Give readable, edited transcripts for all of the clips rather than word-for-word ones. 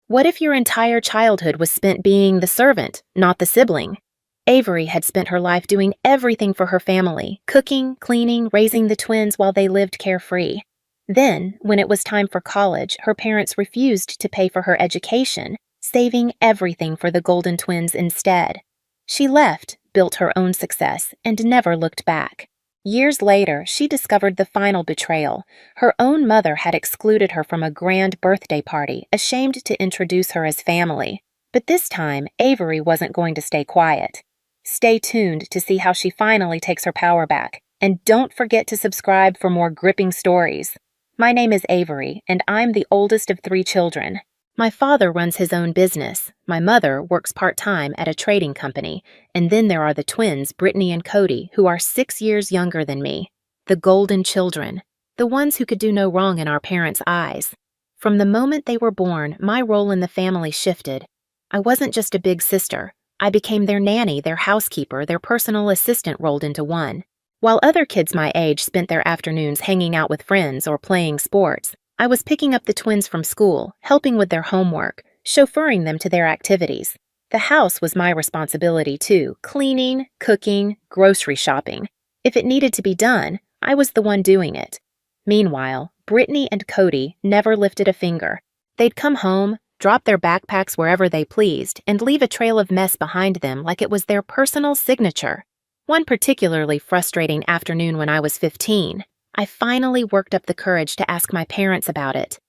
What if your entire childhood was spent being the servant, not the sibling? Avery had spent her life doing everything for her family, cooking, cleaning, raising the twins while they lived carefree. Then, when it was time for college, her parents refused to pay for her education, saving everything for the Golden Twins instead. She left, built her own success, and never looked back. Years later, she discovered the final betrayal. Her own mother had excluded her from a grand birthday party, ashamed to introduce her as family. But this time, Avery wasn't going to stay quiet. Stay tuned to see how she finally takes her power back. And don't forget to subscribe for more gripping stories. My name is Avery, and I'm the oldest of 3 children. My father runs his own business. My mother works part-time at a trading company. And then there are the twins, Brittany and Cody, who are 6 years younger than me. The golden children. The ones who could do no wrong in our parents' eyes. From the moment they were born, my role in the family shifted. I wasn't just a big sister. I became their nanny, their housekeeper, their personal assistant rolled into one. While other kids my age spent their afternoons hanging out with friends or playing sports, I was picking up the twins from school, helping with their homework, chauffeuring them to their activities. The house was my responsibility too, cleaning, cooking, grocery shopping. If it needed to be done, I was the one doing it. Meanwhile, Brittany and Cody never lifted a finger. They'd come home, drop their backpacks wherever they pleased, and leave a trail of mess behind them like it was their personal signature. One particularly frustrating afternoon when I was 15, I finally worked up the courage to ask my parents about it.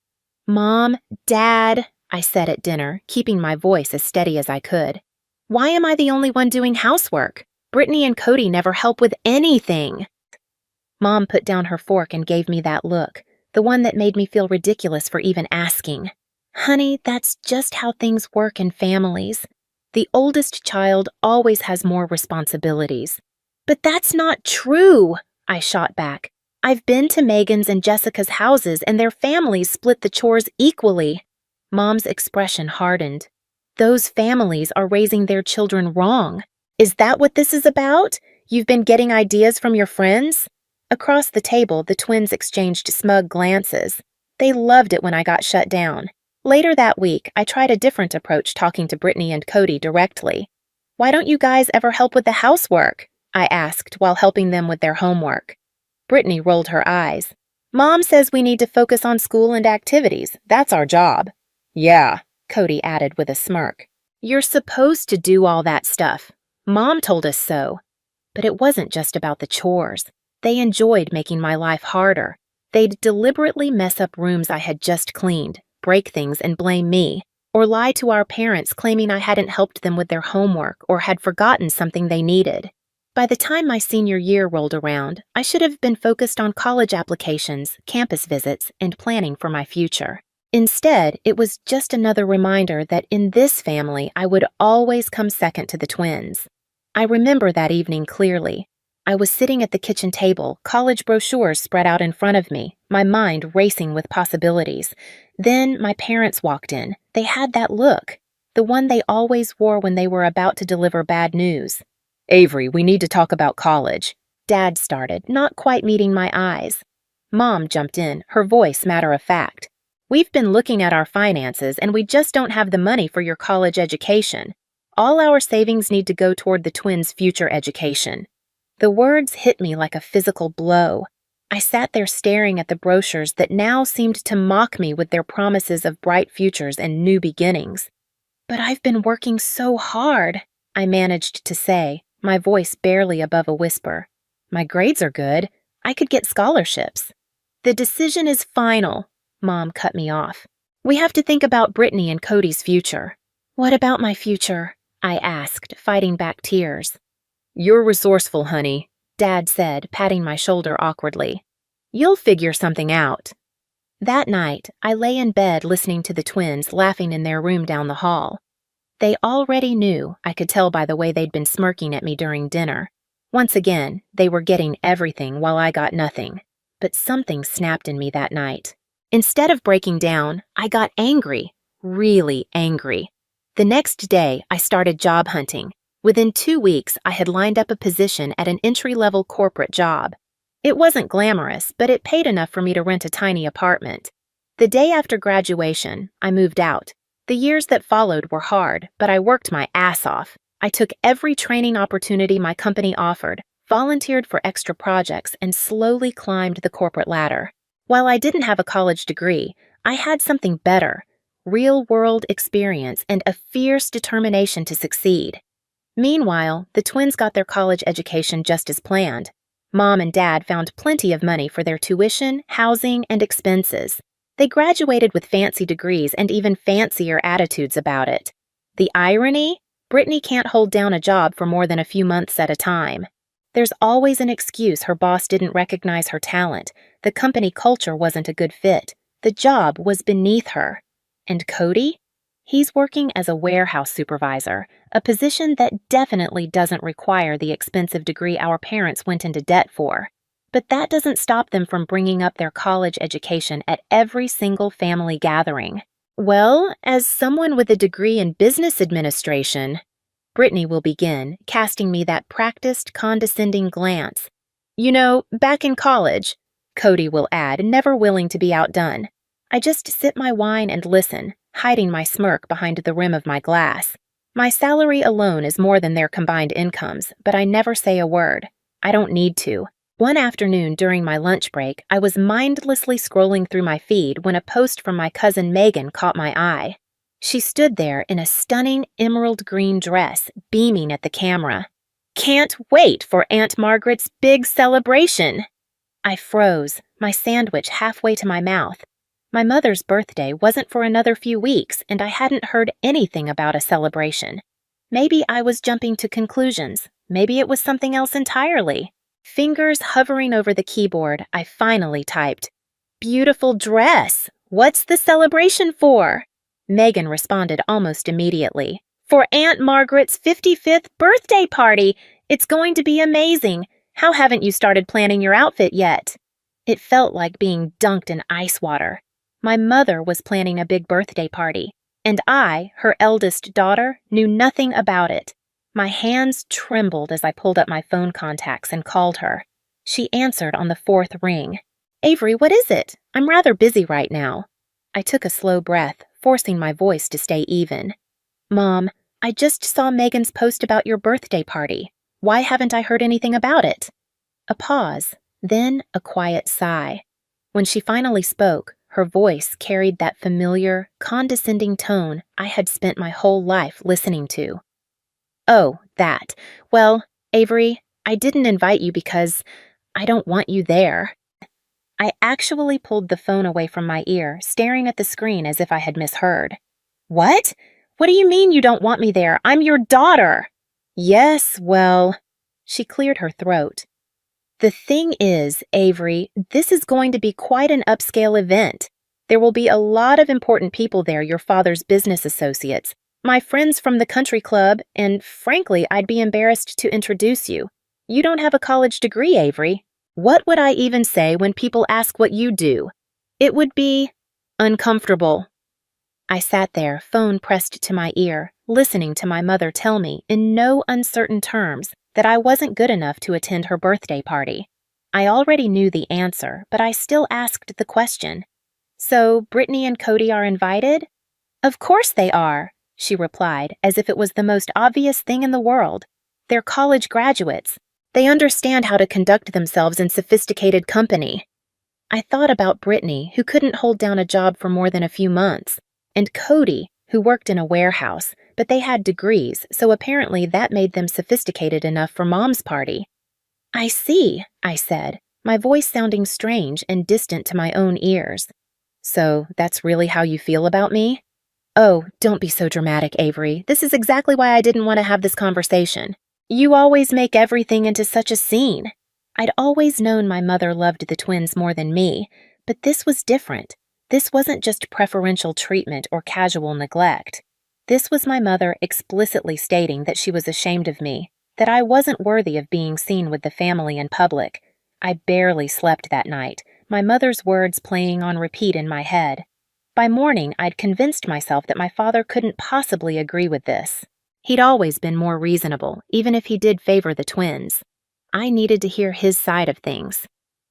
"Mom, Dad," I said at dinner, keeping my voice as steady as I could. "Why am I the only one doing housework? Brittany and Cody never help with anything." Mom put down her fork and gave me that look, the one that made me feel ridiculous for even asking. "Honey, that's just how things work in families. The oldest child always has more responsibilities." "But that's not true," I shot back. "I've been to Megan's and Jessica's houses and their families split the chores equally." Mom's expression hardened. "Those families are raising their children wrong. Is that what this is about? You've been getting ideas from your friends?" Across the table, the twins exchanged smug glances. They loved it when I got shut down. Later that week, I tried a different approach talking to Brittany and Cody directly. "Why don't you guys ever help with the housework?" I asked while helping them with their homework. Brittany rolled her eyes. "Mom says we need to focus on school and activities. That's our job." "Yeah," Cody added with a smirk. "You're supposed to do all that stuff. Mom told us so." But it wasn't just about the chores. They enjoyed making my life harder. They'd deliberately mess up rooms I had just cleaned, break things and blame me, or lie to our parents claiming I hadn't helped them with their homework or had forgotten something they needed. By the time my senior year rolled around, I should have been focused on college applications, campus visits, and planning for my future. Instead, it was just another reminder that in this family, I would always come second to the twins. I remember that evening clearly. I was sitting at the kitchen table, college brochures spread out in front of me, my mind racing with possibilities. Then my parents walked in. They had that look, the one they always wore when they were about to deliver bad news. "Avery, we need to talk about college," Dad started, not quite meeting my eyes. Mom jumped in, her voice matter of fact. "We've been looking at our finances and we just don't have the money for your college education. All our savings need to go toward the twins' future education." The words hit me like a physical blow. I sat there staring at the brochures that now seemed to mock me with their promises of bright futures and new beginnings. "But I've been working so hard," I managed to say, my voice barely above a whisper. "My grades are good. I could get scholarships." "The decision is final," Mom cut me off. "We have to think about Brittany and Cody's future." "What about my future?" I asked, fighting back tears. "You're resourceful, honey," Dad said, patting my shoulder awkwardly. "You'll figure something out." That night, I lay in bed listening to the twins laughing in their room down the hall. They already knew, I could tell by the way they'd been smirking at me during dinner. Once again, they were getting everything while I got nothing. But something snapped in me that night. Instead of breaking down, I got angry, really angry. The next day, I started job hunting. Within 2 weeks, I had lined up a position at an entry-level corporate job. It wasn't glamorous, but it paid enough for me to rent a tiny apartment. The day after graduation, I moved out. The years that followed were hard, but I worked my ass off. I took every training opportunity my company offered, volunteered for extra projects, and slowly climbed the corporate ladder. While I didn't have a college degree, I had something better: real-world experience and a fierce determination to succeed. Meanwhile, the twins got their college education just as planned. Mom and Dad found plenty of money for their tuition, housing, and expenses. They graduated with fancy degrees and even fancier attitudes about it. The irony? Brittany can't hold down a job for more than a few months at a time. There's always an excuse: her boss didn't recognize her talent, the company culture wasn't a good fit, the job was beneath her. And Cody? He's working as a warehouse supervisor, a position that definitely doesn't require the expensive degree our parents went into debt for. But that doesn't stop them from bringing up their college education at every single family gathering. Well, as someone with a degree in business administration, Brittany will begin, casting me that practiced, condescending glance. You know, back in college, Cody will add, never willing to be outdone. I just sip my wine and listen, hiding my smirk behind the rim of my glass. My salary alone is more than their combined incomes, but I never say a word. I don't need to. One afternoon during my lunch break, I was mindlessly scrolling through my feed when a post from my cousin Megan caught my eye. She stood there in a stunning emerald green dress, beaming at the camera. "Can't wait for Aunt Margaret's big celebration!" I froze, my sandwich halfway to my mouth. My mother's birthday wasn't for another few weeks, and I hadn't heard anything about a celebration. Maybe I was jumping to conclusions. Maybe it was something else entirely. Fingers hovering over the keyboard, I finally typed, "Beautiful dress! What's the celebration for?" Megan responded almost immediately. "For Aunt Margaret's 55th birthday party! It's going to be amazing! How haven't you started planning your outfit yet?" It felt like being dunked in ice water. My mother was planning a big birthday party, and I, her eldest daughter, knew nothing about it. My hands trembled as I pulled up my phone contacts and called her. She answered on the fourth ring. "Avery, what is it? I'm rather busy right now." I took a slow breath, forcing my voice to stay even. "Mom, I just saw Megan's post about your birthday party. Why haven't I heard anything about it?" A pause, then a quiet sigh. When she finally spoke, her voice carried that familiar, condescending tone I had spent my whole life listening to. "Oh, that. Well, Avery, I didn't invite you because I don't want you there." I actually pulled the phone away from my ear, staring at the screen as if I had misheard. "What? What do you mean you don't want me there? I'm your daughter!" "Yes, well..." She cleared her throat. "The thing is, Avery, this is going to be quite an upscale event. There will be a lot of important people there, your father's business associates, my friends from the country club, and frankly, I'd be embarrassed to introduce you. You don't have a college degree, Avery. What would I even say when people ask what you do? It would be uncomfortable." I sat there, phone pressed to my ear, listening to my mother tell me, in no uncertain terms, that I wasn't good enough to attend her birthday party. I already knew the answer, but I still asked the question. "So, Brittany and Cody are invited?" "Of course they are," she replied, as if it was the most obvious thing in the world. "They're college graduates. They understand how to conduct themselves in sophisticated company." I thought about Brittany, who couldn't hold down a job for more than a few months, and Cody, who worked in a warehouse, but they had degrees, so apparently that made them sophisticated enough for Mom's party. "I see," I said, my voice sounding strange and distant to my own ears. "So that's really how you feel about me?" "Oh, don't be so dramatic, Avery. This is exactly why I didn't want to have this conversation. You always make everything into such a scene." I'd always known my mother loved the twins more than me, but this was different. This wasn't just preferential treatment or casual neglect. This was my mother explicitly stating that she was ashamed of me, that I wasn't worthy of being seen with the family in public. I barely slept that night, my mother's words playing on repeat in my head. By morning, I'd convinced myself that my father couldn't possibly agree with this. He'd always been more reasonable, even if he did favor the twins. I needed to hear his side of things.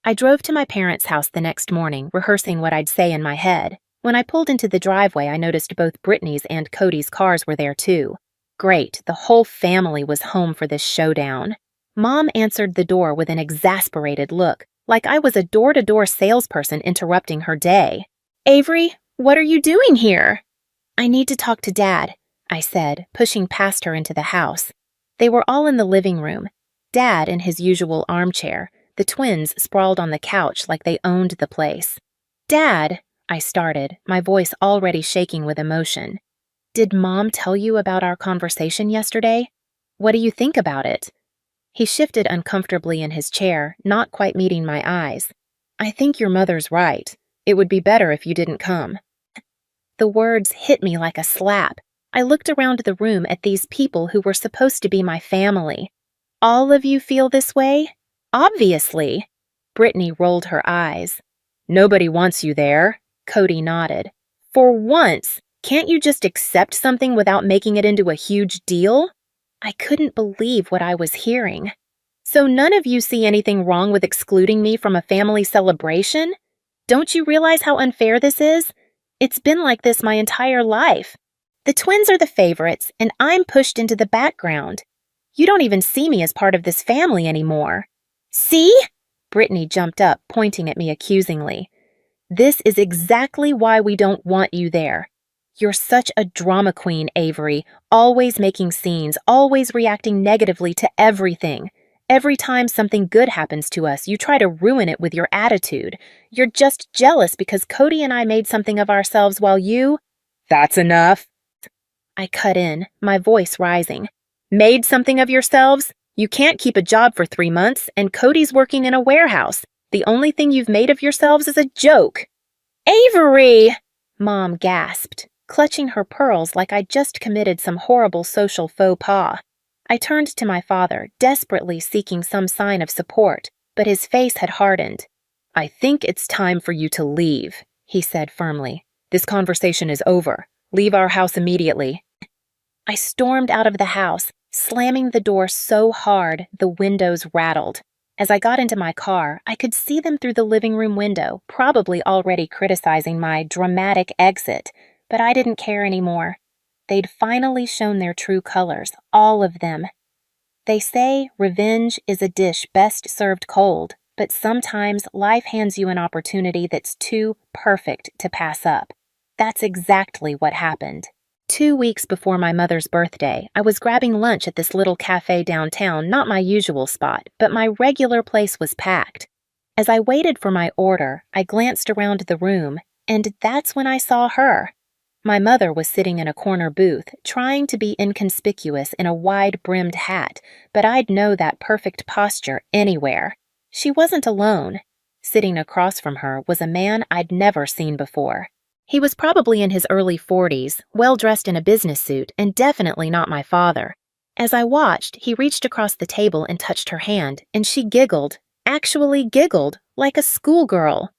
I drove to my parents' house the next morning, rehearsing what I'd say in my head. When I pulled into the driveway, I noticed both Brittany's and Cody's cars were there too. Great, the whole family was home for this showdown. Mom answered the door with an exasperated look, like I was a door-to-door salesperson interrupting her day. "Avery, what are you doing here?" "I need to talk to Dad," I said, pushing past her into the house. They were all in the living room. Dad in his usual armchair, the twins sprawled on the couch like they owned the place. "Dad," I started, my voice already shaking with emotion. "Did Mom tell you about our conversation yesterday? What do you think about it?" He shifted uncomfortably in his chair, not quite meeting my eyes. "I think your mother's right. It would be better if you didn't come." The words hit me like a slap. I looked around the room at these people who were supposed to be my family. "All of you feel this way? Obviously." Brittany rolled her eyes. "Nobody wants you there." Cody nodded. "For once, can't you just accept something without making it into a huge deal?" I couldn't believe what I was hearing. "So none of you see anything wrong with excluding me from a family celebration? Don't you realize how unfair this is? It's been like this my entire life. The twins are the favorites, and I'm pushed into the background. You don't even see me as part of this family anymore." "See?" Brittany jumped up, pointing at me accusingly. "This is exactly why we don't want you there. You're such a drama queen, Avery, always making scenes, always reacting negatively to everything. Every time something good happens to us, you try to ruin it with your attitude. You're just jealous because Cody and I made something of ourselves while you—" "That's enough." I cut in, my voice rising. "Made something of yourselves? You can't keep a job for 3 months, and Cody's working in a warehouse. The only thing you've made of yourselves is a joke." "Avery!" Mom gasped, clutching her pearls like I'd just committed some horrible social faux pas. I turned to my father, desperately seeking some sign of support, but his face had hardened. "I think it's time for you to leave," he said firmly. "This conversation is over. Leave our house immediately." I stormed out of the house, slamming the door so hard the windows rattled. As I got into my car, I could see them through the living room window, probably already criticizing my dramatic exit, but I didn't care anymore. They'd finally shown their true colors, all of them. They say revenge is a dish best served cold, but sometimes life hands you an opportunity that's too perfect to pass up. That's exactly what happened. 2 weeks before my mother's birthday, I was grabbing lunch at this little cafe downtown, not my usual spot, but my regular place was packed. As I waited for my order, I glanced around the room, and that's when I saw her. My mother was sitting in a corner booth, trying to be inconspicuous in a wide-brimmed hat, but I'd know that perfect posture anywhere. She wasn't alone. Sitting across from her was a man I'd never seen before. He was probably in his early 40s, well-dressed in a business suit, and definitely not my father. As I watched, he reached across the table and touched her hand, and she giggled, actually giggled, like a schoolgirl.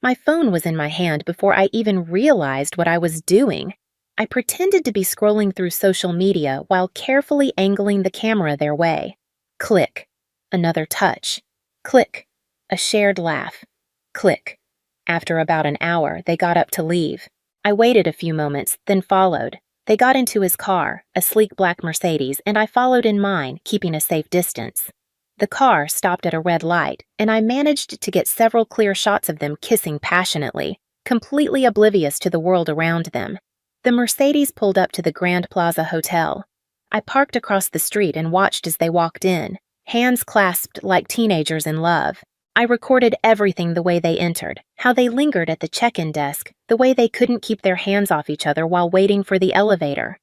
My phone was in my hand before I even realized what I was doing. I pretended to be scrolling through social media while carefully angling the camera their way. Click. Another touch. Click. A shared laugh. Click. After about an hour, they got up to leave. I waited a few moments, then followed. They got into his car, a sleek black Mercedes, and I followed in mine, keeping a safe distance. The car stopped at a red light, and I managed to get several clear shots of them kissing passionately, completely oblivious to the world around them. The Mercedes pulled up to the Grand Plaza Hotel. I parked across the street and watched as they walked in, hands clasped like teenagers in love. I recorded everything the way they entered, how they lingered at the check-in desk, the way they couldn't keep their hands off each other while waiting for the elevator.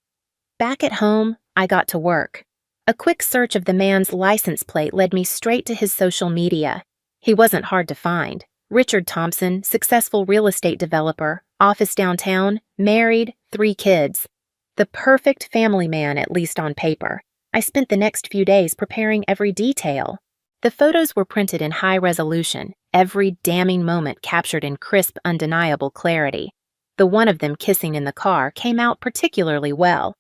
Back at home, I got to work. A quick search of the man's license plate led me straight to his social media. He wasn't hard to find. Richard Thompson, successful real estate developer, office downtown, married, 3 kids. The perfect family man, at least on paper. I spent the next few days preparing every detail. The photos were printed in high resolution, every damning moment captured in crisp, undeniable clarity. The one of them kissing in the car came out particularly well.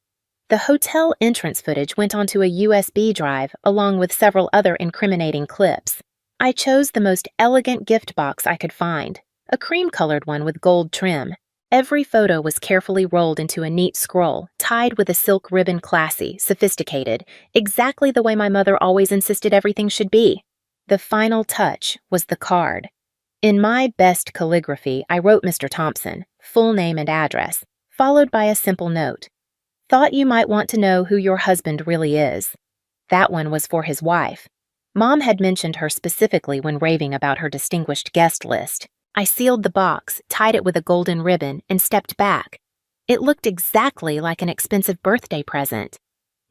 The hotel entrance footage went onto a USB drive along with several other incriminating clips. I chose the most elegant gift box I could find, a cream-colored one with gold trim. Every photo was carefully rolled into a neat scroll, tied with a silk ribbon, classy, sophisticated, exactly the way my mother always insisted everything should be. The final touch was the card. In my best calligraphy, I wrote Mr. Thompson, full name and address, followed by a simple note. Thought you might want to know who your husband really is. That one was for his wife. Mom had mentioned her specifically when raving about her distinguished guest list. I sealed the box, tied it with a golden ribbon, and stepped back. It looked exactly like an expensive birthday present.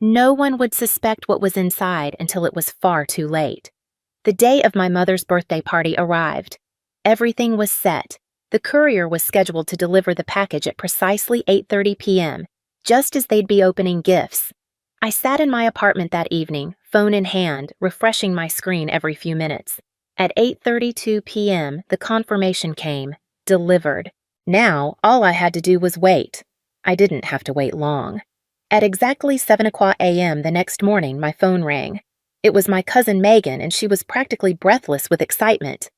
No one would suspect what was inside until it was far too late. The day of my mother's birthday party arrived. Everything was set. The courier was scheduled to deliver the package at precisely 8:30 p.m., just as they'd be opening gifts. I sat in my apartment that evening, phone in hand, refreshing my screen every few minutes. At 8:32 p.m., the confirmation came, delivered. Now, all I had to do was wait. I didn't have to wait long. At exactly 7 o'clock a.m. the next morning, my phone rang. It was my cousin Megan, and she was practically breathless with excitement.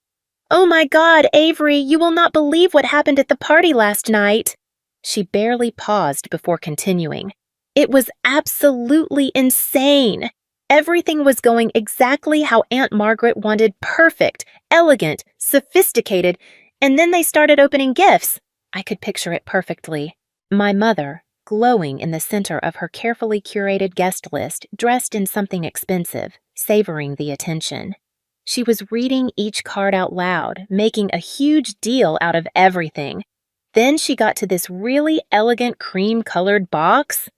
"Oh my God, Avery, you will not believe what happened at the party last night." She barely paused before continuing. "It was absolutely insane. Everything was going exactly how Aunt Margaret wanted, perfect, elegant, sophisticated, and then they started opening gifts." I could picture it perfectly. My mother, glowing in the center of her carefully curated guest list, dressed in something expensive, savoring the attention. She was reading each card out loud, making a huge deal out of everything. Then she got to this really elegant cream-colored box.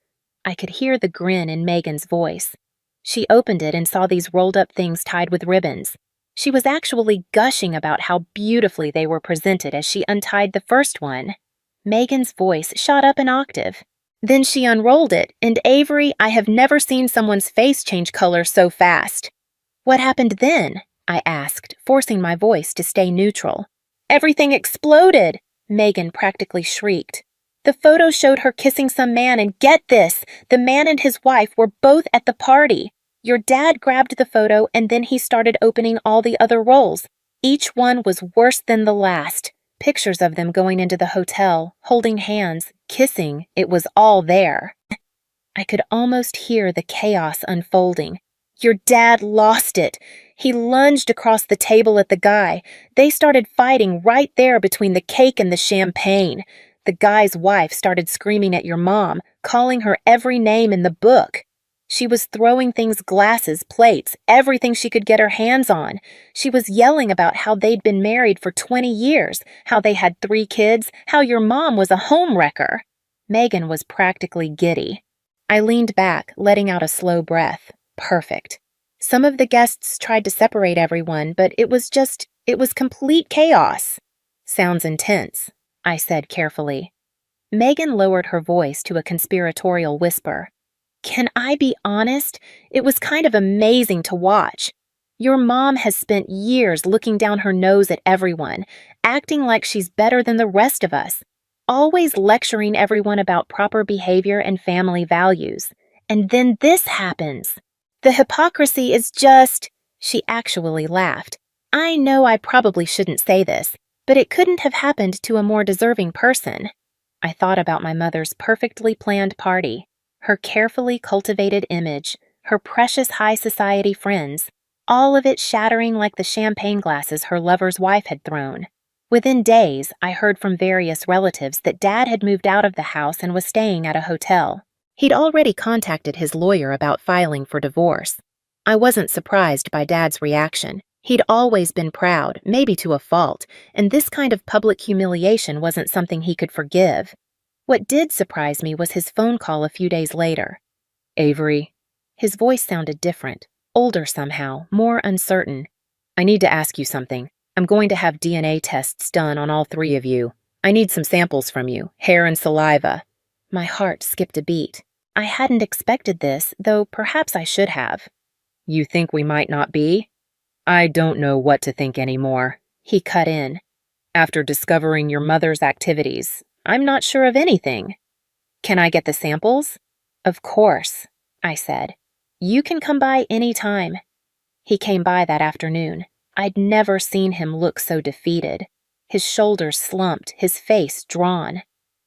I could hear the grin in Megan's voice. She opened it and saw these rolled-up things tied with ribbons. She was actually gushing about how beautifully they were presented as she untied the first one. Megan's voice shot up an octave. Then she unrolled it, and Avery, I have never seen someone's face change color so fast. "What happened then?" I asked, forcing my voice to stay neutral. "Everything exploded!" Megan practically shrieked. "The photo showed her kissing some man, and get this, the man and his wife were both at the party. Your dad grabbed the photo, and then he started opening all the other rolls. Each one was worse than the last. Pictures of them going into the hotel, holding hands, kissing, it was all there." I could almost hear the chaos unfolding. Your dad lost it. He lunged across the table at the guy. They started fighting right there between the cake and the champagne. The guy's wife started screaming at your mom, calling her every name in the book. She was throwing things, glasses, plates, everything she could get her hands on. She was yelling about how they'd been married for 20 years, how they had 3 kids, how your mom was a homewrecker. Megan was practically giddy. I leaned back, letting out a slow breath. Perfect. Some of the guests tried to separate everyone, but it was complete chaos. "Sounds intense," I said carefully. Megan lowered her voice to a conspiratorial whisper. "Can I be honest? It was kind of amazing to watch. Your mom has spent years looking down her nose at everyone, acting like she's better than the rest of us, always lecturing everyone about proper behavior and family values. And then this happens. The hypocrisy is just—" She actually laughed. "I know I probably shouldn't say this, but it couldn't have happened to a more deserving person." I thought about my mother's perfectly planned party, her carefully cultivated image, her precious high society friends, all of it shattering like the champagne glasses her lover's wife had thrown. Within days, I heard from various relatives that Dad had moved out of the house and was staying at a hotel. He'd already contacted his lawyer about filing for divorce. I wasn't surprised by Dad's reaction. He'd always been proud, maybe to a fault, and this kind of public humiliation wasn't something he could forgive. What did surprise me was his phone call a few days later. "Avery." His voice sounded different, older somehow, more uncertain. "I need to ask you something. I'm going to have DNA tests done on all 3 of you. I need some samples from you, hair and saliva." My heart skipped a beat. I hadn't expected this, though perhaps I should have. "You think we might not be?" "I don't know what to think anymore," he cut in. "After discovering your mother's activities, I'm not sure of anything." "Can I get the samples?" "Of course," I said. "You can come by any time." He came by that afternoon. I'd never seen him look so defeated. His shoulders slumped, his face drawn.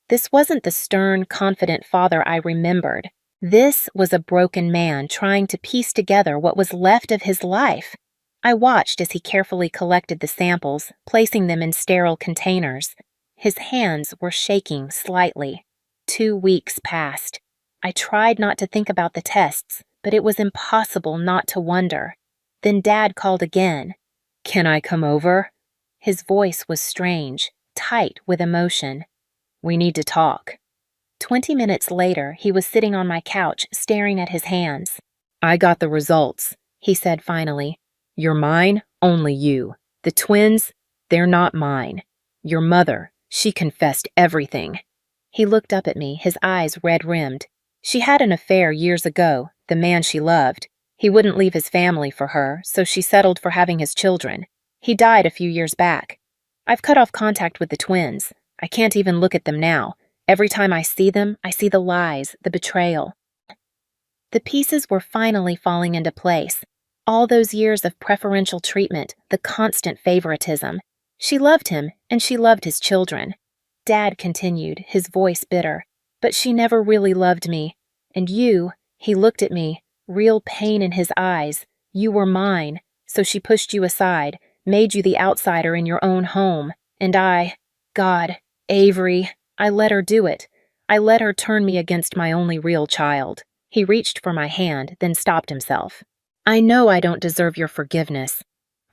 This wasn't the stern, confident father I remembered. This was a broken man trying to piece together what was left of his life. I watched as he carefully collected the samples, placing them in sterile containers. His hands were shaking slightly. 2 weeks passed. I tried not to think about the tests, but it was impossible not to wonder. Then Dad called again. "Can I come over?" His voice was strange, tight with emotion. "We need to talk." 20 minutes later, he was sitting on my couch, staring at his hands. "I got the results," he said finally. "You're mine, only you. The twins, they're not mine. Your mother, she confessed everything." He looked up at me, his eyes red-rimmed. She had an affair years ago, the man she loved. He wouldn't leave his family for her, so she settled for having his children. He died a few years back. I've cut off contact with the twins. I can't even look at them now. Every time I see them, I see the lies, the betrayal. The pieces were finally falling into place. All those years of preferential treatment, the constant favoritism. She loved him, and she loved his children. Dad continued, his voice bitter. "But she never really loved me. And you," he looked at me, real pain in his eyes. "You were mine, so she pushed you aside, made you the outsider in your own home. And God, Avery, I let her do it. I let her turn me against my only real child." He reached for my hand, then stopped himself. "I know I don't deserve your forgiveness.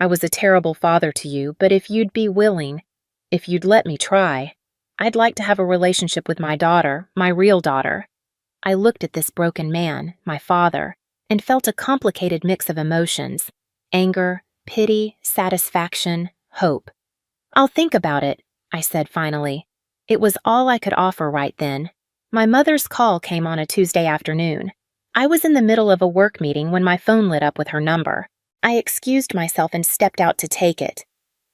I was a terrible father to you, but if you'd be willing, if you'd let me try, I'd like to have a relationship with my daughter, my real daughter." I looked at this broken man, my father, and felt a complicated mix of emotions: anger, pity, satisfaction, hope. "I'll think about it," I said finally. It was all I could offer right then. My mother's call came on a Tuesday afternoon. I was in the middle of a work meeting when my phone lit up with her number. I excused myself and stepped out to take it.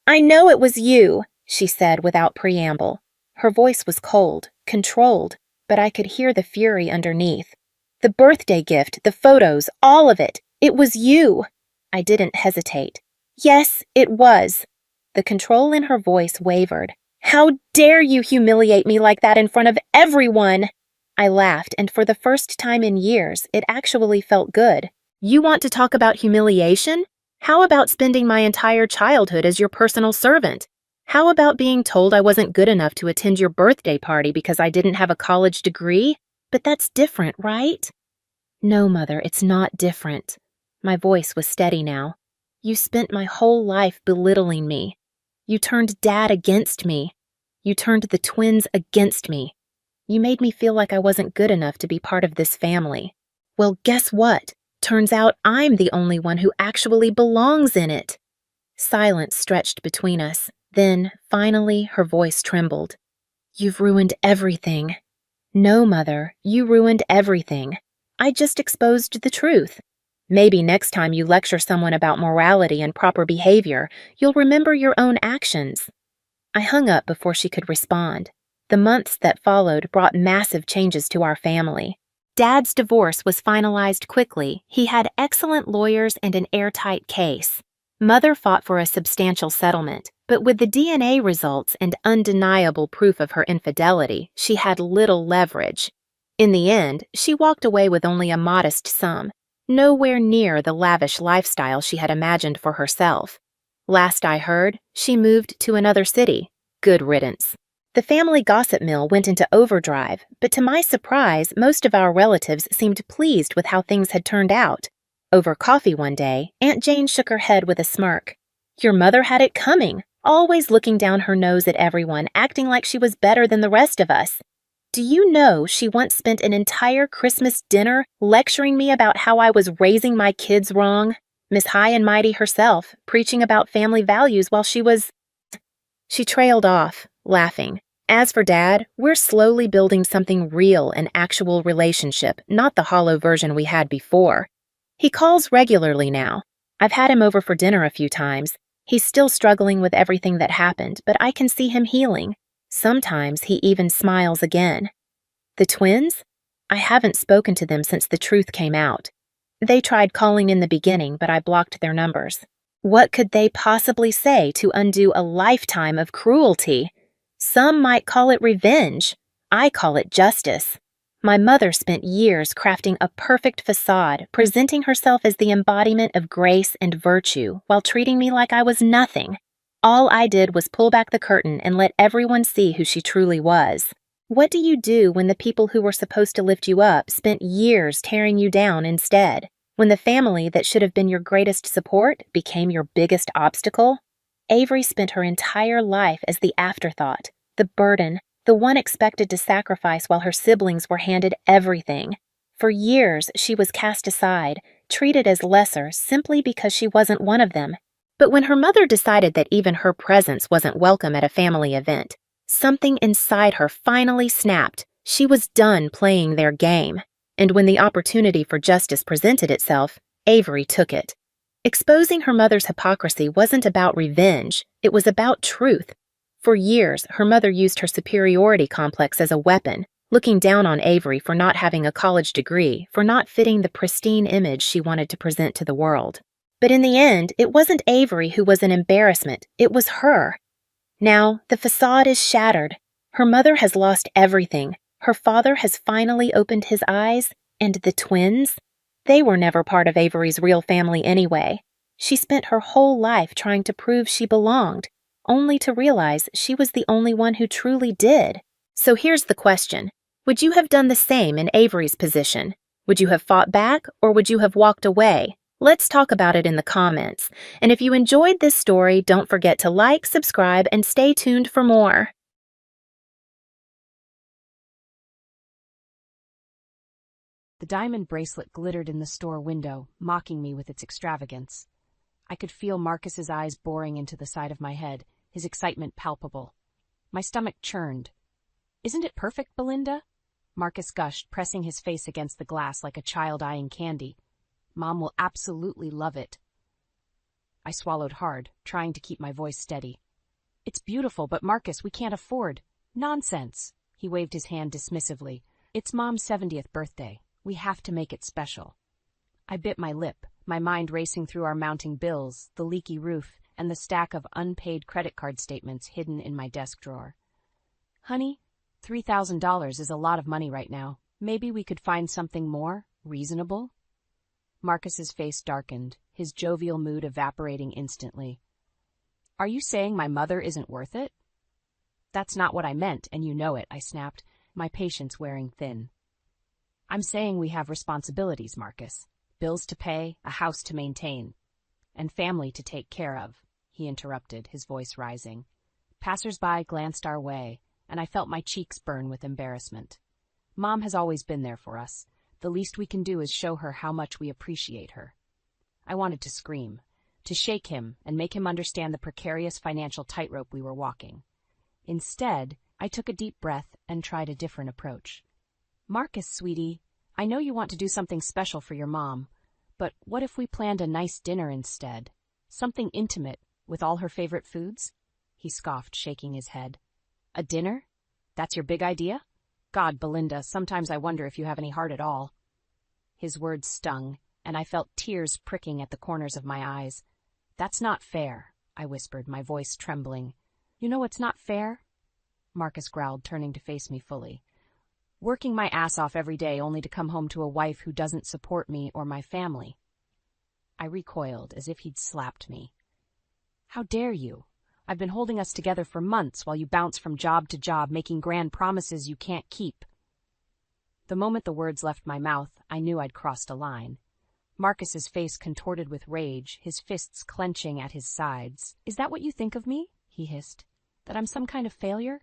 "I know it was you," she said without preamble. Her voice was cold, controlled, but I could hear the fury underneath. "The birthday gift, the photos, all of it. It was you." I didn't hesitate. "Yes, it was." The control in her voice wavered. "How dare you humiliate me like that in front of everyone?" I laughed, and for the first time in years, it actually felt good. "You want to talk about humiliation? How about spending my entire childhood as your personal servant? How about being told I wasn't good enough to attend your birthday party because I didn't have a college degree? But that's different, right?" "No, Mother, it's not different." My voice was steady now. "You spent my whole life belittling me. You turned Dad against me. You turned the twins against me. You made me feel like I wasn't good enough to be part of this family. Well, guess what? Turns out I'm the only one who actually belongs in it." Silence stretched between us. Then, finally, her voice trembled. "You've ruined everything." "No, Mother, you ruined everything. I just exposed the truth. Maybe next time you lecture someone about morality and proper behavior, you'll remember your own actions." I hung up before she could respond. The months that followed brought massive changes to our family. Dad's divorce was finalized quickly. He had excellent lawyers and an airtight case. Mother fought for a substantial settlement, but with the DNA results and undeniable proof of her infidelity, she had little leverage. In the end, she walked away with only a modest sum, nowhere near the lavish lifestyle she had imagined for herself. Last I heard, she moved to another city. Good riddance. The family gossip mill went into overdrive, but to my surprise, most of our relatives seemed pleased with how things had turned out. Over coffee one day, Aunt Jane shook her head with a smirk. "Your mother had it coming, always looking down her nose at everyone, acting like she was better than the rest of us. Do you know she once spent an entire Christmas dinner lecturing me about how I was raising my kids wrong? Miss High and Mighty herself, preaching about family values while she was—" She trailed off, laughing. "As for Dad, we're slowly building something real, an actual relationship, not the hollow version we had before. He calls regularly now. I've had him over for dinner a few times. He's still struggling with everything that happened, but I can see him healing. Sometimes he even smiles again. The twins? I haven't spoken to them since the truth came out. They tried calling in the beginning, but I blocked their numbers. What could they possibly say to undo a lifetime of cruelty? Some might call it revenge. I call it justice. My mother spent years crafting a perfect facade, presenting herself as the embodiment of grace and virtue, while treating me like I was nothing. All I did was pull back the curtain and let everyone see who she truly was. What do you do when the people who were supposed to lift you up spent years tearing you down instead? When the family that should have been your greatest support became your biggest obstacle? Avery spent her entire life as the afterthought, the burden, the one expected to sacrifice while her siblings were handed everything. For years, she was cast aside, treated as lesser simply because she wasn't one of them. But when her mother decided that even her presence wasn't welcome at a family event, something inside her finally snapped. She was done playing their game. And when the opportunity for justice presented itself, Avery took it. Exposing her mother's hypocrisy wasn't about revenge, it was about truth. For years, her mother used her superiority complex as a weapon, looking down on Avery for not having a college degree, for not fitting the pristine image she wanted to present to the world. But in the end, it wasn't Avery who was an embarrassment, it was her. Now, the facade is shattered. Her mother has lost everything. Her father has finally opened his eyes, and the twins? They were never part of Avery's real family anyway. She spent her whole life trying to prove she belonged, only to realize she was the only one who truly did. So here's the question. Would you have done the same in Avery's position? Would you have fought back, or would you have walked away? Let's talk about it in the comments. And if you enjoyed this story, don't forget to like, subscribe, and stay tuned for more. The diamond bracelet glittered in the store window, mocking me with its extravagance. I could feel Marcus's eyes boring into the side of my head, his excitement palpable. My stomach churned. "Isn't it perfect, Belinda?" Marcus gushed, pressing his face against the glass like a child eyeing candy. "Mom will absolutely love it." I swallowed hard, trying to keep my voice steady. "It's beautiful, but Marcus, we can't afford." "Nonsense." He waved his hand dismissively. "It's Mom's 70th birthday. We have to make it special." I bit my lip, my mind racing through our mounting bills, the leaky roof, and the stack of unpaid credit card statements hidden in my desk drawer. "Honey, $3,000 is a lot of money right now. Maybe we could find something more reasonable?" Marcus's face darkened, his jovial mood evaporating instantly. "Are you saying my mother isn't worth it?" "That's not what I meant, and you know it," I snapped, my patience wearing thin. "I'm saying we have responsibilities, Marcus. Bills to pay, a house to maintain, and family to take care of," he interrupted, his voice rising. Passers-by glanced our way, and I felt my cheeks burn with embarrassment. Mom has always been there for us. The least we can do is show her how much we appreciate her. I wanted to scream, to shake him and make him understand the precarious financial tightrope we were walking. Instead, I took a deep breath and tried a different approach. "Marcus, sweetie, I know you want to do something special for your mom, but what if we planned a nice dinner instead? Something intimate, with all her favorite foods?" He scoffed, shaking his head. "A dinner? That's your big idea? God, Belinda, sometimes I wonder if you have any heart at all." His words stung, and I felt tears pricking at the corners of my eyes. "That's not fair," I whispered, my voice trembling. "You know what's not fair?" Marcus growled, turning to face me fully. "Working my ass off every day only to come home to a wife who doesn't support me or my family." I recoiled, as if he'd slapped me. "How dare you? I've been holding us together for months while you bounce from job to job, making grand promises you can't keep." The moment the words left my mouth, I knew I'd crossed a line. Marcus's face contorted with rage, his fists clenching at his sides. "Is that what you think of me?" he hissed. "That I'm some kind of failure?"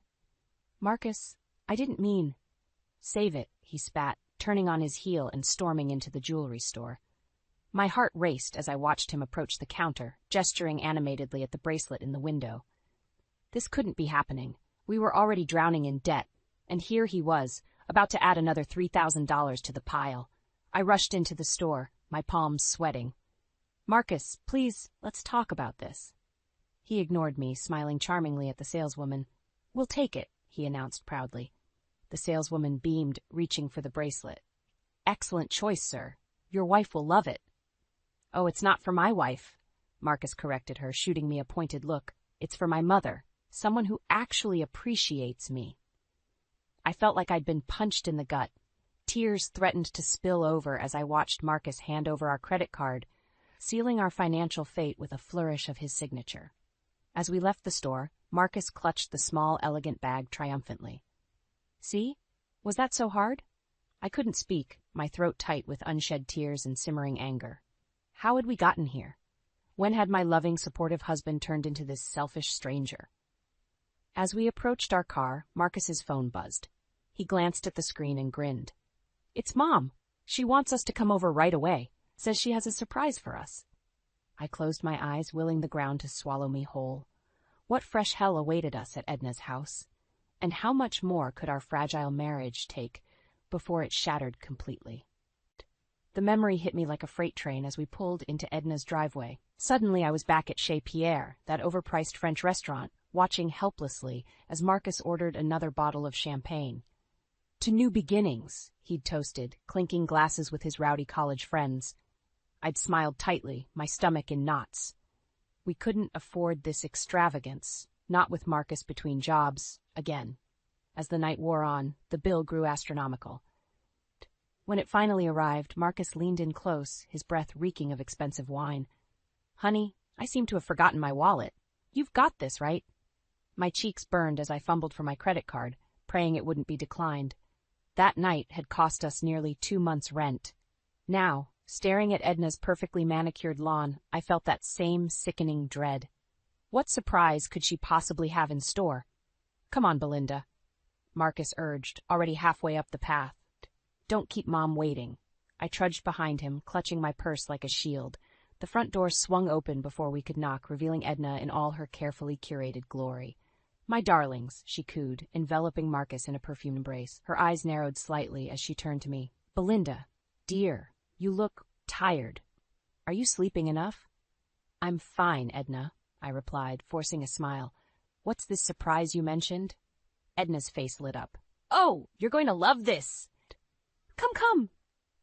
"Marcus, I didn't mean—" "Save it," he spat, turning on his heel and storming into the jewelry store. My heart raced as I watched him approach the counter, gesturing animatedly at the bracelet in the window. This couldn't be happening. We were already drowning in debt, and here he was, about to add another $3,000 to the pile. I rushed into the store, my palms sweating. "Marcus, please, let's talk about this." He ignored me, smiling charmingly at the saleswoman. "We'll take it," he announced proudly. The saleswoman beamed, reaching for the bracelet. "Excellent choice, sir. Your wife will love it." "Oh, it's not for my wife," Marcus corrected her, shooting me a pointed look. "It's for my mother, someone who actually appreciates me." I felt like I'd been punched in the gut. Tears threatened to spill over as I watched Marcus hand over our credit card, sealing our financial fate with a flourish of his signature. As we left the store, Marcus clutched the small, elegant bag triumphantly. See? Was that so hard? I couldn't speak, my throat tight with unshed tears and simmering anger. How had we gotten here? When had my loving, supportive husband turned into this selfish stranger? As we approached our car, Marcus's phone buzzed. He glanced at the screen and grinned. It's Mom. She wants us to come over right away. Says she has a surprise for us. I closed my eyes, willing the ground to swallow me whole. What fresh hell awaited us at Edna's house? And how much more could our fragile marriage take before it shattered completely? The memory hit me like a freight train as we pulled into Edna's driveway. Suddenly I was back at Chez Pierre, that overpriced French restaurant, watching helplessly as Marcus ordered another bottle of champagne. To new beginnings, he'd toasted, clinking glasses with his rowdy college friends. I'd smiled tightly, my stomach in knots. We couldn't afford this extravagance, not with Marcus between jobs, again. As the night wore on, the bill grew astronomical. When it finally arrived, Marcus leaned in close, his breath reeking of expensive wine. Honey, I seem to have forgotten my wallet. You've got this, right? My cheeks burned as I fumbled for my credit card, praying it wouldn't be declined. That night had cost us nearly 2 months' rent. Now, staring at Edna's perfectly manicured lawn, I felt that same sickening dread. What surprise could she possibly have in store? Come on, Belinda, Marcus urged, already halfway up the path. Don't keep Mom waiting. I trudged behind him, clutching my purse like a shield. The front door swung open before we could knock, revealing Edna in all her carefully curated glory. My darlings, she cooed, enveloping Marcus in a perfumed embrace. Her eyes narrowed slightly as she turned to me. Belinda, dear, you look tired. Are you sleeping enough? I'm fine, Edna, I replied, forcing a smile. What's this surprise you mentioned? Edna's face lit up. Oh, you're going to love this! Come, come!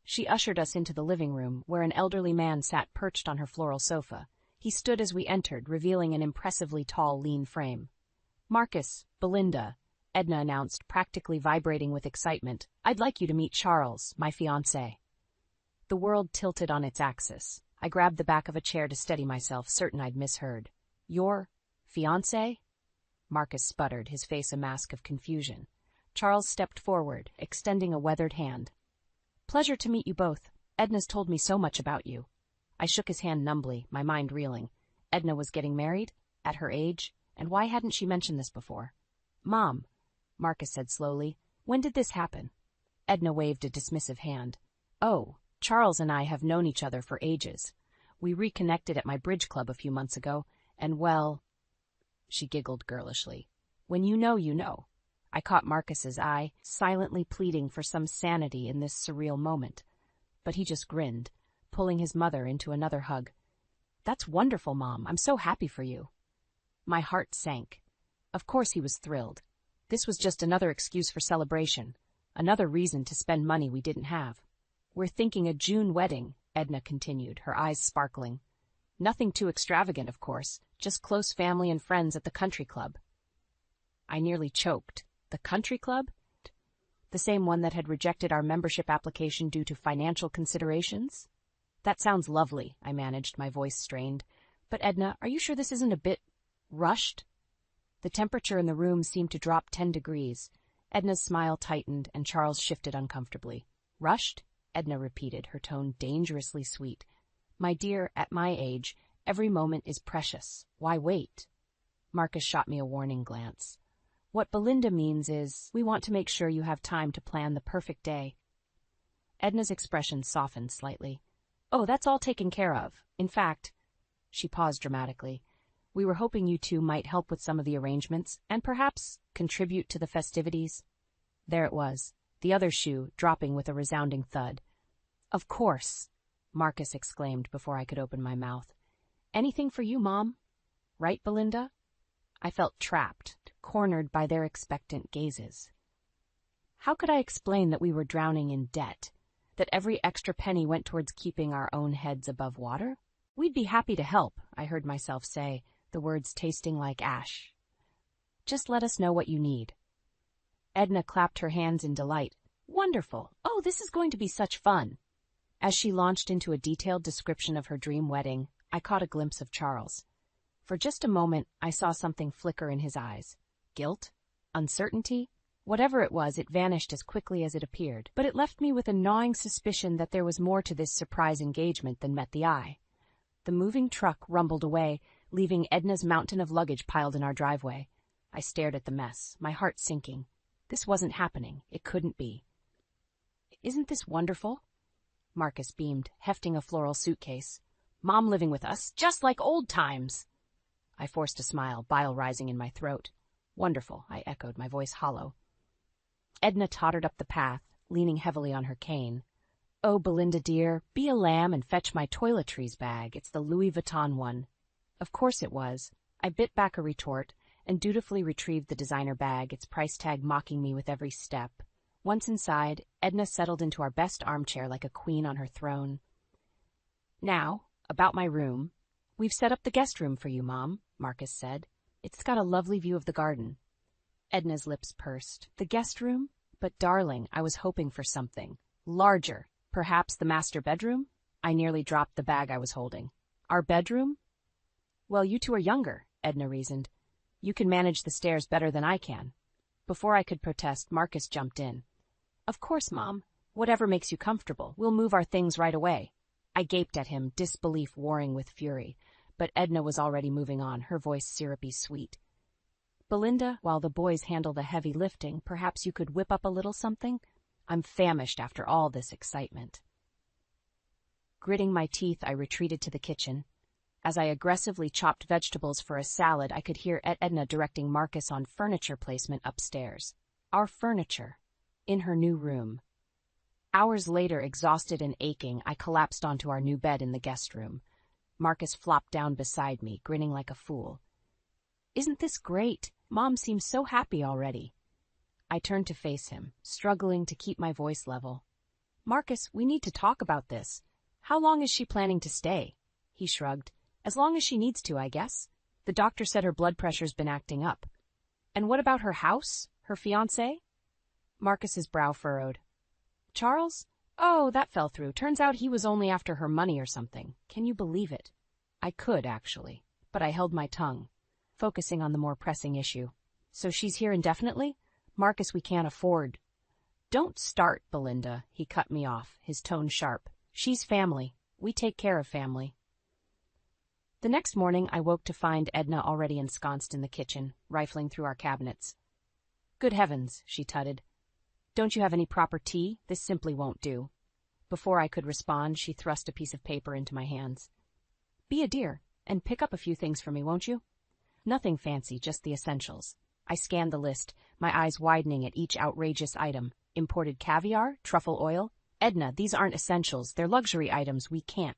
She ushered us into the living room, where an elderly man sat perched on her floral sofa. He stood as we entered, revealing an impressively tall, lean frame. Marcus, Belinda, Edna announced, practically vibrating with excitement. I'd like you to meet Charles, my fiancé. The world tilted on its axis. I grabbed the back of a chair to steady myself, certain I'd misheard. Your fiancé? Marcus sputtered, his face a mask of confusion. Charles stepped forward, extending a weathered hand. Pleasure to meet you both. Edna's told me so much about you. I shook his hand numbly, my mind reeling. Edna was getting married? At her age? And why hadn't she mentioned this before? Mom, Marcus said slowly, when did this happen? Edna waved a dismissive hand. Oh, Charles and I have known each other for ages. We reconnected at my bridge club a few months ago, and well... She giggled girlishly. When you know, you know. I caught Marcus's eye, silently pleading for some sanity in this surreal moment. But he just grinned, pulling his mother into another hug. That's wonderful, Mom. I'm so happy for you. My heart sank. Of course he was thrilled. This was just another excuse for celebration, another reason to spend money we didn't have. We're thinking a June wedding, Edna continued, her eyes sparkling. Nothing too extravagant, of course, just close family and friends at the country club. I nearly choked. The country club? The same one that had rejected our membership application due to financial considerations? That sounds lovely, I managed, my voice strained. But Edna, are you sure this isn't a bit... rushed? The temperature in the room seemed to drop 10 degrees. Edna's smile tightened, and Charles shifted uncomfortably. Rushed? Edna repeated, her tone dangerously sweet. My dear, at my age, every moment is precious. Why wait? Marcus shot me a warning glance. What Belinda means is, we want to make sure you have time to plan the perfect day. Edna's expression softened slightly. Oh, that's all taken care of. In fact, she paused dramatically. We were hoping you two might help with some of the arrangements, and perhaps contribute to the festivities. There it was, the other shoe dropping with a resounding thud. Of course, Marcus exclaimed before I could open my mouth. Anything for you, Mom? Right, Belinda? I felt trapped, cornered by their expectant gazes. How could I explain that we were drowning in debt, that every extra penny went towards keeping our own heads above water? We'd be happy to help, I heard myself say, the words tasting like ash. Just let us know what you need. Edna clapped her hands in delight. Wonderful! Oh, this is going to be such fun! As she launched into a detailed description of her dream wedding, I caught a glimpse of Charles. For just a moment, I saw something flicker in his eyes. Guilt? Uncertainty? Whatever it was, it vanished as quickly as it appeared, but it left me with a gnawing suspicion that there was more to this surprise engagement than met the eye. The moving truck rumbled away, leaving Edna's mountain of luggage piled in our driveway. I stared at the mess, my heart sinking. This wasn't happening. It couldn't be. Isn't this wonderful? Marcus beamed, hefting a floral suitcase. Mom living with us, just like old times. I forced a smile, bile rising in my throat. Wonderful, I echoed, my voice hollow. Edna tottered up the path, leaning heavily on her cane. Oh, Belinda dear, be a lamb and fetch my toiletries bag. It's the Louis Vuitton one. Of course it was. I bit back a retort and dutifully retrieved the designer bag, its price tag mocking me with every step. Once inside, Edna settled into our best armchair like a queen on her throne. Now, about my room. We've set up the guest room for you, Mom, Marcus said. It's got a lovely view of the garden. Edna's lips pursed. The guest room? But darling, I was hoping for something larger. Perhaps the master bedroom? I nearly dropped the bag I was holding. Our bedroom? Well, you two are younger, Edna reasoned. You can manage the stairs better than I can. Before I could protest, Marcus jumped in. Of course, Mom. Whatever makes you comfortable. We'll move our things right away. I gaped at him, disbelief warring with fury, but Edna was already moving on, her voice syrupy sweet. Belinda, while the boys handle the heavy lifting, perhaps you could whip up a little something? I'm famished after all this excitement. Gritting my teeth, I retreated to the kitchen. As I aggressively chopped vegetables for a salad, I could hear Edna directing Marcus on furniture placement upstairs. Our furniture. In her new room. Hours later, exhausted and aching, I collapsed onto our new bed in the guest room. Marcus flopped down beside me, grinning like a fool. Isn't this great? Mom seems so happy already. I turned to face him, struggling to keep my voice level. Marcus, we need to talk about this. How long is she planning to stay? He shrugged. As long as she needs to, I guess. The doctor said her blood pressure's been acting up. And what about her house? Her fiancé? Marcus's brow furrowed. Charles? Oh, that fell through. Turns out he was only after her money or something. Can you believe it? I could, actually, but I held my tongue, focusing on the more pressing issue. So she's here indefinitely? Marcus, we can't afford. Don't start, Belinda, he cut me off, his tone sharp. She's family. We take care of family. The next morning, I woke to find Edna already ensconced in the kitchen, rifling through our cabinets. Good heavens, she tutted. Don't you have any proper tea? This simply won't do. Before I could respond, she thrust a piece of paper into my hands. Be a dear, and pick up a few things for me, won't you? Nothing fancy, just the essentials. I scanned the list, my eyes widening at each outrageous item. Imported caviar, truffle oil. Edna, these aren't essentials. They're luxury items. We can't.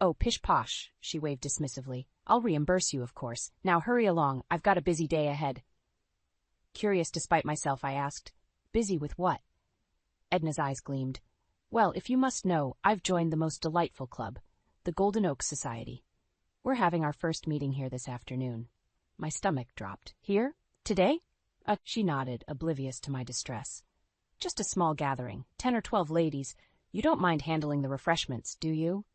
Oh, pish-posh, she waved dismissively. I'll reimburse you, of course. Now hurry along. I've got a busy day ahead. Curious despite myself, I asked. Busy with what? Edna's eyes gleamed. Well, if you must know, I've joined the most delightful club, the Golden Oaks Society. We're having our first meeting here this afternoon. My stomach dropped. Here? Today? She nodded, oblivious to my distress. Just a small gathering, 10 or 12 ladies. You don't mind handling the refreshments, do you?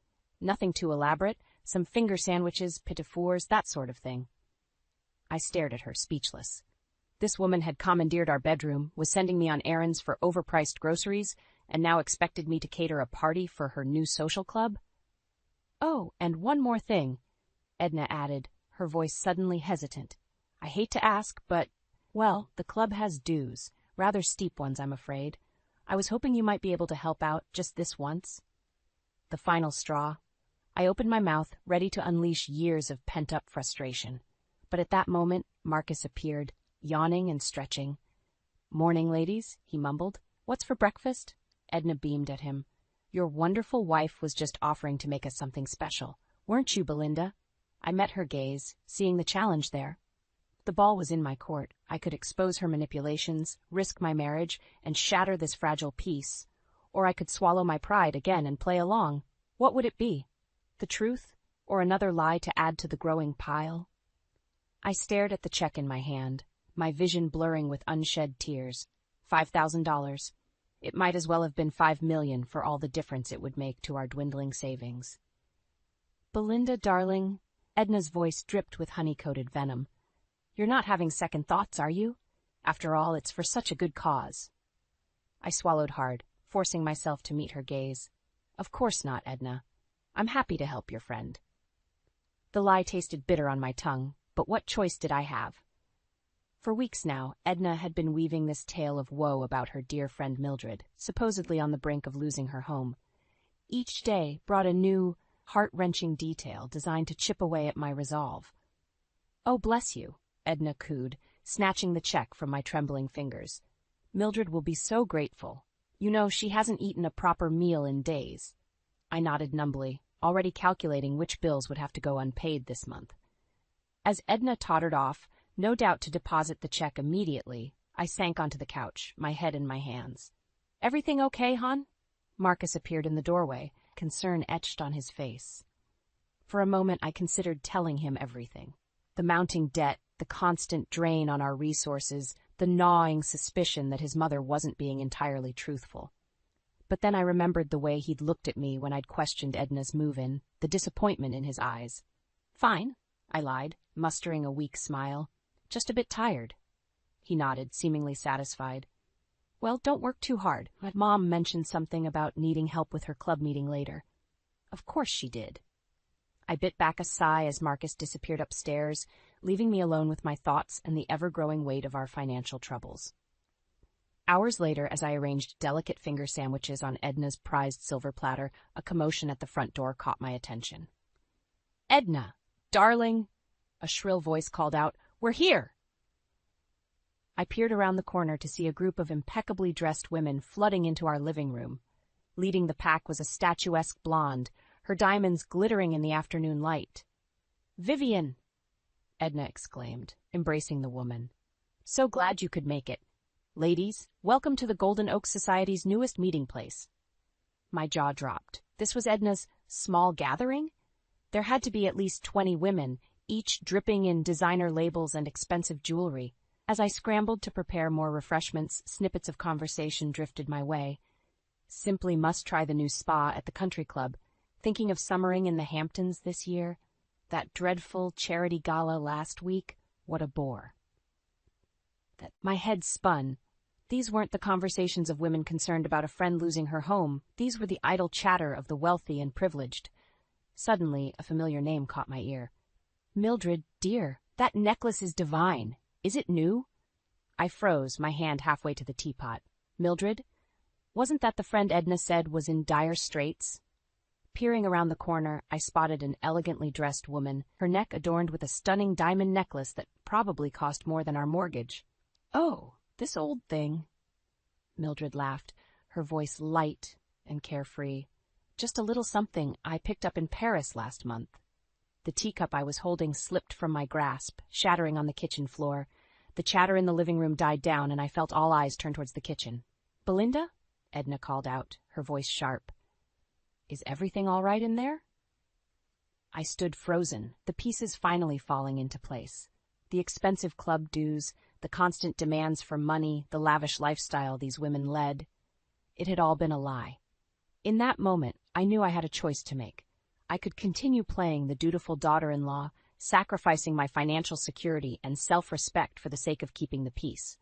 Nothing too elaborate, some finger sandwiches, petit fours, that sort of thing. I stared at her, speechless. This woman had commandeered our bedroom, was sending me on errands for overpriced groceries, and now expected me to cater a party for her new social club? Oh, and one more thing, Edna added, her voice suddenly hesitant. I hate to ask, but, well, the club has dues, rather steep ones, I'm afraid. I was hoping you might be able to help out just this once. The final straw. I opened my mouth, ready to unleash years of pent-up frustration. But at that moment, Marcus appeared, yawning and stretching. Morning, ladies, he mumbled. What's for breakfast? Edna beamed at him. Your wonderful wife was just offering to make us something special. Weren't you, Belinda? I met her gaze, seeing the challenge there. The ball was in my court. I could expose her manipulations, risk my marriage, and shatter this fragile peace. Or I could swallow my pride again and play along. What would it be? The truth? Or another lie to add to the growing pile? I stared at the check in my hand. my vision blurring with unshed tears. $5,000. It might as well have been 5 million for all the difference it would make to our dwindling savings. Belinda, darling, Edna's voice dripped with honey-coated venom. You're not having second thoughts, are you? After all, it's for such a good cause. I swallowed hard, forcing myself to meet her gaze. Of course not, Edna. I'm happy to help your friend. The lie tasted bitter on my tongue, but what choice did I have? For weeks now, Edna had been weaving this tale of woe about her dear friend Mildred, supposedly on the brink of losing her home. Each day brought a new, heart-wrenching detail designed to chip away at my resolve. Oh, bless you, Edna cooed, snatching the check from my trembling fingers. Mildred will be so grateful. You know, she hasn't eaten a proper meal in days. I nodded numbly, already calculating which bills would have to go unpaid this month. As Edna tottered off, no doubt to deposit the check immediately, I sank onto the couch, my head in my hands. Everything okay, hon? Marcus appeared in the doorway, concern etched on his face. For a moment I considered telling him everything. The mounting debt, the constant drain on our resources, the gnawing suspicion that his mother wasn't being entirely truthful. But then I remembered the way he'd looked at me when I'd questioned Edna's move-in, the disappointment in his eyes. Fine, I lied, mustering a weak smile. Just a bit tired. He nodded, seemingly satisfied. Well, don't work too hard. My mom mentioned something about needing help with her club meeting later. Of course she did. I bit back a sigh as Marcus disappeared upstairs, leaving me alone with my thoughts and the ever-growing weight of our financial troubles. Hours later, as I arranged delicate finger sandwiches on Edna's prized silver platter, a commotion at the front door caught my attention. Edna, darling, a shrill voice called out, we're here! I peered around the corner to see a group of impeccably dressed women flooding into our living room. Leading the pack was a statuesque blonde, her diamonds glittering in the afternoon light. Vivian! Edna exclaimed, embracing the woman. So glad you could make it. Ladies, welcome to the Golden Oak Society's newest meeting place. My jaw dropped. This was Edna's small gathering? There had to be at least 20 women, each dripping in designer labels and expensive jewelry. As I scrambled to prepare more refreshments, snippets of conversation drifted my way. Simply must try the new spa at the country club. Thinking of summering in the Hamptons this year? That dreadful charity gala last week? What a bore. My head spun. These weren't the conversations of women concerned about a friend losing her home. These were the idle chatter of the wealthy and privileged. Suddenly, a familiar name caught my ear. Mildred, dear, that necklace is divine. Is it new? I froze, my hand halfway to the teapot. Mildred? Wasn't that the friend Edna said was in dire straits? Peering around the corner, I spotted an elegantly dressed woman, her neck adorned with a stunning diamond necklace that probably cost more than our mortgage. Oh, this old thing. Mildred laughed, her voice light and carefree. Just a little something I picked up in Paris last month. The teacup I was holding slipped from my grasp, shattering on the kitchen floor. The chatter in the living room died down, and I felt all eyes turn towards the kitchen. Belinda? Edna called out, her voice sharp. Is everything all right in there? I stood frozen, the pieces finally falling into place. The expensive club dues, the constant demands for money, the lavish lifestyle these women led. It had all been a lie. In that moment, I knew I had a choice to make. I could continue playing the dutiful daughter-in-law, sacrificing my financial security and self-respect for the sake of keeping the peace.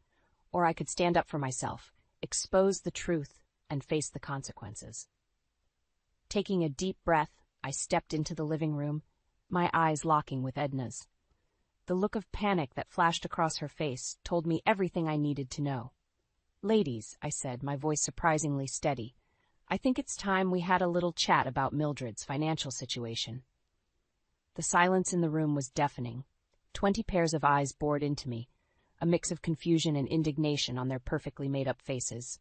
Or I could stand up for myself, expose the truth, and face the consequences. Taking a deep breath, I stepped into the living room, my eyes locking with Edna's. The look of panic that flashed across her face told me everything I needed to know. Ladies, I said, my voice surprisingly steady, I think it's time we had a little chat about Mildred's financial situation. The silence in the room was deafening. 20 pairs of eyes bored into me, a mix of confusion and indignation on their perfectly made-up faces.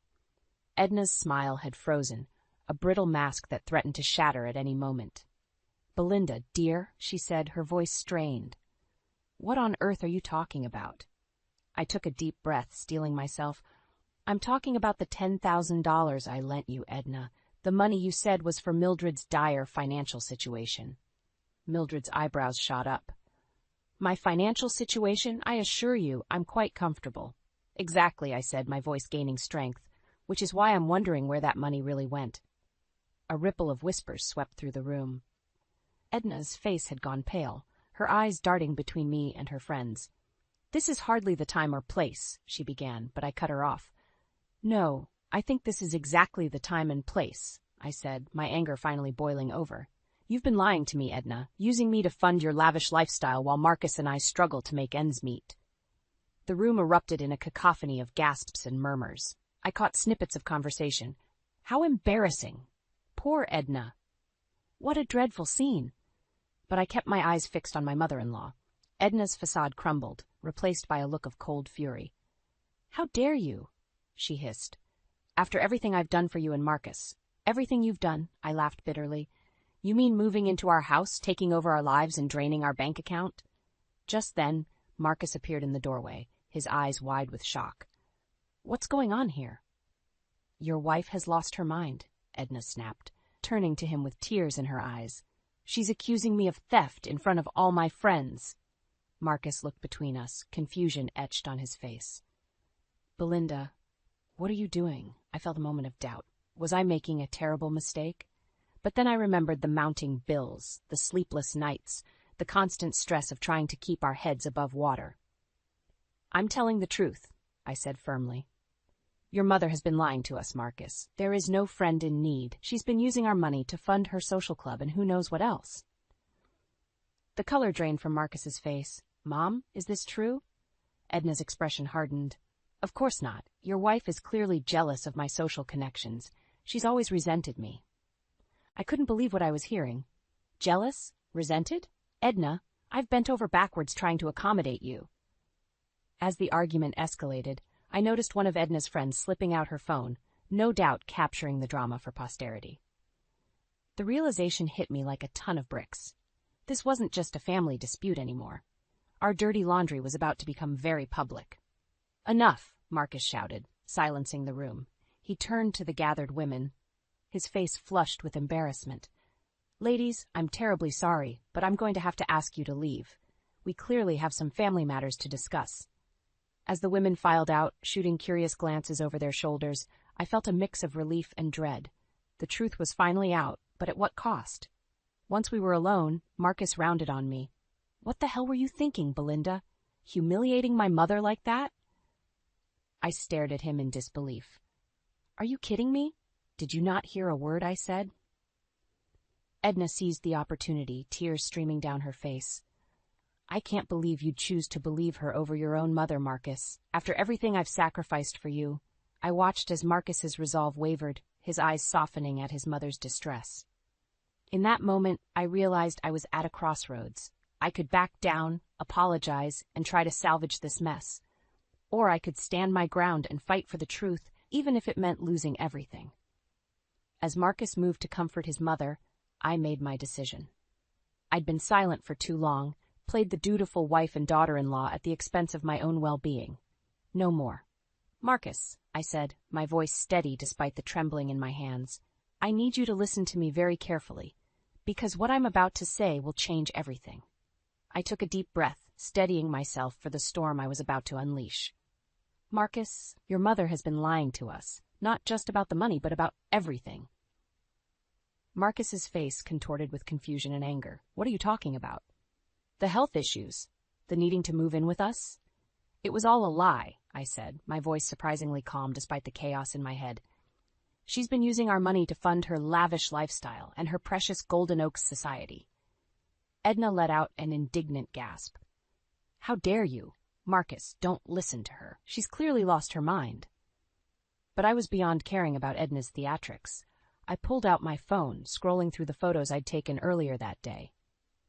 Edna's smile had frozen, a brittle mask that threatened to shatter at any moment. Belinda, dear, she said, her voice strained. What on earth are you talking about? I took a deep breath, steeling myself. I'm talking about the $10,000 I lent you, Edna, the money you said was for Mildred's dire financial situation. Mildred's eyebrows shot up. My financial situation, I assure you, I'm quite comfortable. Exactly, I said, my voice gaining strength, which is why I'm wondering where that money really went. A ripple of whispers swept through the room. Edna's face had gone pale, her eyes darting between me and her friends. This is hardly the time or place, she began, but I cut her off. No, I think this is exactly the time and place, I said, my anger finally boiling over. You've been lying to me, Edna, using me to fund your lavish lifestyle while Marcus and I struggle to make ends meet. The room erupted in a cacophony of gasps and murmurs. I caught snippets of conversation. How embarrassing. Poor Edna. What a dreadful scene. But I kept my eyes fixed on my mother-in-law. Edna's facade crumbled, replaced by a look of cold fury. How dare you? She hissed. After everything I've done for you and Marcus. Everything you've done, I laughed bitterly. You mean moving into our house, taking over our lives, and draining our bank account? Just then, Marcus appeared in the doorway, his eyes wide with shock. What's going on here? Your wife has lost her mind, Edna snapped, turning to him with tears in her eyes. She's accusing me of theft in front of all my friends. Marcus looked between us, confusion etched on his face. Belinda, what are you doing? I felt a moment of doubt. Was I making a terrible mistake? But then I remembered the mounting bills, the sleepless nights, the constant stress of trying to keep our heads above water. I'm telling the truth, I said firmly. Your mother has been lying to us, Marcus. There is no friend in need. She's been using our money to fund her social club and who knows what else. The color drained from Marcus's face. Mom, is this true? Edna's expression hardened. Of course not. Your wife is clearly jealous of my social connections. She's always resented me. I couldn't believe what I was hearing. Jealous? Resented? Edna, I've bent over backwards trying to accommodate you. As the argument escalated, I noticed one of Edna's friends slipping out her phone, no doubt capturing the drama for posterity. The realization hit me like a ton of bricks. This wasn't just a family dispute anymore. Our dirty laundry was about to become very public. Enough, Marcus shouted, silencing the room. He turned to the gathered women, his face flushed with embarrassment. Ladies, I'm terribly sorry, but I'm going to have to ask you to leave. We clearly have some family matters to discuss. As the women filed out, shooting curious glances over their shoulders, I felt a mix of relief and dread. The truth was finally out, but at what cost? Once we were alone, Marcus rounded on me. What the hell were you thinking, Belinda? Humiliating my mother like that? I stared at him in disbelief. Are you kidding me? Did you not hear a word I said? Edna seized the opportunity, tears streaming down her face. I can't believe you'd choose to believe her over your own mother, Marcus. After everything I've sacrificed for you. I watched as Marcus's resolve wavered, his eyes softening at his mother's distress. In that moment, I realized I was at a crossroads. I could back down, apologize, and try to salvage this mess. Or I could stand my ground and fight for the truth, even if it meant losing everything. As Marcus moved to comfort his mother, I made my decision. I'd been silent for too long, played the dutiful wife and daughter-in-law at the expense of my own well-being. No more. Marcus, I said, my voice steady despite the trembling in my hands, I need you to listen to me very carefully, because what I'm about to say will change everything. I took a deep breath, steadying myself for the storm I was about to unleash. Marcus, your mother has been lying to us, not just about the money, but about everything. Marcus's face contorted with confusion and anger. What are you talking about? The health issues. The needing to move in with us? It was all a lie, I said, my voice surprisingly calm despite the chaos in my head. She's been using our money to fund her lavish lifestyle and her precious Golden Oaks society. Edna let out an indignant gasp. How dare you? Marcus, don't listen to her. She's clearly lost her mind. But I was beyond caring about Edna's theatrics. I pulled out my phone, scrolling through the photos I'd taken earlier that day.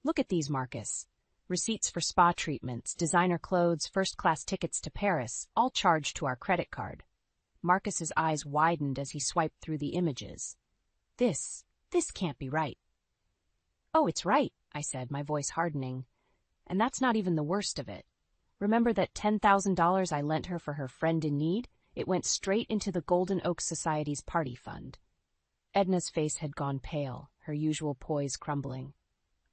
Look at these, Marcus. Receipts for spa treatments, designer clothes, first-class tickets to Paris, all charged to our credit card. Marcus's eyes widened as he swiped through the images. This can't be right. Oh, it's right, I said, my voice hardening. And that's not even the worst of it. Remember that $10,000 I lent her for her friend in need? It went straight into the Golden Oaks Society's party fund. Edna's face had gone pale, her usual poise crumbling.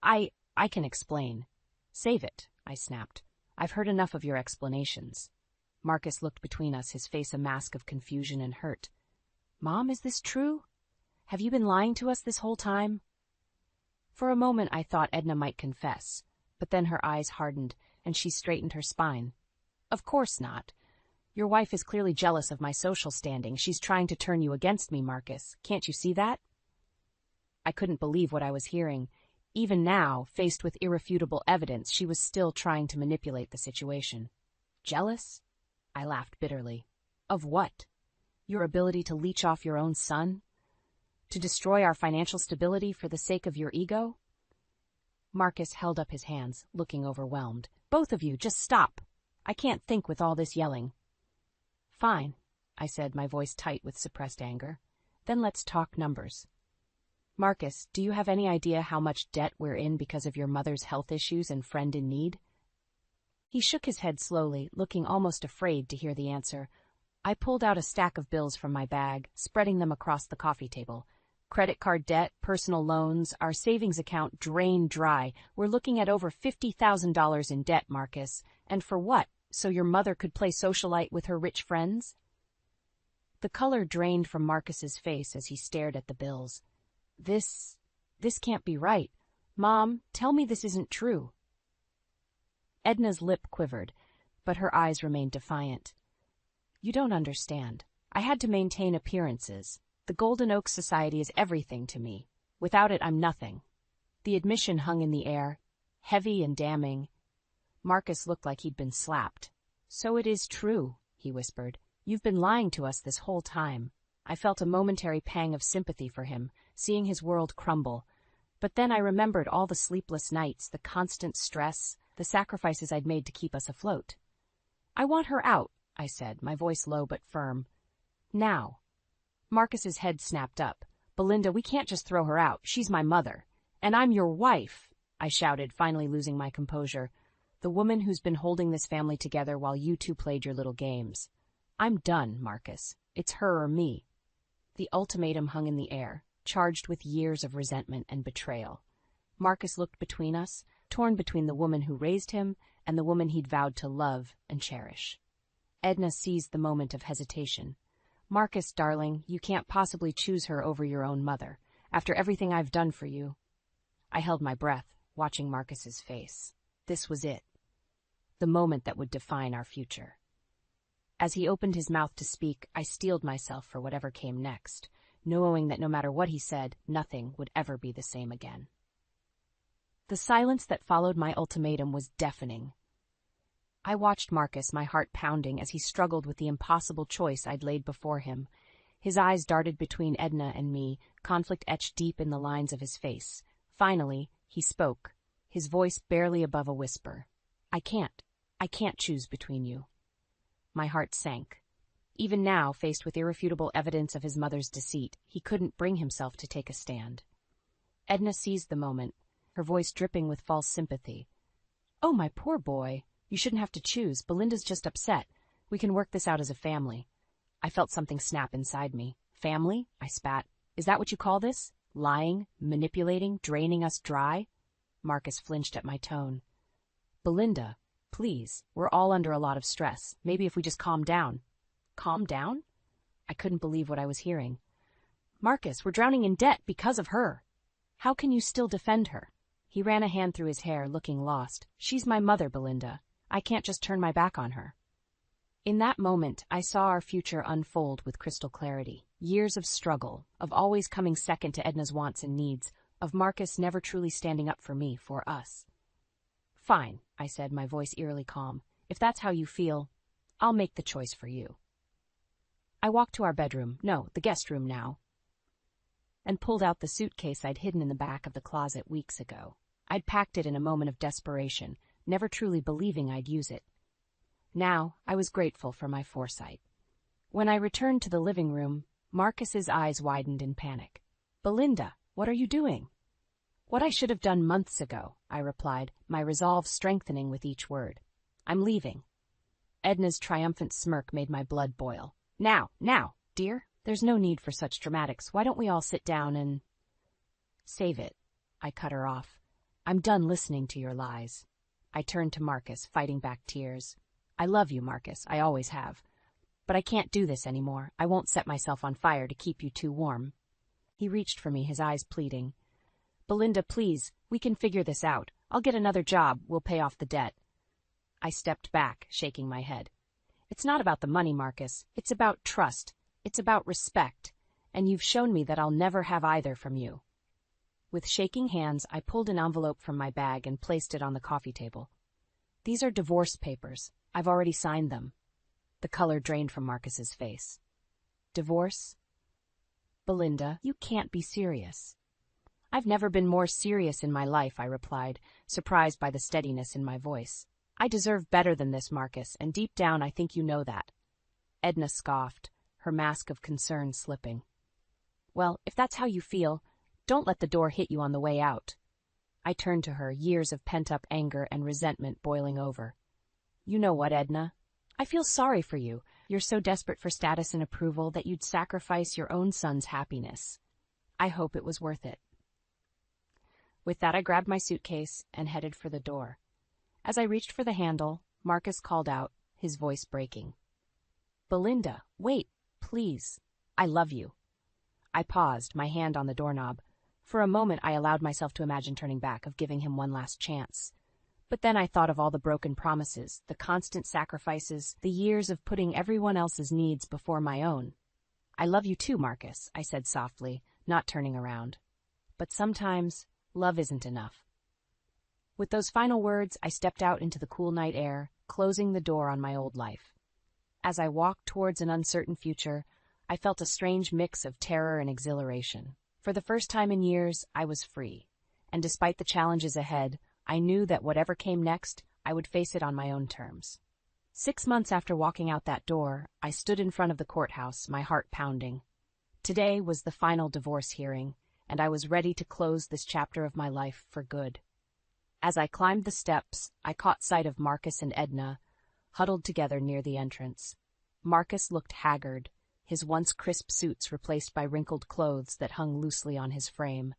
I can explain. Save it, I snapped. "I've heard enough of your explanations." Marcus looked between us, his face a mask of confusion and hurt. "Mom, is this true? Have you been lying to us this whole time?" For a moment I thought Edna might confess, but then her eyes hardened and she straightened her spine. "Of course not. Your wife is clearly jealous of my social standing. She's trying to turn you against me, Marcus. Can't you see that?" I couldn't believe what I was hearing. Even now, faced with irrefutable evidence, she was still trying to manipulate the situation. Jealous? I laughed bitterly. Of what? Your ability to leech off your own son? To destroy our financial stability for the sake of your ego? Marcus held up his hands, looking overwhelmed. "Both of you, just stop. I can't think with all this yelling." "Fine," I said, my voice tight with suppressed anger. "Then let's talk numbers. Marcus, do you have any idea how much debt we're in because of your mother's health issues and friend in need?" He shook his head slowly, looking almost afraid to hear the answer. I pulled out a stack of bills from my bag, spreading them across the coffee table. Credit card debt, personal loans, our savings account drained dry. We're looking at over $50,000 in debt, Marcus. And for what? So your mother could play socialite with her rich friends? The color drained from Marcus's face as he stared at the bills. This can't be right. Mom, tell me this isn't true." Edna's lip quivered, but her eyes remained defiant. "You don't understand. I had to maintain appearances. The Golden Oaks Society is everything to me. Without it, I'm nothing." The admission hung in the air, heavy and damning. Marcus looked like he'd been slapped. "So it is true," he whispered. "You've been lying to us this whole time." I felt a momentary pang of sympathy for him, seeing his world crumble. But then I remembered all the sleepless nights, the constant stress, the sacrifices I'd made to keep us afloat. "I want her out," I said, my voice low but firm. "Now." Marcus's head snapped up. "Belinda, we can't just throw her out. She's my mother. And I'm your wife," I shouted, finally losing my composure. "The woman who's been holding this family together while you two played your little games. I'm done, Marcus. It's her or me." The ultimatum hung in the air, charged with years of resentment and betrayal. Marcus looked between us, torn between the woman who raised him and the woman he'd vowed to love and cherish. Edna seized the moment of hesitation. "Marcus, darling, you can't possibly choose her over your own mother. After everything I've done for you." I held my breath, watching Marcus's face. This was it. The moment that would define our future. As he opened his mouth to speak, I steeled myself for whatever came next, knowing that no matter what he said, nothing would ever be the same again. The silence that followed my ultimatum was deafening. I watched Marcus, my heart pounding, as he struggled with the impossible choice I'd laid before him. His eyes darted between Edna and me, conflict etched deep in the lines of his face. Finally, he spoke, his voice barely above a whisper. I can't choose between you." My heart sank. Even now, faced with irrefutable evidence of his mother's deceit, he couldn't bring himself to take a stand. Edna seized the moment, her voice dripping with false sympathy. "Oh, my poor boy. You shouldn't have to choose. Belinda's just upset. We can work this out as a family." I felt something snap inside me. "Family?" I spat. "Is that what you call this? Lying, manipulating, draining us dry?" Marcus flinched at my tone. "Belinda, please, we're all under a lot of stress. Maybe if we just calm down." "Calm down?" I couldn't believe what I was hearing. "Marcus, we're drowning in debt because of her. How can you still defend her?" He ran a hand through his hair, looking lost. "She's my mother, Belinda. I can't just turn my back on her." In that moment, I saw our future unfold with crystal clarity. Years of struggle, of always coming second to Edna's wants and needs, of Marcus never truly standing up for me, for us. "Fine," I said, my voice eerily calm. "If that's how you feel, I'll make the choice for you." I walked to our bedroom, no, the guest room now, and pulled out the suitcase I'd hidden in the back of the closet weeks ago. I'd packed it in a moment of desperation, never truly believing I'd use it. Now, I was grateful for my foresight. When I returned to the living room, Marcus's eyes widened in panic. "Belinda, what are you doing?" "What I should have done months ago," I replied, my resolve strengthening with each word. "I'm leaving." Edna's triumphant smirk made my blood boil. Now, dear, there's no need for such dramatics. Why don't we all sit down and—" "Save it," I cut her off. "I'm done listening to your lies." I turned to Marcus, fighting back tears. I love you, Marcus. I always have. But I can't do this anymore. I won't set myself on fire to keep you too warm. He reached for me, his eyes pleading. Belinda, please, we can figure this out. I'll get another job. We'll pay off the debt. I stepped back, shaking my head. It's not about the money, Marcus. It's about trust. It's about respect. And you've shown me that I'll never have either from you. With shaking hands, I pulled an envelope from my bag and placed it on the coffee table. These are divorce papers. I've already signed them. The color drained from Marcus's face. Divorce? Belinda, you can't be serious. I've never been more serious in my life, I replied, surprised by the steadiness in my voice. I deserve better than this, Marcus, and deep down I think you know that. Edna scoffed, her mask of concern slipping. Well, if that's how you feel, don't let the door hit you on the way out. I turned to her, years of pent-up anger and resentment boiling over. You know what, Edna? I feel sorry for you. You're so desperate for status and approval that you'd sacrifice your own son's happiness. I hope it was worth it. With that, I grabbed my suitcase and headed for the door. As I reached for the handle, Marcus called out, his voice breaking. Belinda, wait, please. I love you. I paused, my hand on the doorknob. For a moment, I allowed myself to imagine turning back, of giving him one last chance. But then I thought of all the broken promises, the constant sacrifices, the years of putting everyone else's needs before my own. I love you too, Marcus, I said softly, not turning around. But sometimes, love isn't enough. With those final words, I stepped out into the cool night air, closing the door on my old life. As I walked towards an uncertain future, I felt a strange mix of terror and exhilaration. For the first time in years, I was free. And despite the challenges ahead, I knew that whatever came next, I would face it on my own terms. 6 months after walking out that door, I stood in front of the courthouse, my heart pounding. Today was the final divorce hearing, and I was ready to close this chapter of my life for good. As I climbed the steps, I caught sight of Marcus and Edna, huddled together near the entrance. Marcus looked haggard, his once crisp suits replaced by wrinkled clothes that hung loosely on his frame.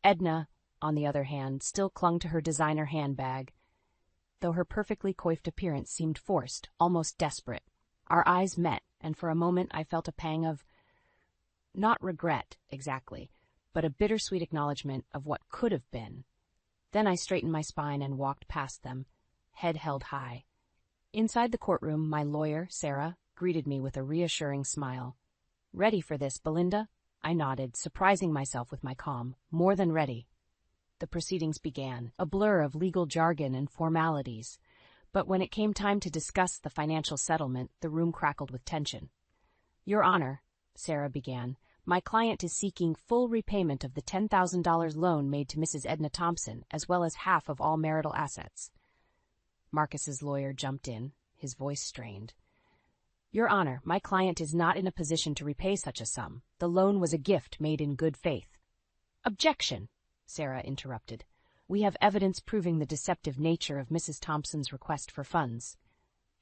Edna, on the other hand, still clung to her designer handbag, though her perfectly coiffed appearance seemed forced, almost desperate. Our eyes met, and for a moment I felt a pang of, not regret, exactly, but a bittersweet acknowledgement of what could have been. Then I straightened my spine and walked past them, head held high. Inside the courtroom, my lawyer, Sarah, greeted me with a reassuring smile. Ready for this, Belinda? I nodded, surprising myself with my calm. More than ready. The proceedings began, a blur of legal jargon and formalities. But when it came time to discuss the financial settlement, the room crackled with tension. Your Honor, Sarah began, my client is seeking full repayment of the $10,000 loan made to Mrs. Edna Thompson, as well as half of all marital assets. Marcus's lawyer jumped in, his voice strained. Your Honor, my client is not in a position to repay such a sum. The loan was a gift made in good faith. Objection, Sarah interrupted. We have evidence proving the deceptive nature of Mrs. Thompson's request for funds.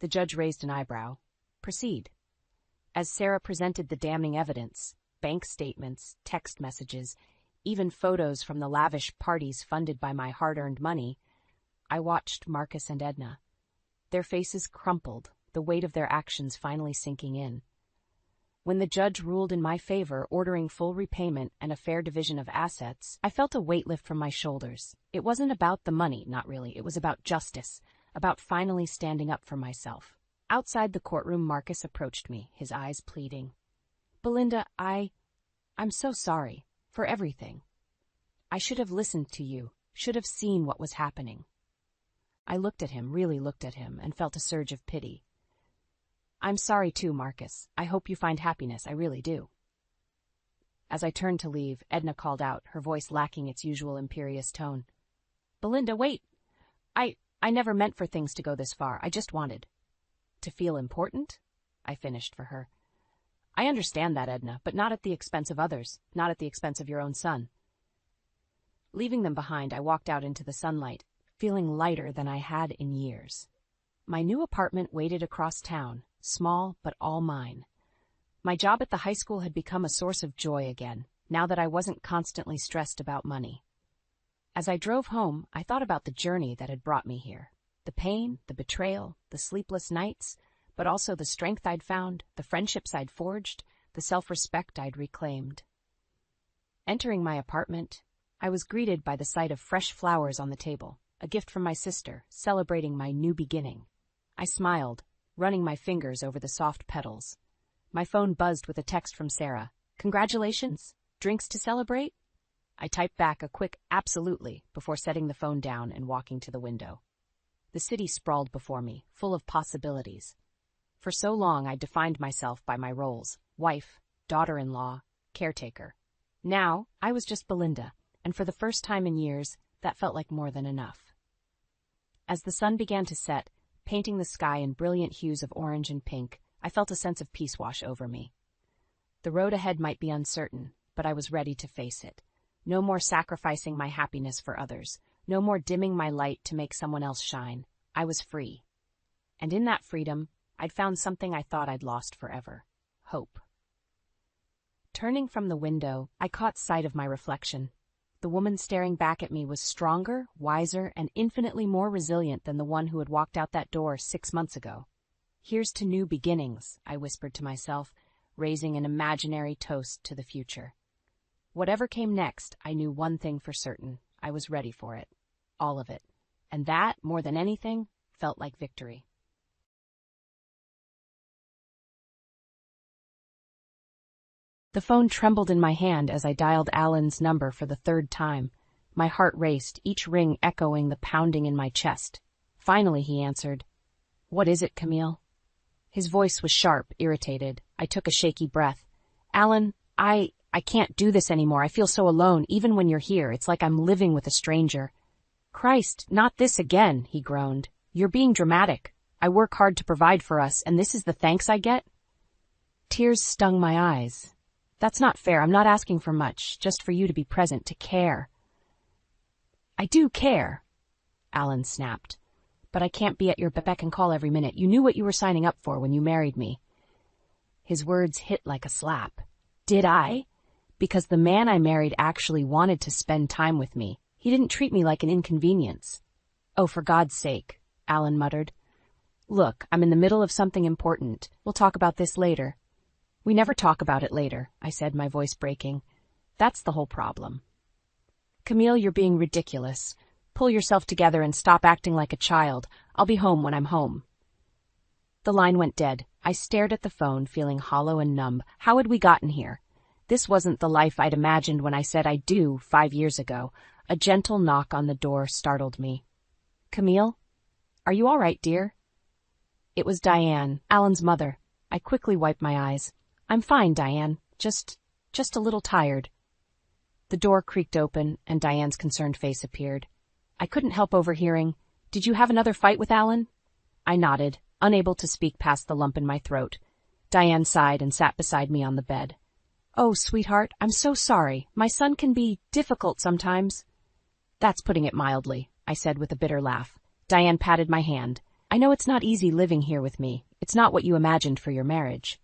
The judge raised an eyebrow. Proceed. As Sarah presented the damning evidence, bank statements, text messages, even photos from the lavish parties funded by my hard-earned money, I watched Marcus and Edna. Their faces crumpled, the weight of their actions finally sinking in. When the judge ruled in my favor, ordering full repayment and a fair division of assets, I felt a weight lift from my shoulders. It wasn't about the money, not really. It was about justice, about finally standing up for myself. Outside the courtroom, Marcus approached me, his eyes pleading. Belinda, I'm so sorry for everything. I should have listened to you, should have seen what was happening. I looked at him, really looked at him, and felt a surge of pity. I'm sorry too, Marcus. I hope you find happiness, I really do. As I turned to leave, Edna called out, her voice lacking its usual imperious tone. Belinda, wait! I never meant for things to go this far. I just wanted to feel important, I finished for her. I understand that, Edna, but not at the expense of others, not at the expense of your own son. Leaving them behind, I walked out into the sunlight, feeling lighter than I had in years. My new apartment waited across town, small but all mine. My job at the high school had become a source of joy again, now that I wasn't constantly stressed about money. As I drove home, I thought about the journey that had brought me here. The pain, the betrayal, the sleepless nights, but also the strength I'd found, the friendships I'd forged, the self-respect I'd reclaimed. Entering my apartment, I was greeted by the sight of fresh flowers on the table, a gift from my sister, celebrating my new beginning. I smiled, running my fingers over the soft petals. My phone buzzed with a text from Sarah. "Congratulations? Drinks to celebrate?" I typed back a quick "absolutely" before setting the phone down and walking to the window. The city sprawled before me, full of possibilities. For so long I'd defined myself by my roles: wife, daughter-in-law, caretaker. Now I was just Belinda, and for the first time in years, that felt like more than enough. As the sun began to set, painting the sky in brilliant hues of orange and pink, I felt a sense of peace wash over me. The road ahead might be uncertain, but I was ready to face it. No more sacrificing my happiness for others. No more dimming my light to make someone else shine. I was free. And in that freedom, I'd found something I thought I'd lost forever: hope. Turning from the window, I caught sight of my reflection. The woman staring back at me was stronger, wiser, and infinitely more resilient than the one who had walked out that door 6 months ago. "Here's to new beginnings," I whispered to myself, raising an imaginary toast to the future. Whatever came next, I knew one thing for certain: I was ready for it. All of it. And that, more than anything, felt like victory. The phone trembled in my hand as I dialed Alan's number for the 3rd time. My heart raced, each ring echoing the pounding in my chest. Finally he answered. "What is it, Camille?" His voice was sharp, irritated. I took a shaky breath. "Alan, I can't do this anymore. I feel so alone, even when you're here. It's like I'm living with a stranger." "Christ, not this again," he groaned. "You're being dramatic. I work hard to provide for us, and this is the thanks I get?" Tears stung my eyes. "That's not fair. I'm not asking for much, just for you to be present, to care." "I do care," Alan snapped. "But I can't be at your beck and call every minute. You knew what you were signing up for when you married me." His words hit like a slap. Did I? Because the man I married actually wanted to spend time with me. He didn't treat me like an inconvenience. "Oh, for God's sake," Alan muttered. "Look, I'm in the middle of something important. We'll talk about this later." "We never talk about it later," I said, my voice breaking. "That's the whole problem." "Camille, you're being ridiculous. Pull yourself together and stop acting like a child. I'll be home when I'm home." The line went dead. I stared at the phone, feeling hollow and numb. How had we gotten here? This wasn't the life I'd imagined when I said I do 5 years ago. A gentle knock on the door startled me. "Camille? Are you all right, dear?" It was Diane, Alan's mother. I quickly wiped my eyes. "I'm fine, Diane. Just a little tired." The door creaked open, and Diane's concerned face appeared. I couldn't help overhearing, "Did you have another fight with Alan?" I nodded, unable to speak past the lump in my throat. Diane sighed and sat beside me on the bed. "Oh, sweetheart, I'm so sorry. My son can be difficult sometimes." "That's putting it mildly," I said with a bitter laugh. Diane patted my hand. "I know it's not easy living here with me. It's not what you imagined for your marriage."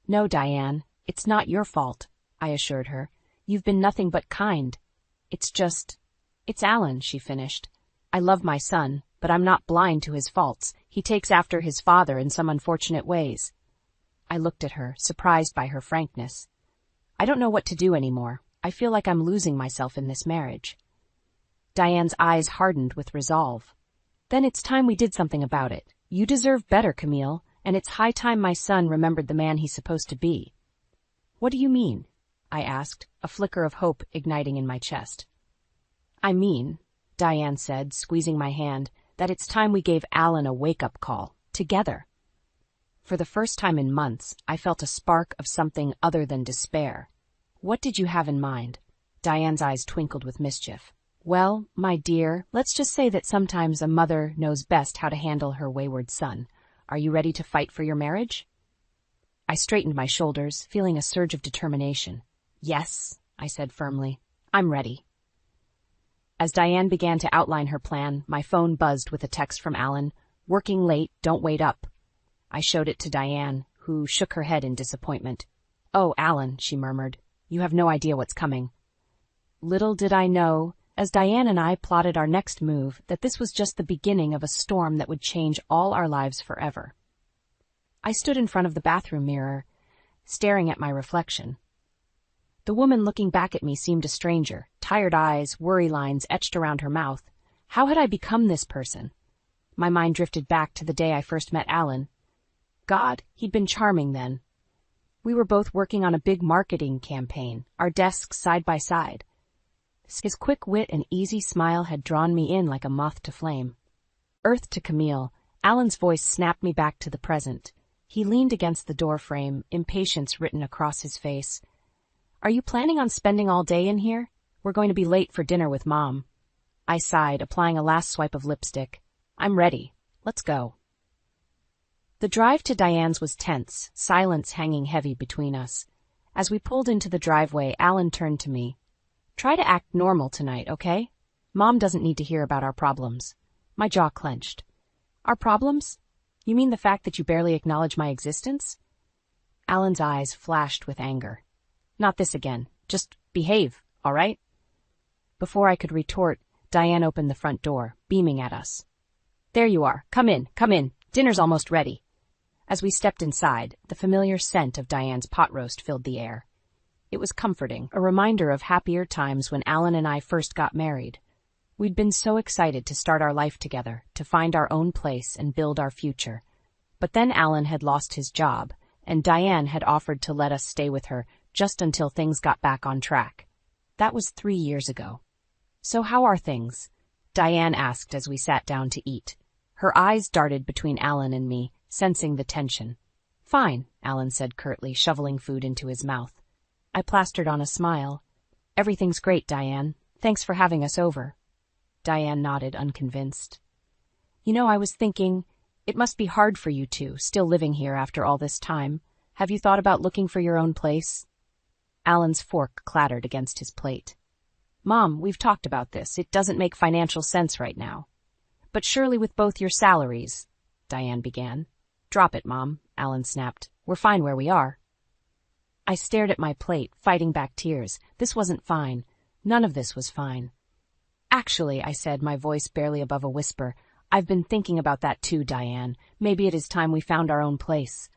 "No, Diane, it's not your fault," I assured her. "You've been nothing but kind. It's Alan," she finished. "I love my son, but I'm not blind to his faults. He takes after his father in some unfortunate ways." I looked at her, surprised by her frankness. "I don't know what to do anymore. I feel like I'm losing myself in this marriage." Diane's eyes hardened with resolve. "Then it's time we did something about it. You deserve better, Camille, and it's high time my son remembered the man he's supposed to be." "What do you mean?" I asked, a flicker of hope igniting in my chest. "I mean," Diane said, squeezing my hand, "that it's time we gave Alan a wake-up call, together." For the first time in months, I felt a spark of something other than despair. "What did you have in mind?" Diane's eyes twinkled with mischief. "Well, my dear, let's just say that sometimes a mother knows best how to handle her wayward son. Are you ready to fight for your marriage?" I straightened my shoulders, feeling a surge of determination. "Yes," I said firmly. "I'm ready." As Diane began to outline her plan, my phone buzzed with a text from Alan. "Working late, don't wait up." I showed it to Diane, who shook her head in disappointment. "Oh, Alan," she murmured, "you have no idea what's coming." Little did I know, as Diane and I plotted our next move, that this was just the beginning of a storm that would change all our lives forever. I stood in front of the bathroom mirror, staring at my reflection. The woman looking back at me seemed a stranger, tired eyes, worry lines etched around her mouth. How had I become this person? My mind drifted back to the day I first met Alan. God, he'd been charming then. We were both working on a big marketing campaign, our desks side by side. His quick wit and easy smile had drawn me in like a moth to flame. Earth to Camille, Alan's voice snapped me back to the present. He leaned against the doorframe, impatience written across his face. Are you planning on spending all day in here? We're going to be late for dinner with Mom. I sighed, applying a last swipe of lipstick. I'm ready. Let's go. The drive to Diane's was tense, silence hanging heavy between us. As we pulled into the driveway, Alan turned to me. Try to act normal tonight, okay? Mom doesn't need to hear about our problems. My jaw clenched. Our problems? You mean the fact that you barely acknowledge my existence? Alan's eyes flashed with anger. Not this again. Just behave, all right? Before I could retort, Diane opened the front door, beaming at us. There you are. Come in, come in. Dinner's almost ready. As we stepped inside, the familiar scent of Diane's pot roast filled the air. It was comforting, a reminder of happier times when Alan and I first got married. We'd been so excited to start our life together, to find our own place and build our future. But then Alan had lost his job, and Diane had offered to let us stay with her just until things got back on track. That was 3 years ago. So how are things? Diane asked as we sat down to eat. Her eyes darted between Alan and me, sensing the tension. Fine, Alan said curtly, shoveling food into his mouth. I plastered on a smile. Everything's great, Diane. Thanks for having us over. Diane nodded, unconvinced. You know, I was thinking, it must be hard for you two, still living here after all this time. Have you thought about looking for your own place? Alan's fork clattered against his plate. Mom, we've talked about this. It doesn't make financial sense right now. But surely with both your salaries, Diane began. Drop it, Mom, Alan snapped. We're fine where we are. I stared at my plate, fighting back tears. This wasn't fine. None of this was fine. Actually, I said, my voice barely above a whisper, I've been thinking about that too, Diane. Maybe it is time we found our own place.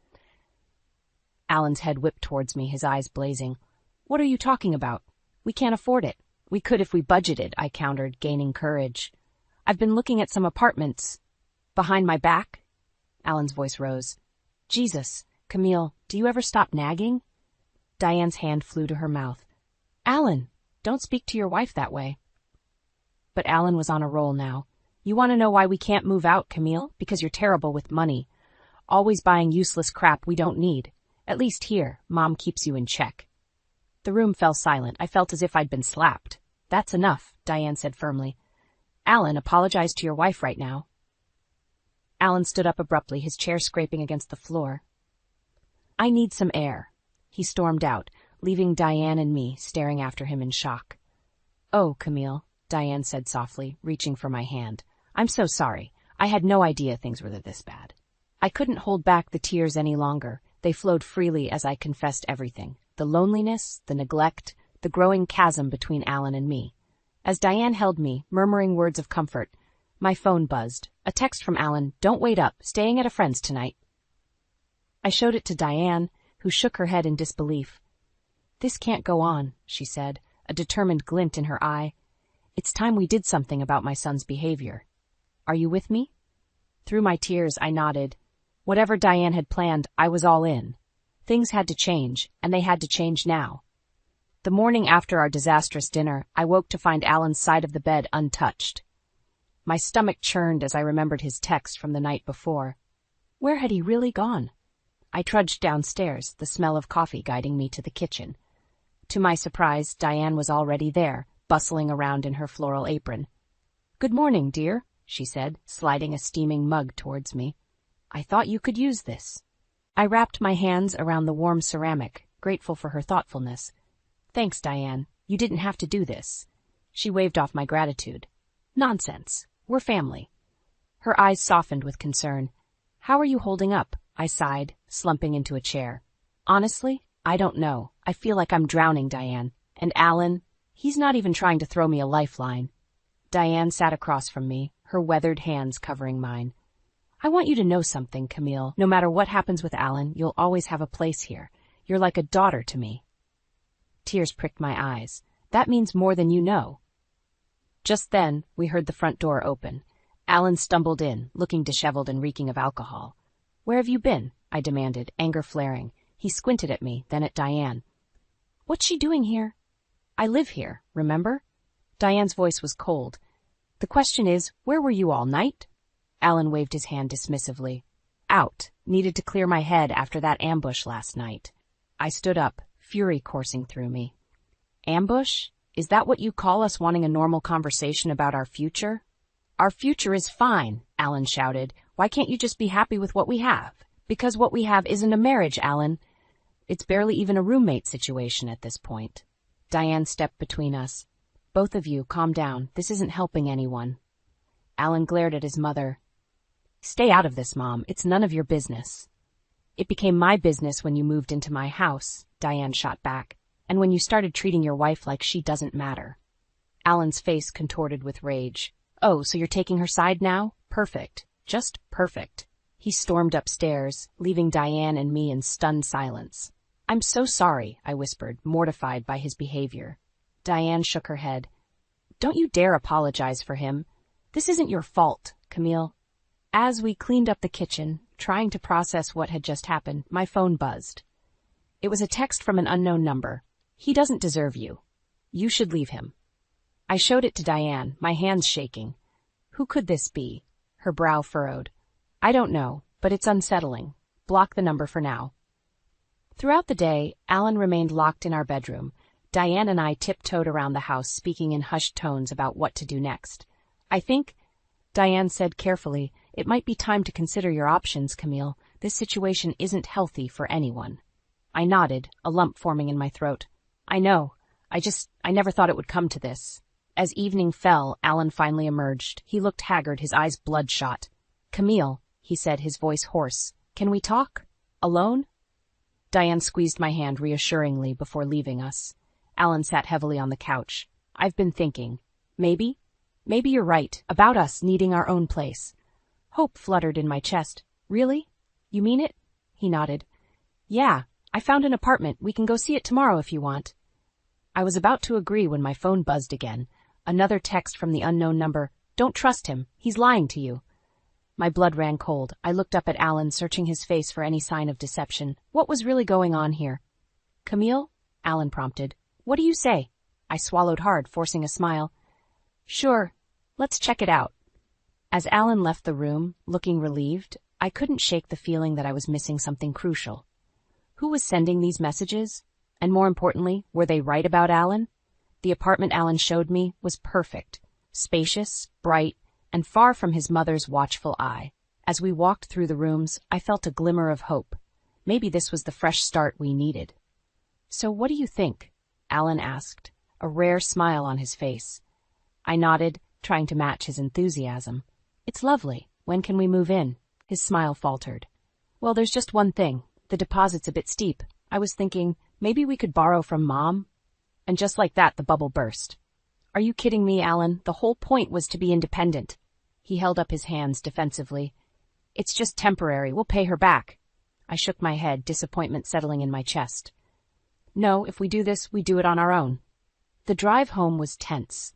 Alan's head whipped towards me, his eyes blazing. What are you talking about? We can't afford it. We could if we budgeted, I countered, gaining courage. I've been looking at some apartments. Behind my back? Alan's voice rose. Jesus, Camille, do you ever stop nagging? Diane's hand flew to her mouth. Alan, don't speak to your wife that way. But Alan was on a roll now. You want to know why we can't move out, Camille? Because you're terrible with money. Always buying useless crap we don't need. At least here, Mom keeps you in check. The room fell silent. I felt as if I'd been slapped. That's enough, Diane said firmly. Alan, apologize to your wife right now. Alan stood up abruptly, his chair scraping against the floor. I need some air. He stormed out, leaving Diane and me staring after him in shock. Oh, Camille, Diane said softly, reaching for my hand. I'm so sorry. I had no idea things were this bad. I couldn't hold back the tears any longer. They flowed freely as I confessed everything. The loneliness, the neglect, the growing chasm between Alan and me. As Diane held me, murmuring words of comfort, my phone buzzed. A text from Alan, don't wait up, staying at a friend's tonight. I showed it to Diane, who shook her head in disbelief. This can't go on, she said, a determined glint in her eye. It's time we did something about my son's behavior. Are you with me? Through my tears, I nodded. Whatever Diane had planned, I was all in. Things had to change, and they had to change now. The morning after our disastrous dinner, I woke to find Alan's side of the bed untouched. My stomach churned as I remembered his text from the night before. Where had he really gone? I trudged downstairs, the smell of coffee guiding me to the kitchen. To my surprise, Diane was already there, bustling around in her floral apron. Good morning, dear, she said, sliding a steaming mug towards me. I thought you could use this. I wrapped my hands around the warm ceramic, grateful for her thoughtfulness. Thanks, Diane. You didn't have to do this. She waved off my gratitude. Nonsense. We're family. Her eyes softened with concern. How are you holding up? I sighed, slumping into a chair. Honestly, I don't know. I feel like I'm drowning, Diane. And Alan, He's not even trying to throw me a lifeline. Diane sat across from me, her weathered hands covering mine. I want you to know something, Camille. No matter what happens with Alan, you'll always have a place here. You're like a daughter to me. Tears pricked my eyes. That means more than you know. Just then, we heard the front door open. Alan stumbled in, looking disheveled and reeking of alcohol. Where have you been? I demanded, anger flaring. He squinted at me, then at Diane. What's she doing here? I live here, remember? Diane's voice was cold. The question is, where were you all night? Alan waved his hand dismissively. Out. Needed to clear my head after that ambush last night. I stood up, fury coursing through me. Ambush? Is that what you call us wanting a normal conversation about our future? Our future is fine, Alan shouted. Why can't you just be happy with what we have? Because what we have isn't a marriage, Alan. It's barely even a roommate situation at this point. Diane stepped between us. Both of you, calm down. This isn't helping anyone. Alan glared at his mother. Stay out of this, Mom. It's none of your business. It became my business when you moved into my house, Diane shot back, and when you started treating your wife like she doesn't matter. Alan's face contorted with rage. Oh, so you're taking her side now? Perfect. Just perfect. He stormed upstairs, leaving Diane and me in stunned silence. I'm so sorry, I whispered, mortified by his behavior. Diane shook her head. Don't you dare apologize for him. This isn't your fault, Camille. As we cleaned up the kitchen, trying to process what had just happened, my phone buzzed. It was a text from an unknown number. He doesn't deserve you. You should leave him. I showed it to Diane, my hands shaking. Who could this be? Her brow furrowed. I don't know, but it's unsettling. Block the number for now. Throughout the day, Alan remained locked in our bedroom. Diane and I tiptoed around the house, speaking in hushed tones about what to do next. I think, Diane said carefully, it might be time to consider your options, Camille. This situation isn't healthy for anyone. I nodded, a lump forming in my throat. I know. I never thought it would come to this. As evening fell, Alan finally emerged. He looked haggard, his eyes bloodshot. Camille, he said, his voice hoarse. Can we talk? Alone? Diane squeezed my hand reassuringly before leaving us. Alan sat heavily on the couch. I've been thinking. Maybe you're right, about us needing our own place. Hope fluttered in my chest. Really? You mean it? He nodded. Yeah, I found an apartment. We can go see it tomorrow if you want. I was about to agree when my phone buzzed again. Another text from the unknown number. Don't trust him. He's lying to you. My blood ran cold. I looked up at Alan, searching his face for any sign of deception. What was really going on here? Camille? Alan prompted. What do you say? I swallowed hard, forcing a smile. Sure. Let's check it out. As Alan left the room, looking relieved, I couldn't shake the feeling that I was missing something crucial. Who was sending these messages? And more importantly, were they right about Alan? The apartment Alan showed me was perfect, spacious, bright, and far from his mother's watchful eye. As we walked through the rooms, I felt a glimmer of hope. Maybe this was the fresh start we needed. So what do you think? Alan asked, a rare smile on his face. I nodded, trying to match his enthusiasm. It's lovely. When can we move in? His smile faltered. Well, there's just one thing. The deposit's a bit steep. I was thinking, maybe we could borrow from Mom? And just like that, the bubble burst. Are you kidding me, Alan? The whole point was to be independent. He held up his hands defensively. It's just temporary. We'll pay her back. I shook my head, disappointment settling in my chest. No, if we do this, we do it on our own. The drive home was tense.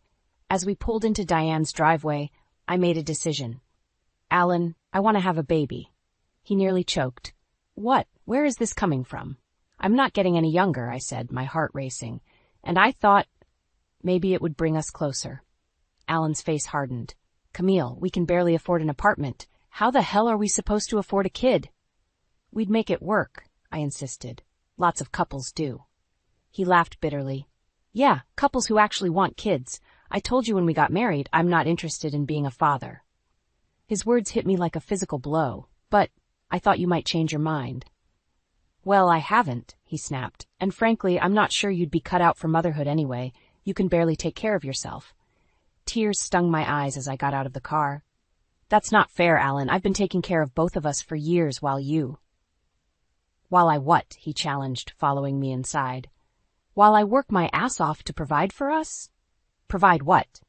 As we pulled into Diane's driveway, I made a decision. Alan, I want to have a baby. He nearly choked. What? Where is this coming from? I'm not getting any younger, I said, my heart racing. And I thought maybe it would bring us closer. Alan's face hardened. Camille, we can barely afford an apartment. How the hell are we supposed to afford a kid? We'd make it work, I insisted. Lots of couples do. He laughed bitterly. Yeah, couples who actually want kids. I told you when we got married, I'm not interested in being a father. His words hit me like a physical blow, but I thought you might change your mind. Well, I haven't, he snapped, and frankly, I'm not sure you'd be cut out for motherhood anyway. You can barely take care of yourself. Tears stung my eyes as I got out of the car. That's not fair, Alan. I've been taking care of both of us for years while I what? He challenged, following me inside. While I work my ass off to provide for us? Provide what?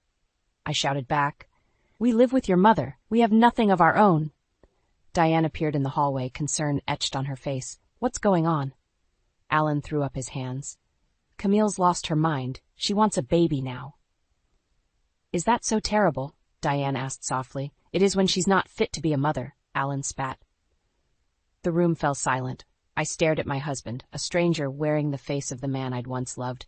I shouted back. We live with your mother. We have nothing of our own. Diane appeared in the hallway, concern etched on her face. What's going on? Alan threw up his hands. Camille's lost her mind. She wants a baby now. Is that so terrible? Diane asked softly. It is when she's not fit to be a mother, Alan spat. The room fell silent. I stared at my husband, a stranger wearing the face of the man I'd once loved.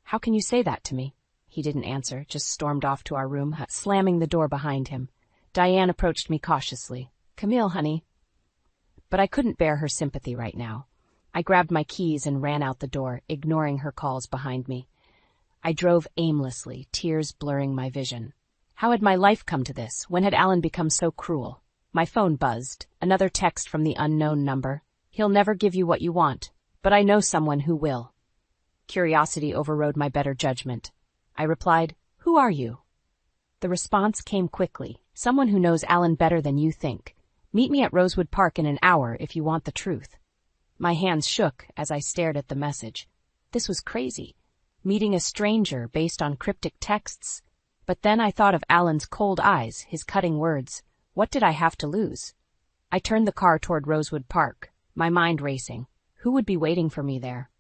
How can you say that to me? He didn't answer, just stormed off to our room, slamming the door behind him. Diane approached me cautiously. Camille, honey. But I couldn't bear her sympathy right now. I grabbed my keys and ran out the door, ignoring her calls behind me. I drove aimlessly, tears blurring my vision. How had my life come to this? When had Alan become so cruel? My phone buzzed. Another text from the unknown number. He'll never give you what you want, but I know someone who will. Curiosity overrode my better judgment. I replied, Who are you? The response came quickly. Someone who knows Alan better than you think. Meet me at Rosewood Park in an hour if you want the truth. My hands shook as I stared at the message. This was crazy. Meeting a stranger based on cryptic texts. But then I thought of Alan's cold eyes, his cutting words. What did I have to lose? I turned the car toward Rosewood Park, my mind racing. Who would be waiting for me there?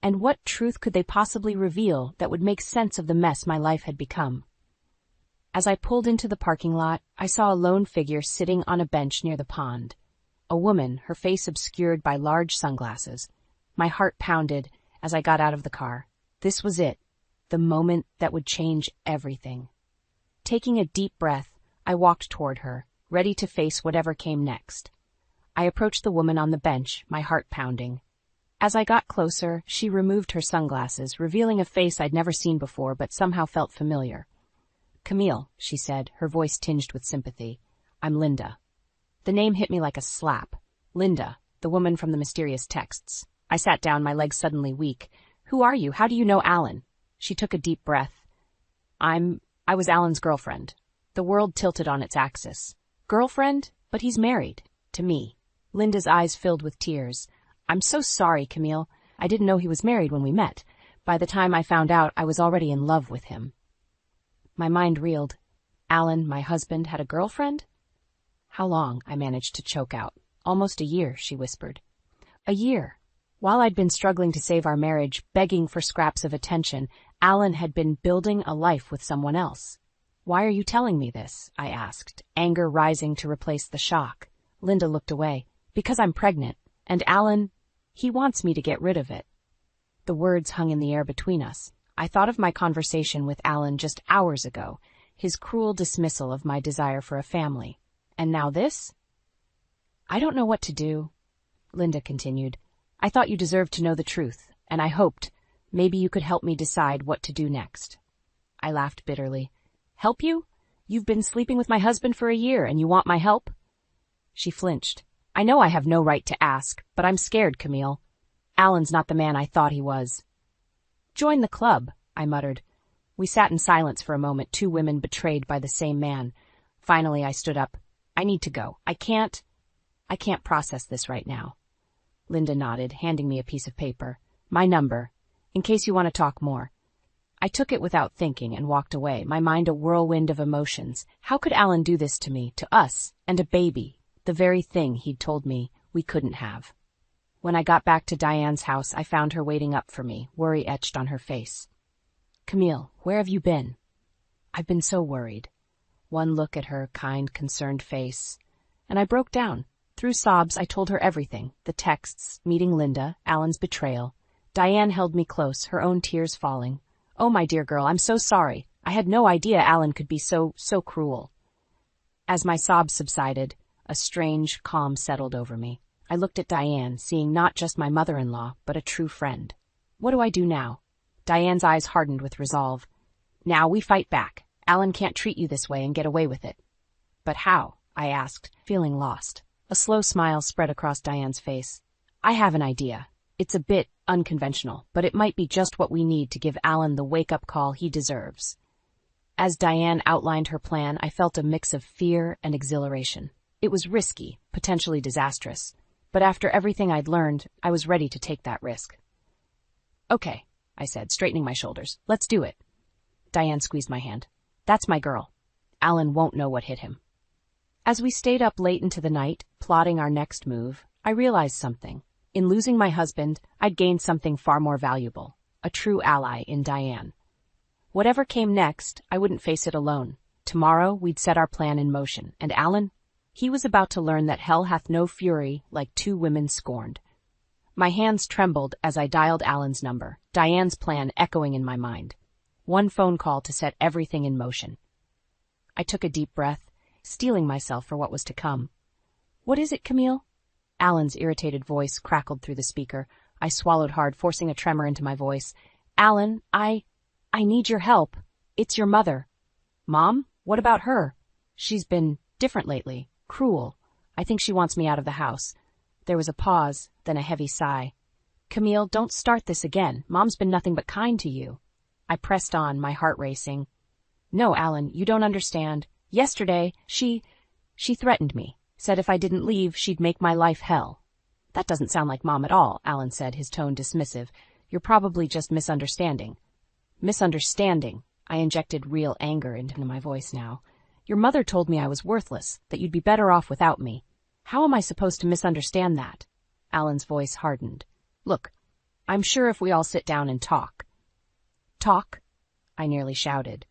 And what truth could they possibly reveal that would make sense of the mess my life had become? As I pulled into the parking lot, I saw a lone figure sitting on a bench near the pond. A woman, her face obscured by large sunglasses. My heart pounded as I got out of the car. This was it, the moment that would change everything. Taking a deep breath, I walked toward her, ready to face whatever came next. I approached the woman on the bench, my heart pounding. As I got closer, she removed her sunglasses, revealing a face I'd never seen before but somehow felt familiar. Camille, she said, her voice tinged with sympathy. I'm Linda. The name hit me like a slap. Linda, the woman from the mysterious texts. I sat down, my legs suddenly weak. Who are you? How do you know Alan? She took a deep breath. I was Alan's girlfriend. The world tilted on its axis. Girlfriend? But he's married. To me. Linda's eyes filled with tears. I'm so sorry, Camille. I didn't know he was married when we met. By the time I found out, I was already in love with him. My mind reeled. Alan, my husband, had a girlfriend? How long? I managed to choke out. Almost a year, she whispered. A year. While I'd been struggling to save our marriage, begging for scraps of attention, Alan had been building a life with someone else. Why are you telling me this? I asked, anger rising to replace the shock. Linda looked away. Because I'm pregnant. And Alan, he wants me to get rid of it. The words hung in the air between us. I thought of my conversation with Alan just hours ago, his cruel dismissal of my desire for a family. And now this? I don't know what to do, Linda continued. I thought you deserved to know the truth, and I hoped maybe you could help me decide what to do next. I laughed bitterly. Help you? You've been sleeping with my husband for a year, and you want my help? She flinched. I know I have no right to ask, but I'm scared, Camille. Alan's not the man I thought he was. Join the club, I muttered. We sat in silence for a moment, two women betrayed by the same man. Finally, I stood up. I need to go. I can't process this right now. Linda nodded, handing me a piece of paper. My number, in case you want to talk more. I took it without thinking and walked away, my mind a whirlwind of emotions. How could Alan do this to me, to us, and a baby, the very thing he'd told me we couldn't have? When I got back to Diane's house, I found her waiting up for me, worry etched on her face. Camille, where have you been? I've been so worried. One look at her kind, concerned face, and I broke down. Through sobs, I told her everything, the texts, meeting Linda, Alan's betrayal. Diane held me close, her own tears falling. Oh, my dear girl, I'm so sorry. I had no idea Alan could be so cruel. As my sobs subsided, a strange calm settled over me. I looked at Diane, seeing not just my mother-in-law, but a true friend. What do I do now? Diane's eyes hardened with resolve. Now we fight back. Alan can't treat you this way and get away with it. But how? I asked, feeling lost. A slow smile spread across Diane's face. I have an idea. It's a bit unconventional, but it might be just what we need to give Alan the wake-up call he deserves. As Diane outlined her plan, I felt a mix of fear and exhilaration. It was risky, potentially disastrous, but after everything I'd learned, I was ready to take that risk. Okay, I said, straightening my shoulders. Let's do it. Diane squeezed my hand. That's my girl. Alan won't know what hit him. As we stayed up late into the night, plotting our next move, I realized something. In losing my husband, I'd gained something far more valuable, a true ally in Diane. Whatever came next, I wouldn't face it alone. Tomorrow, we'd set our plan in motion, and Alan, he was about to learn that hell hath no fury like two women scorned. My hands trembled as I dialed Alan's number, Diane's plan echoing in my mind. One phone call to set everything in motion. I took a deep breath, steeling myself for what was to come. What is it, Camille? Alan's irritated voice crackled through the speaker. I swallowed hard, forcing a tremor into my voice. Alan, I need your help. It's your mother. Mom? What about her? She's been different lately. Cruel. I think she wants me out of the house. There was a pause, then a heavy sigh. Camille, don't start this again. Mom's been nothing but kind to you. I pressed on, my heart racing. No, Alan, you don't understand. Yesterday, she threatened me. Said if I didn't leave, she'd make my life hell. That doesn't sound like Mom at all, Alan said, his tone dismissive. You're probably just misunderstanding. Misunderstanding. I injected real anger into my voice now. Your mother told me I was worthless, that you'd be better off without me. How am I supposed to misunderstand that? Alan's voice hardened. Look, I'm sure if we all sit down and talk. Talk? I nearly shouted.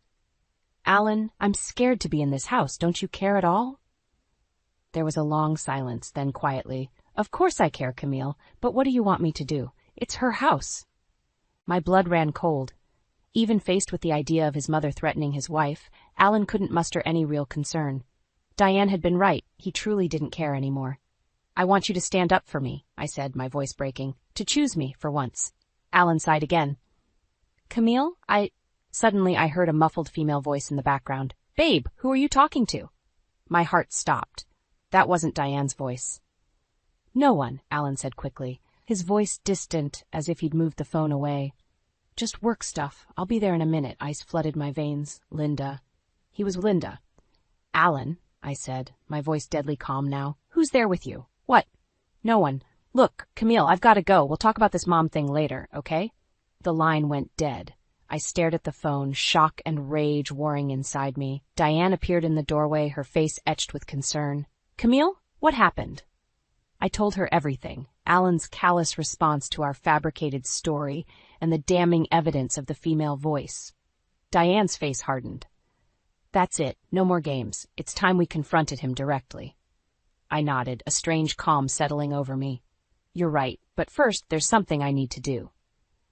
Alan, I'm scared to be in this house. Don't you care at all? There was a long silence, then quietly. Of course I care, Camille, but what do you want me to do? It's her house. My blood ran cold. Even faced with the idea of his mother threatening his wife, Alan couldn't muster any real concern. Diane had been right. He truly didn't care anymore. I want you to stand up for me, I said, my voice breaking. To choose me, for once. Alan sighed again. Camille, Suddenly I heard a muffled female voice in the background. Babe, who are you talking to? My heart stopped. That wasn't Diane's voice. No one, Alan said quickly, his voice distant as if he'd moved the phone away. Just work stuff. I'll be there in a minute. Ice flooded my veins. Linda. He was Linda. Alan, I said, my voice deadly calm now. Who's there with you? What? No one. Look, Camille, I've got to go. We'll talk about this mom thing later, okay? The line went dead. I stared at the phone, shock and rage warring inside me. Diane appeared in the doorway, her face etched with concern. Camille, what happened? I told her everything, Alan's callous response to our fabricated story and the damning evidence of the female voice. Diane's face hardened. That's it, no more games. It's time we confronted him directly. I nodded, a strange calm settling over me. You're right, but first there's something I need to do.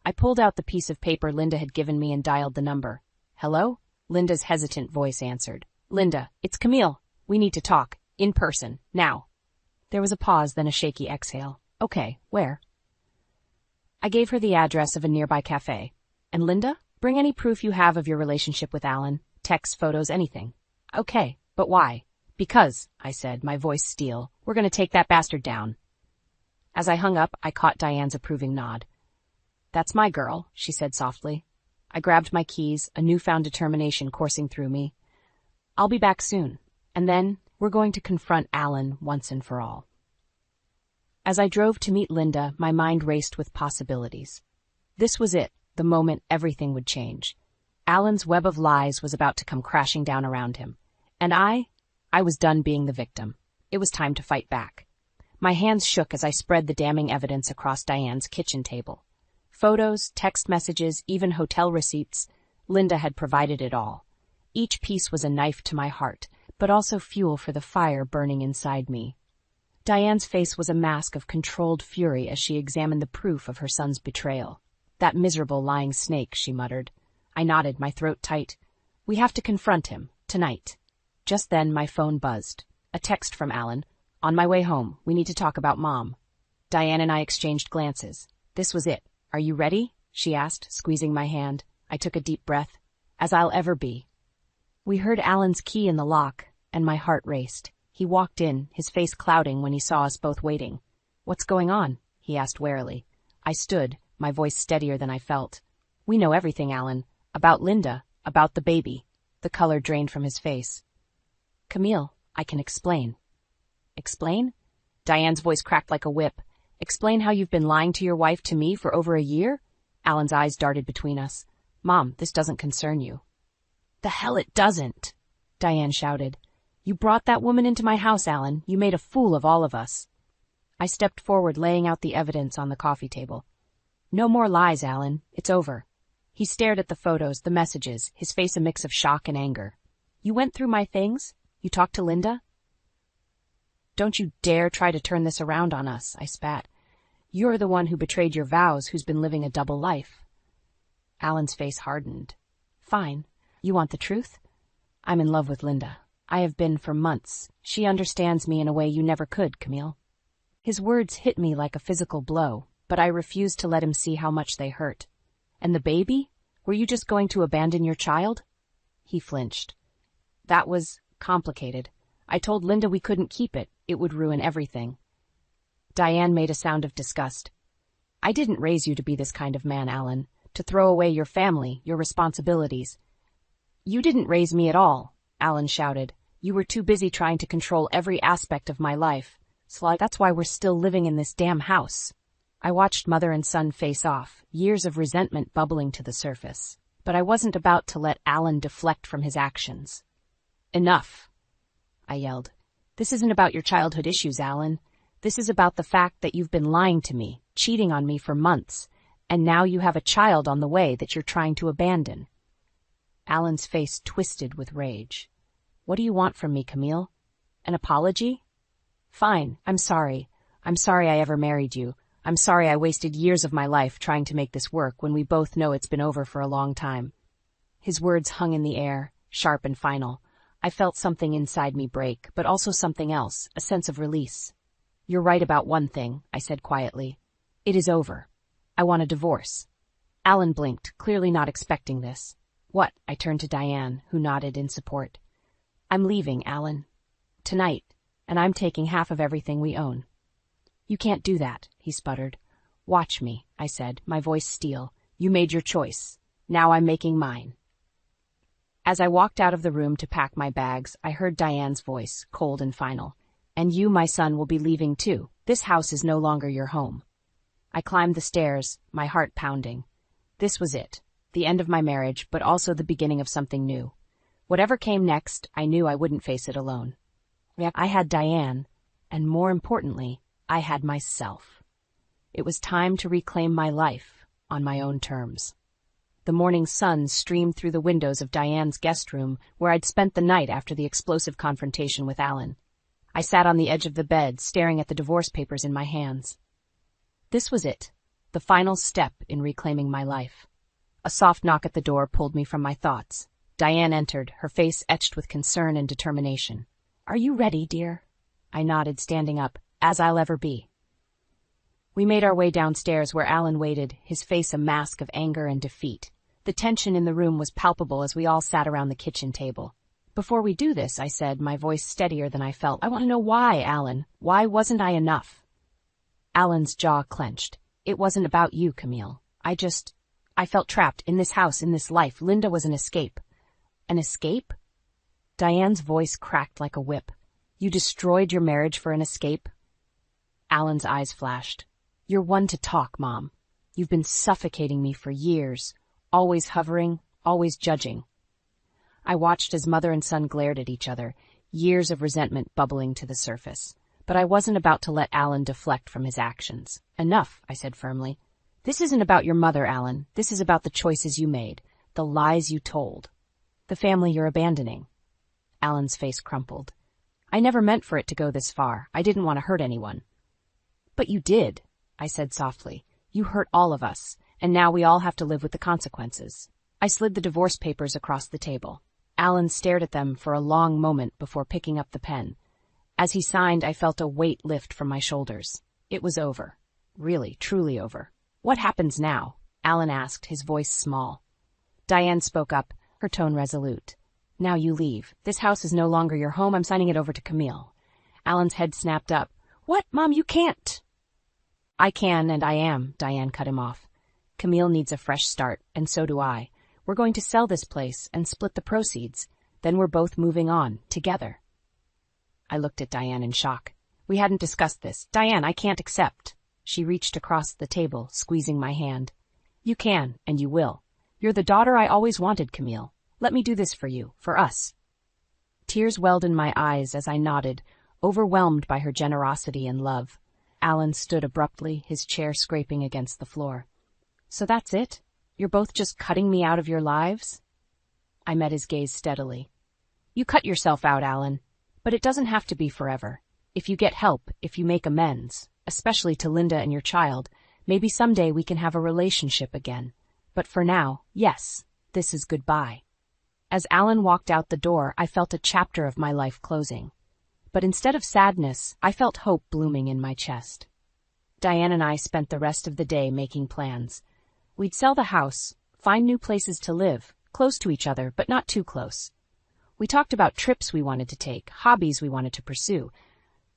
I pulled out the piece of paper Linda had given me and dialed the number. Hello? Linda's hesitant voice answered. Linda, it's Camille. We need to talk. In person. Now. There was a pause, then a shaky exhale. Okay, where? I gave her the address of a nearby cafe. And Linda, bring any proof you have of your relationship with Alan. Texts, photos, anything. Okay, but why? Because, I said, my voice steel, we're going to take that bastard down. As I hung up, I caught Diane's approving nod. That's my girl, she said softly. I grabbed my keys, a newfound determination coursing through me. I'll be back soon, and then we're going to confront Alan once and for all. As I drove to meet Linda, my mind raced with possibilities. This was it, the moment everything would change. Alan's web of lies was about to come crashing down around him, and I was done being the victim. It was time to fight back. My hands shook as I spread the damning evidence across Diane's kitchen table. Photos, text messages, even hotel receipts. Linda had provided it all. Each piece was a knife to my heart, but also fuel for the fire burning inside me. Diane's face was a mask of controlled fury as she examined the proof of her son's betrayal. That miserable lying snake, she muttered. I nodded, my throat tight. We have to confront him, tonight. Just then my phone buzzed. A text from Alan. On my way home, we need to talk about Mom. Diane and I exchanged glances. This was it. Are you ready? She asked, squeezing my hand. I took a deep breath. As I'll ever be. We heard Alan's key in the lock, and my heart raced. He walked in, his face clouding when he saw us both waiting. What's going on? He asked warily. I stood, my voice steadier than I felt. We know everything, Alan. About Linda, about the baby. The color drained from his face. Camille, I can explain. Explain? Diane's voice cracked like a whip. Explain how you've been lying to your wife to me for over a year? Alan's eyes darted between us. Mom, this doesn't concern you. The hell it doesn't, Diane shouted. You brought that woman into my house, Alan. You made a fool of all of us. I stepped forward, laying out the evidence on the coffee table. No more lies, Alan. It's over. He stared at the photos, the messages, his face a mix of shock and anger. You went through my things? You talked to Linda? Don't you dare try to turn this around on us, I spat. You're the one who betrayed your vows, who's been living a double life. Alan's face hardened. Fine. You want the truth? I'm in love with Linda. I have been for months. She understands me in a way you never could, Camille. His words hit me like a physical blow, but I refused to let him see how much they hurt. And the baby? Were you just going to abandon your child? He flinched. That was complicated. I told Linda we couldn't keep it. It would ruin everything. Diane made a sound of disgust. I didn't raise you to be this kind of man, Alan, to throw away your family, your responsibilities. You didn't raise me at all, Alan shouted. You were too busy trying to control every aspect of my life. That's why we're still living in this damn house. I watched mother and son face off, years of resentment bubbling to the surface. But I wasn't about to let Alan deflect from his actions. Enough, I yelled. This isn't about your childhood issues, Alan. This is about the fact that you've been lying to me, cheating on me for months, and now you have a child on the way that you're trying to abandon. Alan's face twisted with rage. What do you want from me, Camille? An apology? Fine, I'm sorry. I'm sorry I ever married you. I'm sorry I wasted years of my life trying to make this work when we both know it's been over for a long time. His words hung in the air, sharp and final. I felt something inside me break, but also something else, a sense of release. You're right about one thing, I said quietly. It is over. I want a divorce. Alan blinked, clearly not expecting this. What? I turned to Diane, who nodded in support. I'm leaving, Alan. Tonight, and I'm taking half of everything we own. You can't do that, he sputtered. Watch me, I said, my voice steel. You made your choice. Now I'm making mine. As I walked out of the room to pack my bags, I heard Diane's voice, cold and final. And you, my son, will be leaving too. This house is no longer your home. I climbed the stairs, my heart pounding. This was it, the end of my marriage, but also the beginning of something new. Whatever came next, I knew I wouldn't face it alone. I had Diane, and more importantly, I had myself. It was time to reclaim my life on my own terms. The morning sun streamed through the windows of Diane's guest room, where I'd spent the night after the explosive confrontation with Alan. I sat on the edge of the bed, staring at the divorce papers in my hands. This was it, the final step in reclaiming my life. A soft knock at the door pulled me from my thoughts. Diane entered, her face etched with concern and determination. Are you ready, dear? I nodded, standing up, as I'll ever be. We made our way downstairs where Alan waited, his face a mask of anger and defeat. The tension in the room was palpable as we all sat around the kitchen table. Before we do this, I said, my voice steadier than I felt, I want to know why, Alan. Why wasn't I enough? Alan's jaw clenched. It wasn't about you, Camille. I felt trapped in this house, in this life. Linda was an escape. An escape? Diane's voice cracked like a whip. You destroyed your marriage for an escape? Alan's eyes flashed. You're one to talk, Mom. You've been suffocating me for years, always hovering, always judging. I watched as mother and son glared at each other, years of resentment bubbling to the surface. But I wasn't about to let Alan deflect from his actions. Enough, I said firmly. This isn't about your mother, Alan. This is about the choices you made, the lies you told, the family you're abandoning. Alan's face crumpled. I never meant for it to go this far. I didn't want to hurt anyone. But you did, I said softly. You hurt all of us, and now we all have to live with the consequences. I slid the divorce papers across the table. Alan stared at them for a long moment before picking up the pen. As he signed, I felt a weight lift from my shoulders. It was over. Really, truly over. What happens now? Alan asked, his voice small. Diane spoke up, her tone resolute. Now you leave. This house is no longer your home. I'm signing it over to Camille. Alan's head snapped up. What, Mom, you can't. I can and I am, Diane cut him off. Camille needs a fresh start, and so do I. We're going to sell this place and split the proceeds. Then we're both moving on, together. I looked at Diane in shock. We hadn't discussed this. Diane, I can't accept. She reached across the table, squeezing my hand. You can, and you will. You're the daughter I always wanted, Camille. Let me do this for you, for us. Tears welled in my eyes as I nodded, overwhelmed by her generosity and love. Alan stood abruptly, his chair scraping against the floor. So that's it? You're both just cutting me out of your lives? I met his gaze steadily. You cut yourself out, Alan. But it doesn't have to be forever. If you get help, if you make amends, especially to Linda and your child, maybe someday we can have a relationship again. But for now, yes, this is goodbye. As Alan walked out the door, I felt a chapter of my life closing. But instead of sadness, I felt hope blooming in my chest. Diane and I spent the rest of the day making plans. We'd sell the house, find new places to live, close to each other, but not too close. We talked about trips we wanted to take, hobbies we wanted to pursue.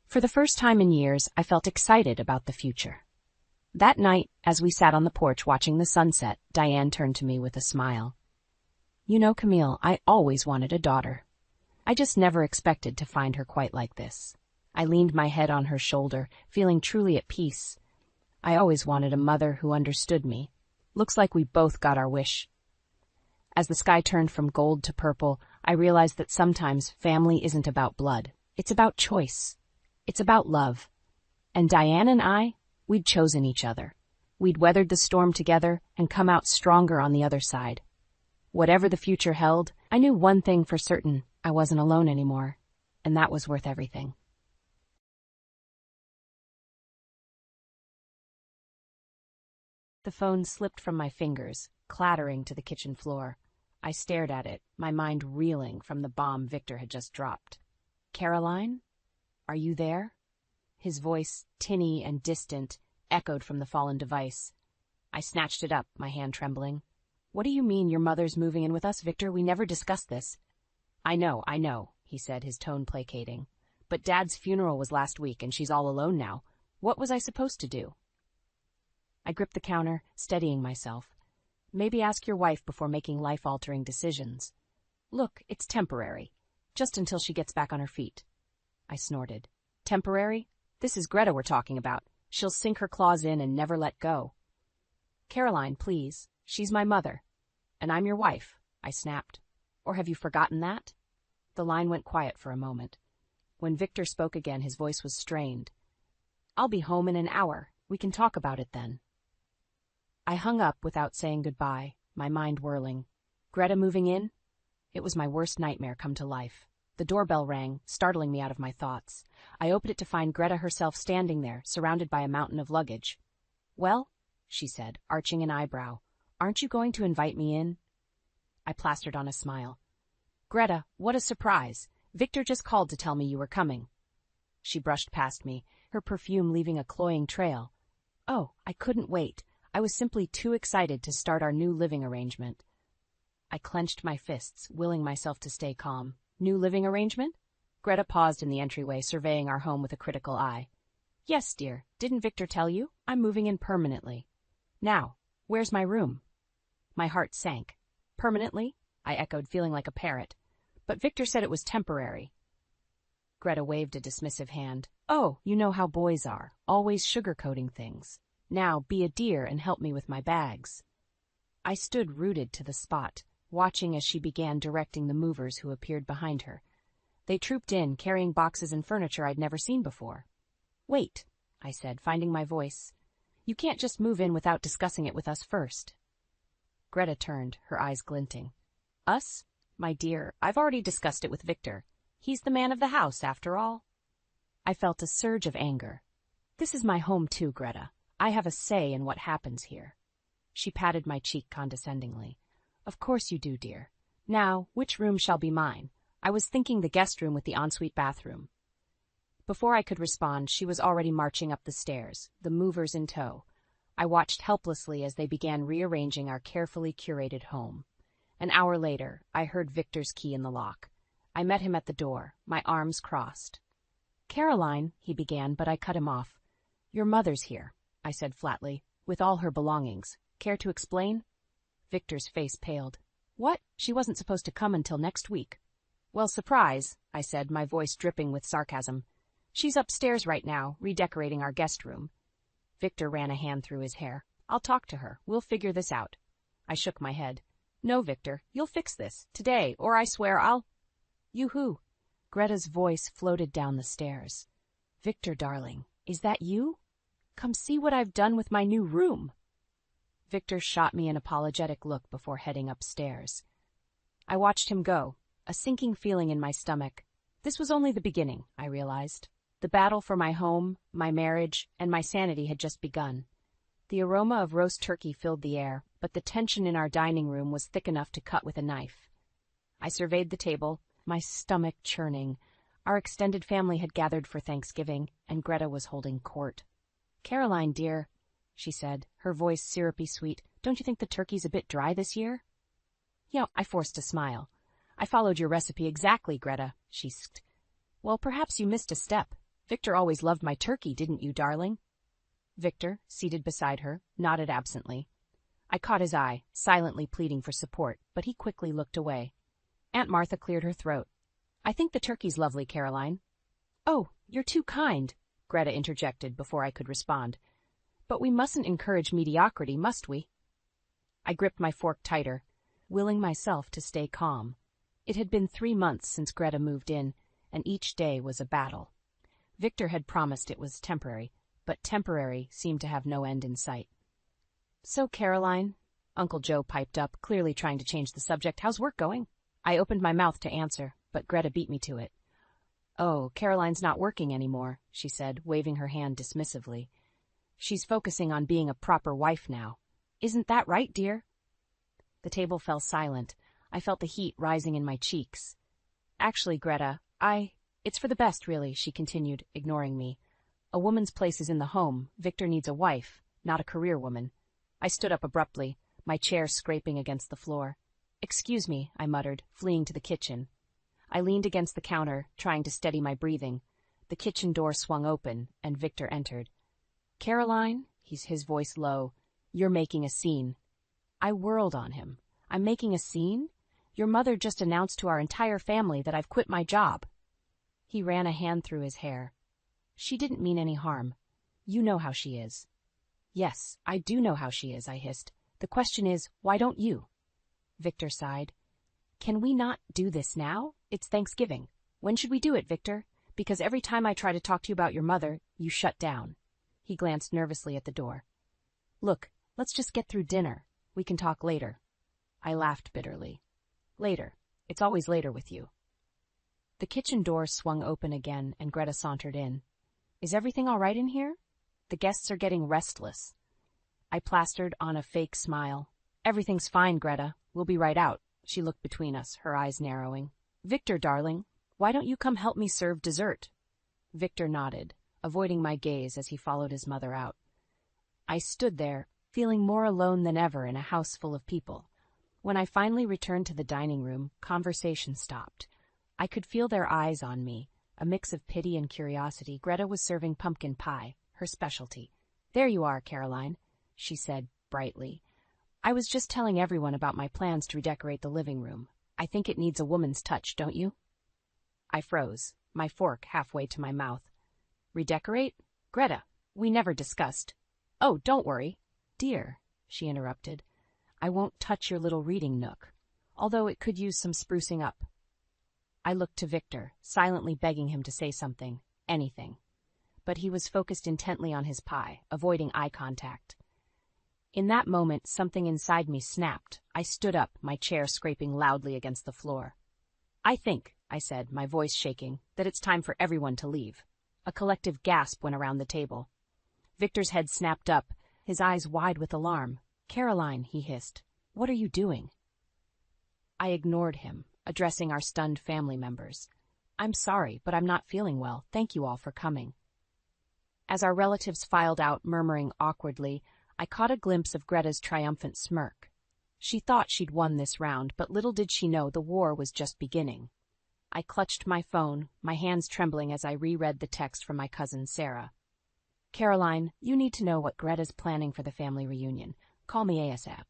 For the first time in years, I felt excited about the future. That night, as we sat on the porch watching the sunset, Diane turned to me with a smile. You know, Camille, I always wanted a daughter. I just never expected to find her quite like this. I leaned my head on her shoulder, feeling truly at peace. I always wanted a mother who understood me. Looks like we both got our wish. As the sky turned from gold to purple, I realized that sometimes family isn't about blood. It's about choice. It's about love. And Diane and I, we'd chosen each other. We'd weathered the storm together and come out stronger on the other side. Whatever the future held, I knew one thing for certain. I wasn't alone anymore. And that was worth everything. The phone slipped from my fingers, clattering to the kitchen floor. I stared at it, my mind reeling from the bomb Victor had just dropped. Caroline? Are you there? His voice, tinny and distant, echoed from the fallen device. I snatched it up, my hand trembling. What do you mean your mother's moving in with us, Victor? We never discussed this. I know, he said, his tone placating. But Dad's funeral was last week and she's all alone now. What was I supposed to do? I gripped the counter, steadying myself. Maybe ask your wife before making life-altering decisions. Look, it's temporary. Just until she gets back on her feet. I snorted. Temporary? This is Greta we're talking about. She'll sink her claws in and never let go. Caroline, please. She's my mother. And I'm your wife, I snapped. Or have you forgotten that? The line went quiet for a moment. When Victor spoke again, his voice was strained. I'll be home in an hour. We can talk about it then. I hung up without saying goodbye, my mind whirling. Greta moving in? It was my worst nightmare come to life. The doorbell rang, startling me out of my thoughts. I opened it to find Greta herself standing there, surrounded by a mountain of luggage. Well, she said, arching an eyebrow, aren't you going to invite me in? I plastered on a smile. Greta, what a surprise. Victor just called to tell me you were coming. She brushed past me, her perfume leaving a cloying trail. Oh, I couldn't wait. I was simply too excited to start our new living arrangement. I clenched my fists, willing myself to stay calm. New living arrangement? Greta paused in the entryway, surveying our home with a critical eye. Yes, dear. Didn't Victor tell you? I'm moving in permanently. Now, where's my room? My heart sank. Permanently? I echoed, feeling like a parrot. But Victor said it was temporary. Greta waved a dismissive hand. Oh, you know how boys are, always sugarcoating things. Now, be a dear and help me with my bags. I stood rooted to the spot, watching as she began directing the movers who appeared behind her. They trooped in, carrying boxes and furniture I'd never seen before. Wait, I said, finding my voice. You can't just move in without discussing it with us first. Greta turned, her eyes glinting. Us? My dear, I've already discussed it with Victor. He's the man of the house, after all. I felt a surge of anger. This is my home too, Greta. I have a say in what happens here. She patted my cheek condescendingly. Of course you do, dear. Now, which room shall be mine? I was thinking the guest room with the ensuite bathroom. Before I could respond, she was already marching up the stairs, the movers in tow. I watched helplessly as they began rearranging our carefully curated home. An hour later, I heard Victor's key in the lock. I met him at the door, my arms crossed. Caroline, he began, but I cut him off. Your mother's here, I said flatly, with all her belongings. Care to explain? Victor's face paled. What? She wasn't supposed to come until next week. Well, surprise, I said, my voice dripping with sarcasm. She's upstairs right now, redecorating our guest room. Victor ran a hand through his hair. I'll talk to her. We'll figure this out. I shook my head. No, Victor, you'll fix this, today, or I swear I'll... You who? Greta's voice floated down the stairs. Victor, darling, is that you? Come see what I've done with my new room. Victor shot me an apologetic look before heading upstairs. I watched him go, a sinking feeling in my stomach. This was only the beginning, I realized. The battle for my home, my marriage, and my sanity had just begun. The aroma of roast turkey filled the air, but the tension in our dining room was thick enough to cut with a knife. I surveyed the table, my stomach churning. Our extended family had gathered for Thanksgiving, and Greta was holding court. Caroline, dear, she said, her voice syrupy sweet, don't you think the turkey's a bit dry this year? Yeah, I forced a smile. I followed your recipe exactly, Greta, she sked. Well, perhaps you missed a step. Victor always loved my turkey, didn't you, darling? Victor, seated beside her, nodded absently. I caught his eye, silently pleading for support, but he quickly looked away. Aunt Martha cleared her throat. I think the turkey's lovely, Caroline. Oh, you're too kind, Greta interjected before I could respond. But we mustn't encourage mediocrity, must we? I gripped my fork tighter, willing myself to stay calm. It had been 3 months since Greta moved in, and each day was a battle. Victor had promised it was temporary, but temporary seemed to have no end in sight. So, Caroline, Uncle Joe piped up, clearly trying to change the subject, how's work going? I opened my mouth to answer, but Greta beat me to it. Oh, Caroline's not working anymore, she said, waving her hand dismissively. She's focusing on being a proper wife now. Isn't that right, dear? The table fell silent. I felt the heat rising in my cheeks. Actually, Greta, it's for the best, really, she continued, ignoring me. A woman's place is in the home. Victor needs a wife, not a career woman. I stood up abruptly, my chair scraping against the floor. Excuse me, I muttered, fleeing to the kitchen. I leaned against the counter, trying to steady my breathing. The kitchen door swung open, and Victor entered. Caroline, his voice low, you're making a scene. I whirled on him. I'm making a scene? Your mother just announced to our entire family that I've quit my job. He ran a hand through his hair. She didn't mean any harm. You know how she is. Yes, I do know how she is, I hissed. The question is, why don't you? Victor sighed. Can we not do this now? It's Thanksgiving. When should we do it, Victor? Because every time I try to talk to you about your mother, you shut down. He glanced nervously at the door. Look, let's just get through dinner. We can talk later. I laughed bitterly. Later. It's always later with you. The kitchen door swung open again, and Greta sauntered in. Is everything all right in here? The guests are getting restless. I plastered on a fake smile. Everything's fine, Greta. We'll be right out. She looked between us, her eyes narrowing. Victor, darling, why don't you come help me serve dessert? Victor nodded, avoiding my gaze as he followed his mother out. I stood there, feeling more alone than ever in a house full of people. When I finally returned to the dining room, conversation stopped. I could feel their eyes on me, a mix of pity and curiosity. Greta was serving pumpkin pie, her specialty. There you are, Caroline, she said brightly. I was just telling everyone about my plans to redecorate the living room. I think it needs a woman's touch, don't you? I froze, my fork halfway to my mouth. Redecorate? Greta, we never discussed. Oh, don't worry. Dear, she interrupted, I won't touch your little reading nook, although it could use some sprucing up. I looked to Victor, silently begging him to say something, anything. But he was focused intently on his pie, avoiding eye contact. In that moment, something inside me snapped. I stood up, my chair scraping loudly against the floor. I think, I said, my voice shaking, that it's time for everyone to leave. A collective gasp went around the table. Victor's head snapped up, his eyes wide with alarm. Caroline, he hissed, what are you doing? I ignored him, addressing our stunned family members. I'm sorry, but I'm not feeling well. Thank you all for coming. As our relatives filed out, murmuring awkwardly, I caught a glimpse of Greta's triumphant smirk. She thought she'd won this round, but little did she know the war was just beginning. I clutched my phone, my hands trembling as I reread the text from my cousin Sarah. Caroline, you need to know what Greta's planning for the family reunion. Call me ASAP.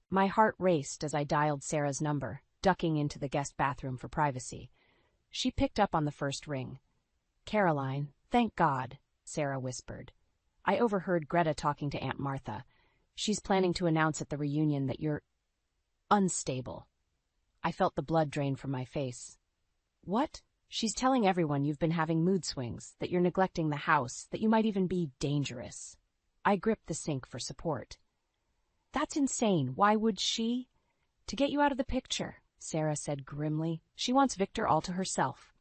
My heart raced as I dialed Sarah's number, ducking into the guest bathroom for privacy. She picked up on the first ring. Caroline, thank God, Sarah whispered. I overheard Greta talking to Aunt Martha. She's planning to announce at the reunion that you're unstable. I felt the blood drain from my face. What? She's telling everyone you've been having mood swings, that you're neglecting the house, that you might even be dangerous. I gripped the sink for support. That's insane. Why would she? To get you out of the picture, Sarah said grimly. She wants Victor all to herself.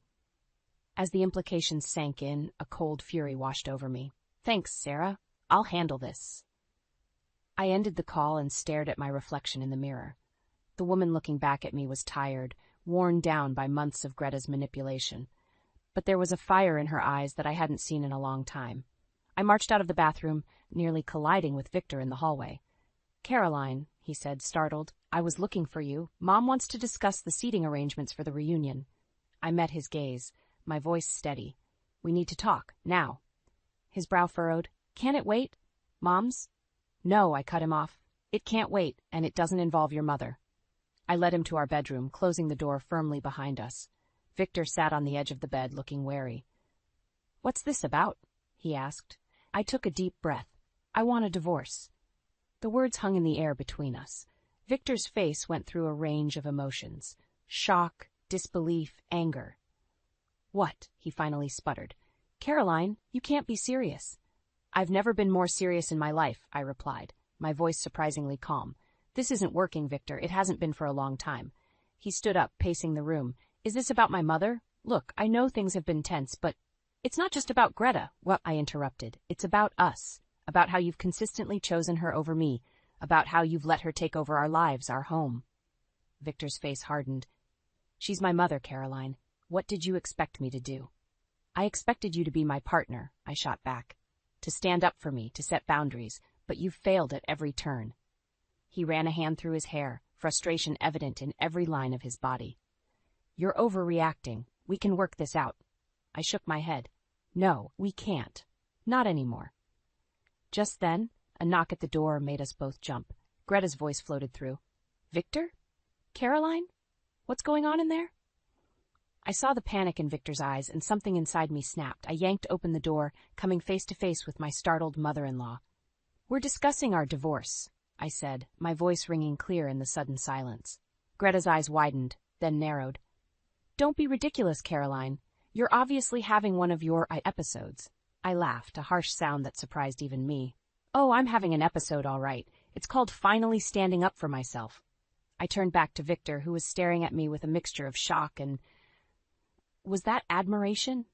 As the implications sank in, a cold fury washed over me. Thanks, Sarah. I'll handle this. I ended the call and stared at my reflection in the mirror. The woman looking back at me was tired, worn down by months of Greta's manipulation. But there was a fire in her eyes that I hadn't seen in a long time. I marched out of the bathroom, nearly colliding with Victor in the hallway. Caroline, he said, startled, I was looking for you. Mom wants to discuss the seating arrangements for the reunion. I met his gaze, my voice steady. We need to talk, now. His brow furrowed. Can it wait? Mom's? No, I cut him off. It can't wait, and it doesn't involve your mother. I led him to our bedroom, closing the door firmly behind us. Victor sat on the edge of the bed, looking wary. What's this about? He asked. I took a deep breath. I want a divorce. The words hung in the air between us. Victor's face went through a range of emotions. Shock, disbelief, anger. What? He finally sputtered. Caroline, you can't be serious. I've never been more serious in my life, I replied, my voice surprisingly calm. This isn't working, Victor. It hasn't been for a long time. He stood up, pacing the room. Is this about my mother? Look, I know things have been tense, but it's not just about Greta. Well, I interrupted. It's about us. About how you've consistently chosen her over me. About how you've let her take over our lives, our home. Victor's face hardened. She's my mother, Caroline. What did you expect me to do? I expected you to be my partner, I shot back. To stand up for me, to set boundaries, but you've failed at every turn. He ran a hand through his hair, frustration evident in every line of his body. You're overreacting. We can work this out. I shook my head. No, we can't. Not anymore. Just then, a knock at the door made us both jump. Greta's voice floated through. Victor? Caroline? What's going on in there? I saw the panic in Victor's eyes, and something inside me snapped. I yanked open the door, coming face to face with my startled mother-in-law. We're discussing our divorce, I said, my voice ringing clear in the sudden silence. Greta's eyes widened, then narrowed. Don't be ridiculous, Caroline. You're obviously having one of your episodes. I laughed, a harsh sound that surprised even me. Oh, I'm having an episode, all right. It's called finally standing up for myself. I turned back to Victor, who was staring at me with a mixture of shock and... Was that admiration?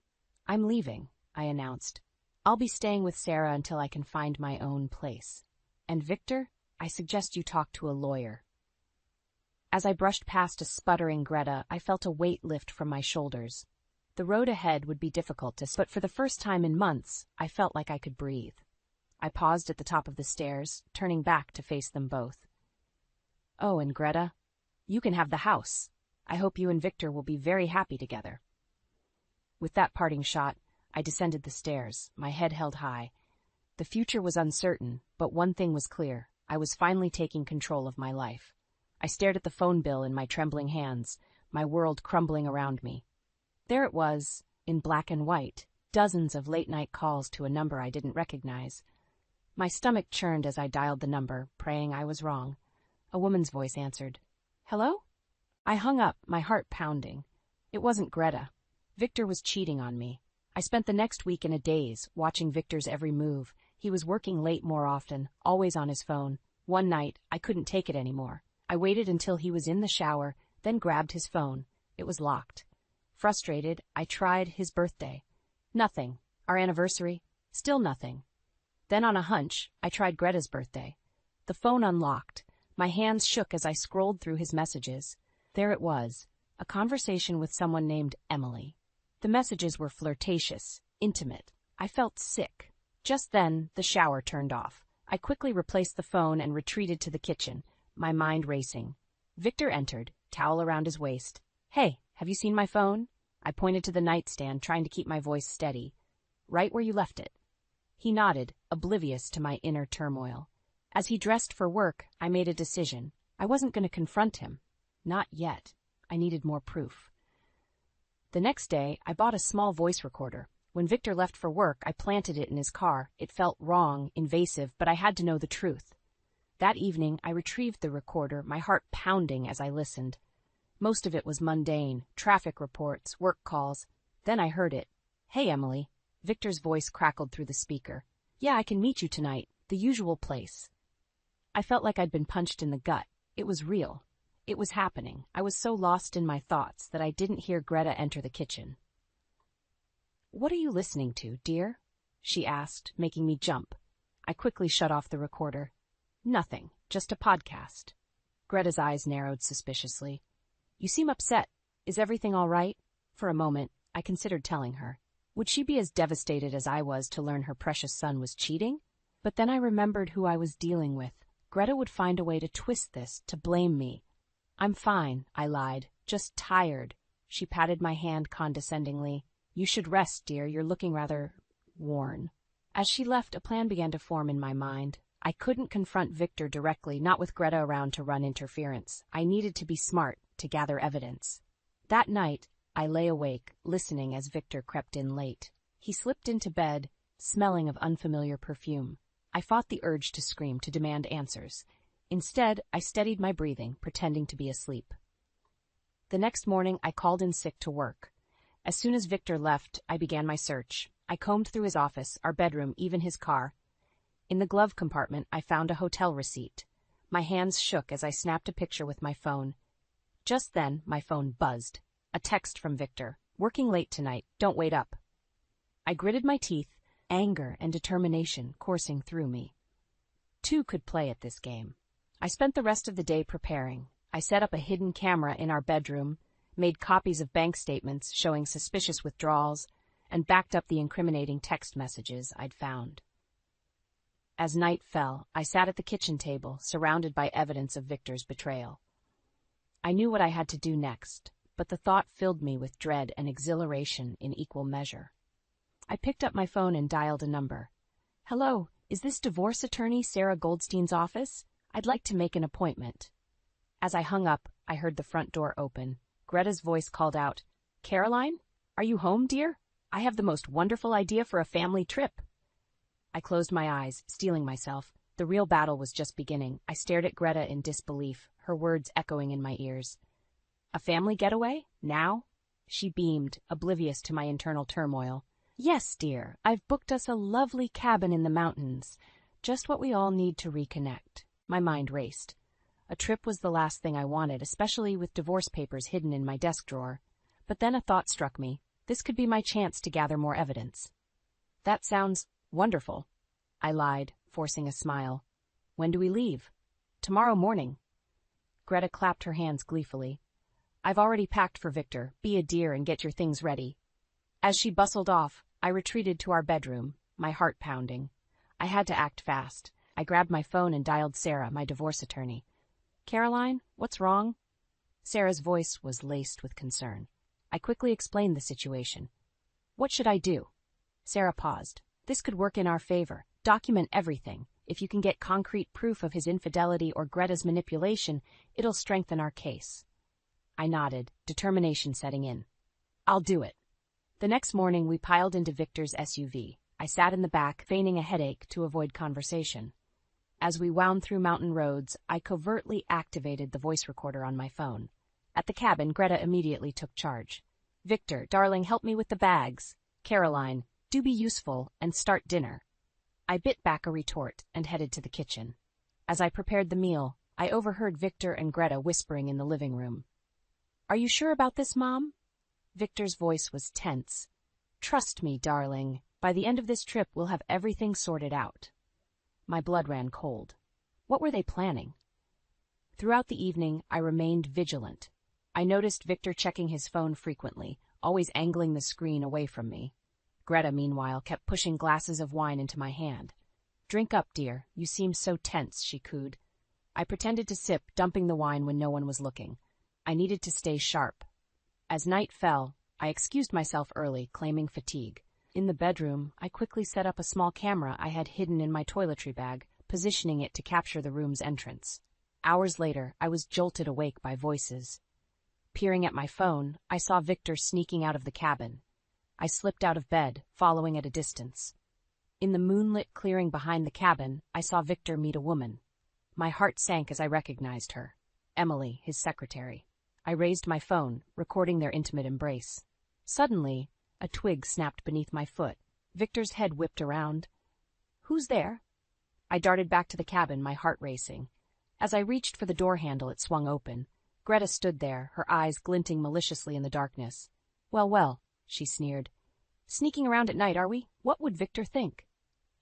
I'm leaving, I announced. I'll be staying with Sarah until I can find my own place. And Victor, I suggest you talk to a lawyer. As I brushed past a sputtering Greta, I felt a weight lift from my shoulders. The road ahead would be difficult but for the first time in months, I felt like I could breathe. I paused at the top of the stairs, turning back to face them both. Oh, and Greta, you can have the house. I hope you and Victor will be very happy together. With that parting shot, I descended the stairs, my head held high. The future was uncertain, but one thing was clear. I was finally taking control of my life. I stared at the phone bill in my trembling hands, my world crumbling around me. There it was, in black and white, dozens of late-night calls to a number I didn't recognize. My stomach churned as I dialed the number, praying I was wrong. A woman's voice answered. Hello? I hung up, my heart pounding. It wasn't Greta. Victor was cheating on me. I spent the next week in a daze, watching Victor's every move. He was working late more often, always on his phone. One night, I couldn't take it anymore. I waited until he was in the shower, then grabbed his phone. It was locked. Frustrated, I tried his birthday. Nothing. Our anniversary. Still nothing. Then on a hunch, I tried Greta's birthday. The phone unlocked. My hands shook as I scrolled through his messages. There it was, a conversation with someone named Emily. The messages were flirtatious, intimate. I felt sick. Just then, the shower turned off. I quickly replaced the phone and retreated to the kitchen, my mind racing. Victor entered, towel around his waist. Hey, have you seen my phone? I pointed to the nightstand, trying to keep my voice steady. Right where you left it. He nodded, oblivious to my inner turmoil. As he dressed for work, I made a decision. I wasn't going to confront him. Not yet. I needed more proof. The next day, I bought a small voice recorder. When Victor left for work, I planted it in his car. It felt wrong, invasive, but I had to know the truth. That evening, I retrieved the recorder, my heart pounding as I listened. Most of it was mundane, traffic reports, work calls. Then I heard it. "Hey, Emily." Victor's voice crackled through the speaker. "Yeah, I can meet you tonight. The usual place." I felt like I'd been punched in the gut. It was real. It was happening. I was so lost in my thoughts that I didn't hear Greta enter the kitchen. "What are you listening to, dear?" she asked, making me jump. I quickly shut off the recorder. "Nothing, just a podcast." Greta's eyes narrowed suspiciously. "You seem upset. Is everything all right?" For a moment, I considered telling her. Would she be as devastated as I was to learn her precious son was cheating? But then I remembered who I was dealing with. Greta would find a way to twist this, to blame me. "I'm fine," I lied. "Just tired." She patted my hand condescendingly. "You should rest, dear. You're looking rather worn." As she left, a plan began to form in my mind. I couldn't confront Victor directly, not with Greta around to run interference. I needed to be smart, to gather evidence. That night, I lay awake, listening as Victor crept in late. He slipped into bed, smelling of unfamiliar perfume. I fought the urge to scream, to demand answers. Instead, I steadied my breathing, pretending to be asleep. The next morning, I called in sick to work. As soon as Victor left, I began my search. I combed through his office, our bedroom, even his car. In the glove compartment, I found a hotel receipt. My hands shook as I snapped a picture with my phone. Just then, my phone buzzed. A text from Victor. "Working late tonight. Don't wait up." I gritted my teeth, anger and determination coursing through me. Two could play at this game. I spent the rest of the day preparing. I set up a hidden camera in our bedroom, made copies of bank statements showing suspicious withdrawals, and backed up the incriminating text messages I'd found. As night fell, I sat at the kitchen table, surrounded by evidence of Victor's betrayal. I knew what I had to do next, but the thought filled me with dread and exhilaration in equal measure. I picked up my phone and dialed a number. "Hello, is this divorce attorney Sarah Goldstein's office? I'd like to make an appointment." As I hung up, I heard the front door open. Greta's voice called out, "Caroline? Are you home, dear? I have the most wonderful idea for a family trip." I closed my eyes, steeling myself. The real battle was just beginning. I stared at Greta in disbelief, her words echoing in my ears. "A family getaway? Now?" She beamed, oblivious to my internal turmoil. "Yes, dear. I've booked us a lovely cabin in the mountains. Just what we all need to reconnect." My mind raced. A trip was the last thing I wanted, especially with divorce papers hidden in my desk drawer. But then a thought struck me. This could be my chance to gather more evidence. "That sounds wonderful," I lied, forcing a smile. "When do we leave?" "Tomorrow morning." Greta clapped her hands gleefully. "I've already packed for Victor. Be a dear and get your things ready." As she bustled off, I retreated to our bedroom, my heart pounding. I had to act fast. I grabbed my phone and dialed Sarah, my divorce attorney. "Caroline, what's wrong?" Sarah's voice was laced with concern. I quickly explained the situation. "What should I do?" Sarah paused. "This could work in our favor. Document everything. If you can get concrete proof of his infidelity or Greta's manipulation, it'll strengthen our case." I nodded, determination setting in. "I'll do it." The next morning, we piled into Victor's SUV. I sat in the back, feigning a headache to avoid conversation. As we wound through mountain roads, I covertly activated the voice recorder on my phone. At the cabin, Greta immediately took charge. "Victor, darling, help me with the bags. Caroline, do be useful and start dinner." I bit back a retort and headed to the kitchen. As I prepared the meal, I overheard Victor and Greta whispering in the living room. "Are you sure about this, Mom?" Victor's voice was tense. "Trust me, darling. By the end of this trip, we'll have everything sorted out." My blood ran cold. What were they planning? Throughout the evening, I remained vigilant. I noticed Victor checking his phone frequently, always angling the screen away from me. Greta, meanwhile, kept pushing glasses of wine into my hand. "Drink up, dear. You seem so tense," she cooed. I pretended to sip, dumping the wine when no one was looking. I needed to stay sharp. As night fell, I excused myself early, claiming fatigue. In the bedroom, I quickly set up a small camera I had hidden in my toiletry bag, positioning it to capture the room's entrance. Hours later, I was jolted awake by voices. Peering at my phone, I saw Victor sneaking out of the cabin. I slipped out of bed, following at a distance. In the moonlit clearing behind the cabin, I saw Victor meet a woman. My heart sank as I recognized her. Emily, his secretary. I raised my phone, recording their intimate embrace. Suddenly, a twig snapped beneath my foot. Victor's head whipped around. "Who's there?" I darted back to the cabin, my heart racing. As I reached for the door handle, it swung open. Greta stood there, her eyes glinting maliciously in the darkness. "Well, well," she sneered. "Sneaking around at night, are we? What would Victor think?"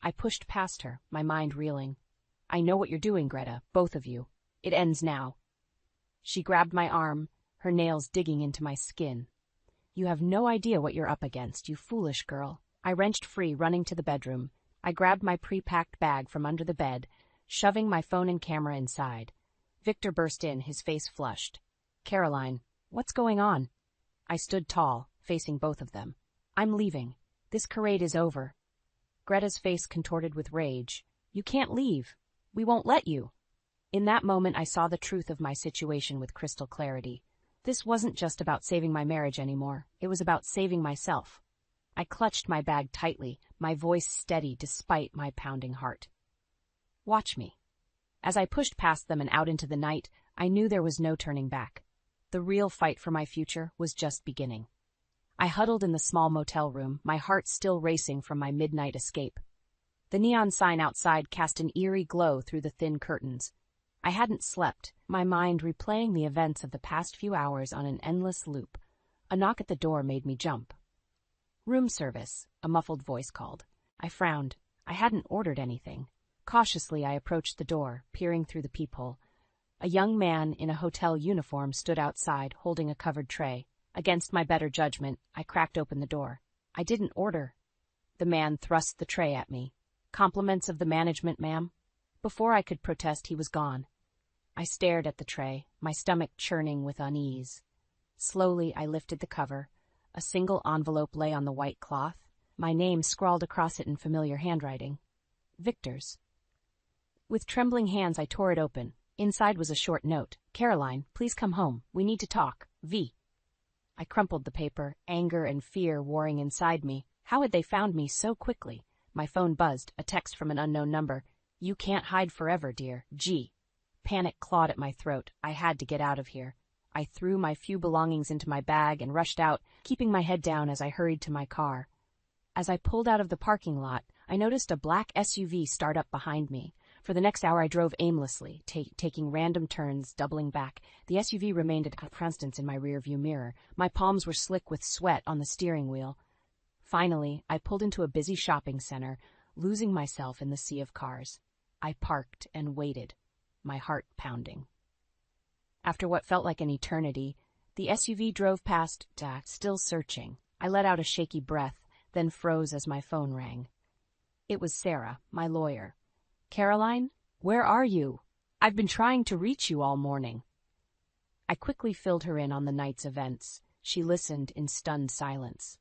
I pushed past her, my mind reeling. "I know what you're doing, Greta, both of you. It ends now." She grabbed my arm, her nails digging into my skin. "You have no idea what you're up against, you foolish girl." I wrenched free, running to the bedroom. I grabbed my pre-packed bag from under the bed, shoving my phone and camera inside. Victor burst in, his face flushed. "Caroline, what's going on?" I stood tall, facing both of them. "I'm leaving. This charade is over." Greta's face contorted with rage. "You can't leave. We won't let you." In that moment, I saw the truth of my situation with crystal clarity. This wasn't just about saving my marriage anymore. It was about saving myself. I clutched my bag tightly, my voice steady despite my pounding heart. "Watch me." As I pushed past them and out into the night, I knew there was no turning back. The real fight for my future was just beginning. I huddled in the small motel room, my heart still racing from my midnight escape. The neon sign outside cast an eerie glow through the thin curtains. I hadn't slept, my mind replaying the events of the past few hours on an endless loop. A knock at the door made me jump. "Room service," a muffled voice called. I frowned. I hadn't ordered anything. Cautiously, I approached the door, peering through the peephole. A young man in a hotel uniform stood outside, holding a covered tray. Against my better judgment, I cracked open the door. "I didn't order." The man thrust the tray at me. "Compliments of the management, ma'am." Before I could protest, he was gone. I stared at the tray, my stomach churning with unease. Slowly, I lifted the cover. A single envelope lay on the white cloth, my name scrawled across it in familiar handwriting. Victor's. With trembling hands, I tore it open. Inside was a short note. "Caroline, please come home. We need to talk. V." I crumpled the paper, anger and fear warring inside me. How had they found me so quickly? My phone buzzed, a text from an unknown number. "You can't hide forever, dear. G." Panic clawed at my throat. I had to get out of here. I threw my few belongings into my bag and rushed out, keeping my head down as I hurried to my car. As I pulled out of the parking lot, I noticed a black SUV start up behind me. For the next hour, I drove aimlessly, taking random turns, doubling back. The SUV remained at constance in my rearview mirror. My palms were slick with sweat on the steering wheel. Finally, I pulled into a busy shopping center, losing myself in the sea of cars. I parked and waited, my heart pounding. After what felt like an eternity, the SUV drove past, still searching. I let out a shaky breath, then froze as my phone rang. It was Sarah, my lawyer. "Caroline, where are you? I've been trying to reach you all morning." I quickly filled her in on the night's events. She listened in stunned silence.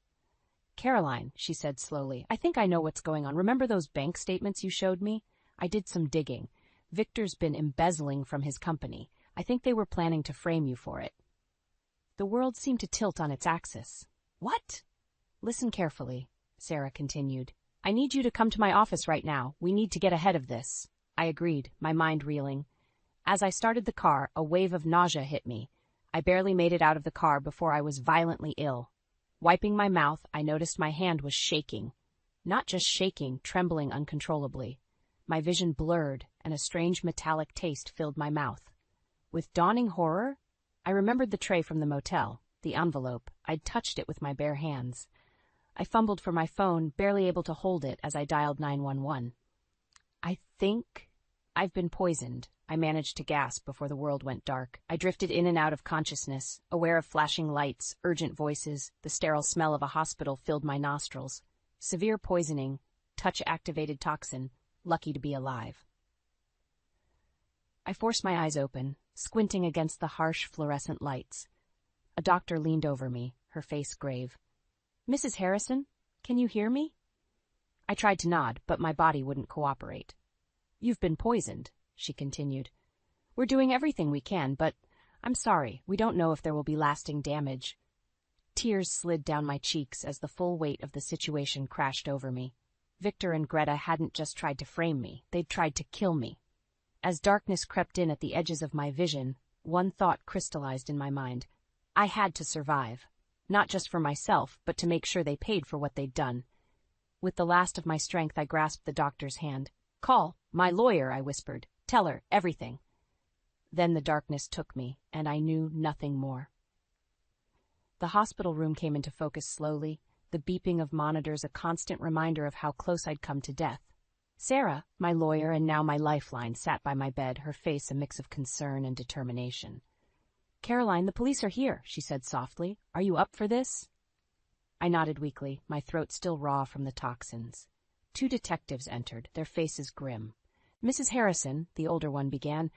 "Caroline," she said slowly, "I think I know what's going on. Remember those bank statements you showed me? I did some digging. Victor's been embezzling from his company. I think they were planning to frame you for it." The world seemed to tilt on its axis. "What?" "Listen carefully," Sarah continued. "I need you to come to my office right now. We need to get ahead of this." I agreed, my mind reeling. As I started the car, a wave of nausea hit me. I barely made it out of the car before I was violently ill. Wiping my mouth, I noticed my hand was shaking. Not just shaking, trembling uncontrollably. My vision blurred, and a strange metallic taste filled my mouth. With dawning horror, I remembered the tray from the motel, the envelope. I'd touched it with my bare hands. I fumbled for my phone, barely able to hold it as I dialed 911. "I think I've been poisoned," I managed to gasp before the world went dark. I drifted in and out of consciousness, aware of flashing lights, urgent voices. The sterile smell of a hospital filled my nostrils. Severe poisoning, touch-activated toxin, lucky to be alive. I forced my eyes open, squinting against the harsh fluorescent lights. A doctor leaned over me, her face grave. "Mrs. Harrison, can you hear me?" I tried to nod, but my body wouldn't cooperate. "You've been poisoned," she continued. "We're doing everything we can, but I'm sorry, we don't know if there will be lasting damage." Tears slid down my cheeks as the full weight of the situation crashed over me. Victor and Greta hadn't just tried to frame me, they'd tried to kill me. As darkness crept in at the edges of my vision, one thought crystallized in my mind. I had to survive. Not just for myself, but to make sure they paid for what they'd done. With the last of my strength, I grasped the doctor's hand. "Call my lawyer," I whispered. "Tell her everything." Then the darkness took me, and I knew nothing more. The hospital room came into focus slowly, the beeping of monitors a constant reminder of how close I'd come to death. Sarah, my lawyer and now my lifeline, sat by my bed, her face a mix of concern and determination. "Caroline, the police are here," she said softly. "Are you up for this?" I nodded weakly, my throat still raw from the toxins. 2 detectives entered, their faces grim. "Mrs. Harrison," the older one began,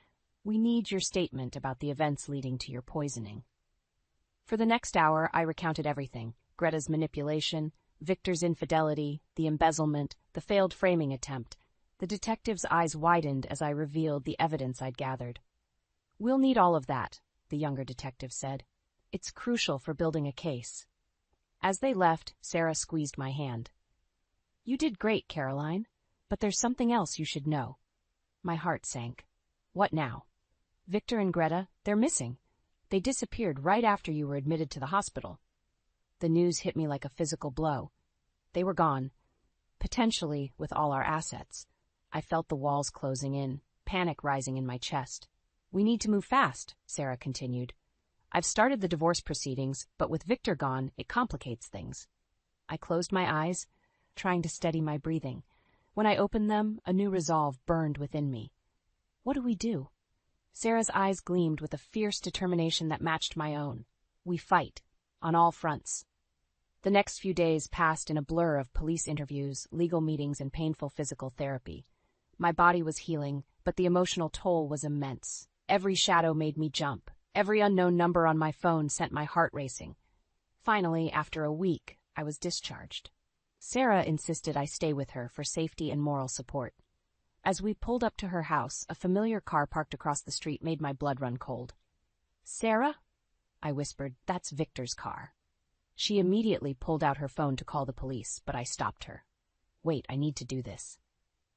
"we need your statement about the events leading to your poisoning." For the next hour, I recounted everything: Greta's manipulation, Victor's infidelity, the embezzlement, the failed framing attempt. The detective's eyes widened as I revealed the evidence I'd gathered. "We'll need all of that," the younger detective said. "It's crucial for building a case." As they left, Sarah squeezed my hand. "You did great, Caroline, but there's something else you should know." My heart sank. "What now?" "Victor and Greta, they're missing. They disappeared right after you were admitted to the hospital." The news hit me like a physical blow. They were gone, potentially with all our assets. I felt the walls closing in, panic rising in my chest. "We need to move fast," Sarah continued. "I've started the divorce proceedings, but with Victor gone, it complicates things." I closed my eyes, trying to steady my breathing. When I opened them, a new resolve burned within me. "What do we do?" Sarah's eyes gleamed with a fierce determination that matched my own. "We fight, on all fronts." The next few days passed in a blur of police interviews, legal meetings, and painful physical therapy. My body was healing, but the emotional toll was immense. Every shadow made me jump. Every unknown number on my phone sent my heart racing. Finally, after a week, I was discharged. Sarah insisted I stay with her for safety and moral support. As we pulled up to her house, a familiar car parked across the street made my blood run cold. "Sarah?" I whispered. "That's Victor's car." She immediately pulled out her phone to call the police, but I stopped her. "Wait, I need to do this."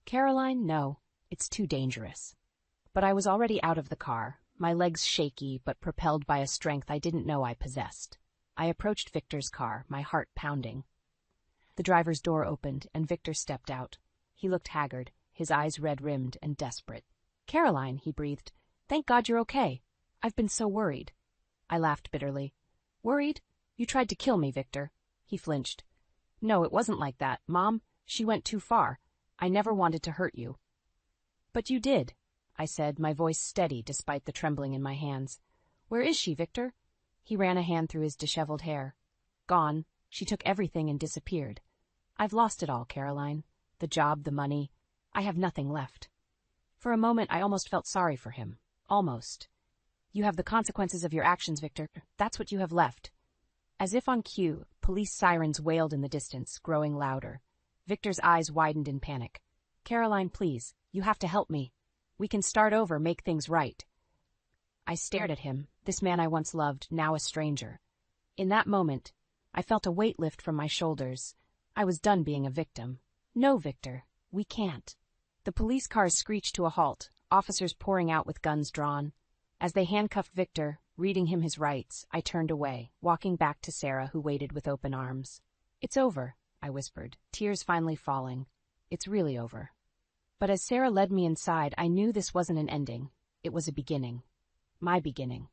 "Caroline, no. It's too dangerous." But I was already out of the car, my legs shaky but propelled by a strength I didn't know I possessed. I approached Victor's car, my heart pounding. The driver's door opened, and Victor stepped out. He looked haggard, his eyes red-rimmed and desperate. "Caroline," he breathed. "Thank God you're okay. I've been so worried." I laughed bitterly. "Worried? You tried to kill me, Victor." He flinched. "No, it wasn't like that, Mom. She went too far. I never wanted to hurt you." "But you did," I said, my voice steady despite the trembling in my hands. "Where is she, Victor?" He ran a hand through his disheveled hair. "Gone. She took everything and disappeared. I've lost it all, Caroline. The job, the money. I have nothing left." For a moment, I almost felt sorry for him. Almost. "You have the consequences of your actions, Victor. That's what you have left." As if on cue, police sirens wailed in the distance, growing louder. Victor's eyes widened in panic. "Caroline, please, you have to help me. We can start over, make things right." I stared at him, this man I once loved, now a stranger. In that moment, I felt a weight lift from my shoulders. I was done being a victim. "No, Victor, we can't." The police cars screeched to a halt, officers pouring out with guns drawn. As they handcuffed Victor, reading him his rights, I turned away, walking back to Sarah, who waited with open arms. "It's over," I whispered, tears finally falling. "It's really over." But as Sarah led me inside, I knew this wasn't an ending. It was a beginning. My beginning.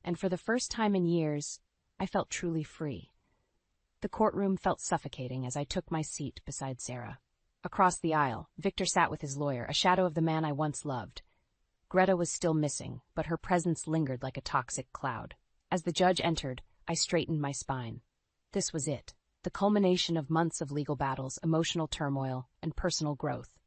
And for the first time in years, I felt truly free. The courtroom felt suffocating as I took my seat beside Sarah. Across the aisle, Victor sat with his lawyer, a shadow of the man I once loved. Greta was still missing, but her presence lingered like a toxic cloud. As the judge entered, I straightened my spine. This was it, the culmination of months of legal battles, emotional turmoil, and personal growth.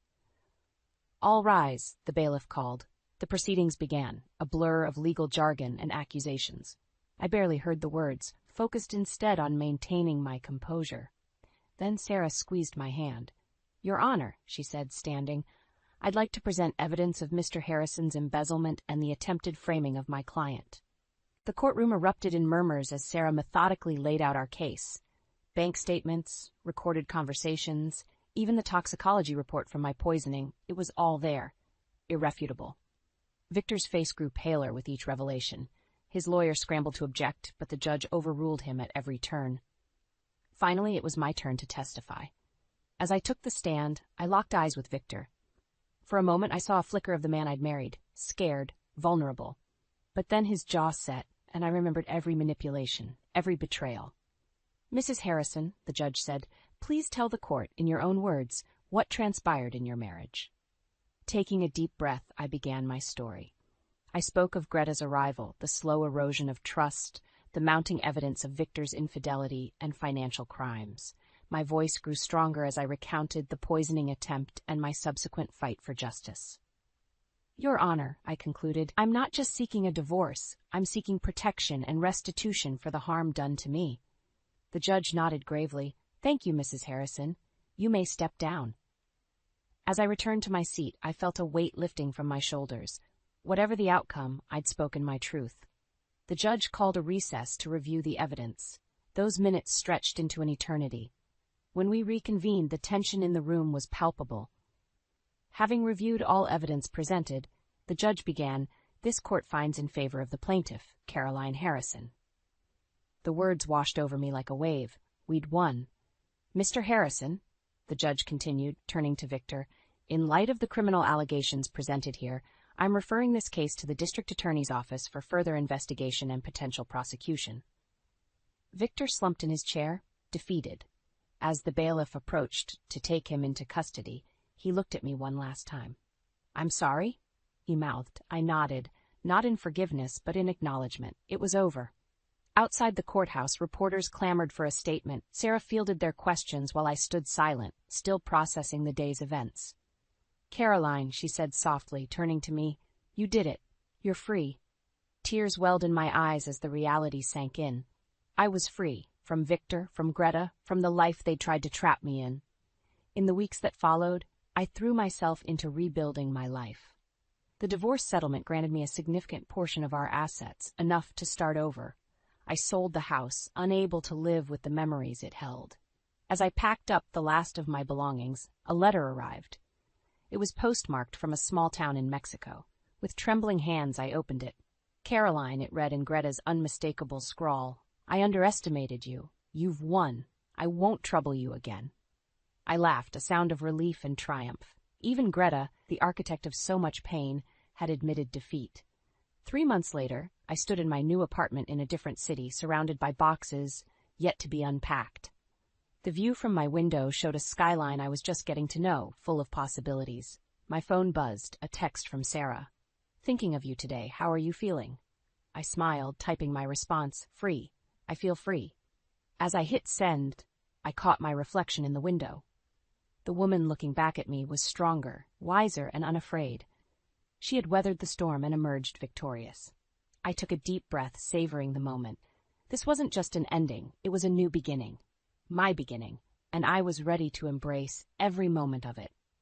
"All rise," the bailiff called. The proceedings began, a blur of legal jargon and accusations. I barely heard the words, focused instead on maintaining my composure. Then Sarah squeezed my hand. "Your Honor," she said, standing, "I'd like to present evidence of Mr. Harrison's embezzlement and the attempted framing of my client." The courtroom erupted in murmurs as Sarah methodically laid out our case. Bank statements, recorded conversations, even the toxicology report from my poisoning, it was all there. irrefutable. Victor's face grew paler with each revelation. His lawyer scrambled to object, but the judge overruled him at every turn. Finally, it was my turn to testify. As I took the stand, I locked eyes with Victor. For a moment, I saw a flicker of the man I'd married, scared, vulnerable. But then his jaw set, and I remembered every manipulation, every betrayal. "Mrs. Harrison," the judge said, "please tell the court, in your own words, what transpired in your marriage." Taking a deep breath, I began my story. I spoke of Greta's arrival, the slow erosion of trust, the mounting evidence of Victor's infidelity and financial crimes. My voice grew stronger as I recounted the poisoning attempt and my subsequent fight for justice. "Your Honor," I concluded, "I'm not just seeking a divorce, I'm seeking protection and restitution for the harm done to me." The judge nodded gravely. "Thank you, Mrs. Harrison. You may step down." As I returned to my seat, I felt a weight lifting from my shoulders. Whatever the outcome, I'd spoken my truth. The judge called a recess to review the evidence. Those minutes stretched into an eternity. When we reconvened, the tension in the room was palpable. Having reviewed all evidence presented, the judge began, "This court finds in favor of the plaintiff, Caroline Harrison." The words washed over me like a wave. We'd won. "Mr. Harrison," the judge continued, turning to Victor, "in light of the criminal allegations presented here, I'm referring this case to the district attorney's office for further investigation and potential prosecution." Victor slumped in his chair, defeated. As the bailiff approached to take him into custody, he looked at me one last time. "I'm sorry?" he mouthed. I nodded, not in forgiveness, but in acknowledgement. It was over. Outside the courthouse, reporters clamored for a statement. Sarah fielded their questions while I stood silent, still processing the day's events. "Caroline," she said softly, turning to me, "you did it. You're free." Tears welled in my eyes as the reality sank in. I was free, from Victor, from Greta, from the life they'd tried to trap me in. In the weeks that followed, I threw myself into rebuilding my life. The divorce settlement granted me a significant portion of our assets, enough to start over. I sold the house, unable to live with the memories it held. As I packed up the last of my belongings, a letter arrived. It was postmarked from a small town in Mexico. With trembling hands, I opened it. "Caroline," it read in Greta's unmistakable scrawl, "I underestimated you. You've won. I won't trouble you again." I laughed, a sound of relief and triumph. Even Greta, the architect of so much pain, had admitted defeat. 3 months later, I stood in my new apartment in a different city, surrounded by boxes yet to be unpacked. The view from my window showed a skyline I was just getting to know, full of possibilities. My phone buzzed, a text from Sarah. "Thinking of you today. How are you feeling?" I smiled, typing my response, "Free. I feel free." As I hit send, I caught my reflection in the window. The woman looking back at me was stronger, wiser, and unafraid. She had weathered the storm and emerged victorious. I took a deep breath, savoring the moment. This wasn't just an ending, it was a new beginning. My beginning, and I was ready to embrace every moment of it.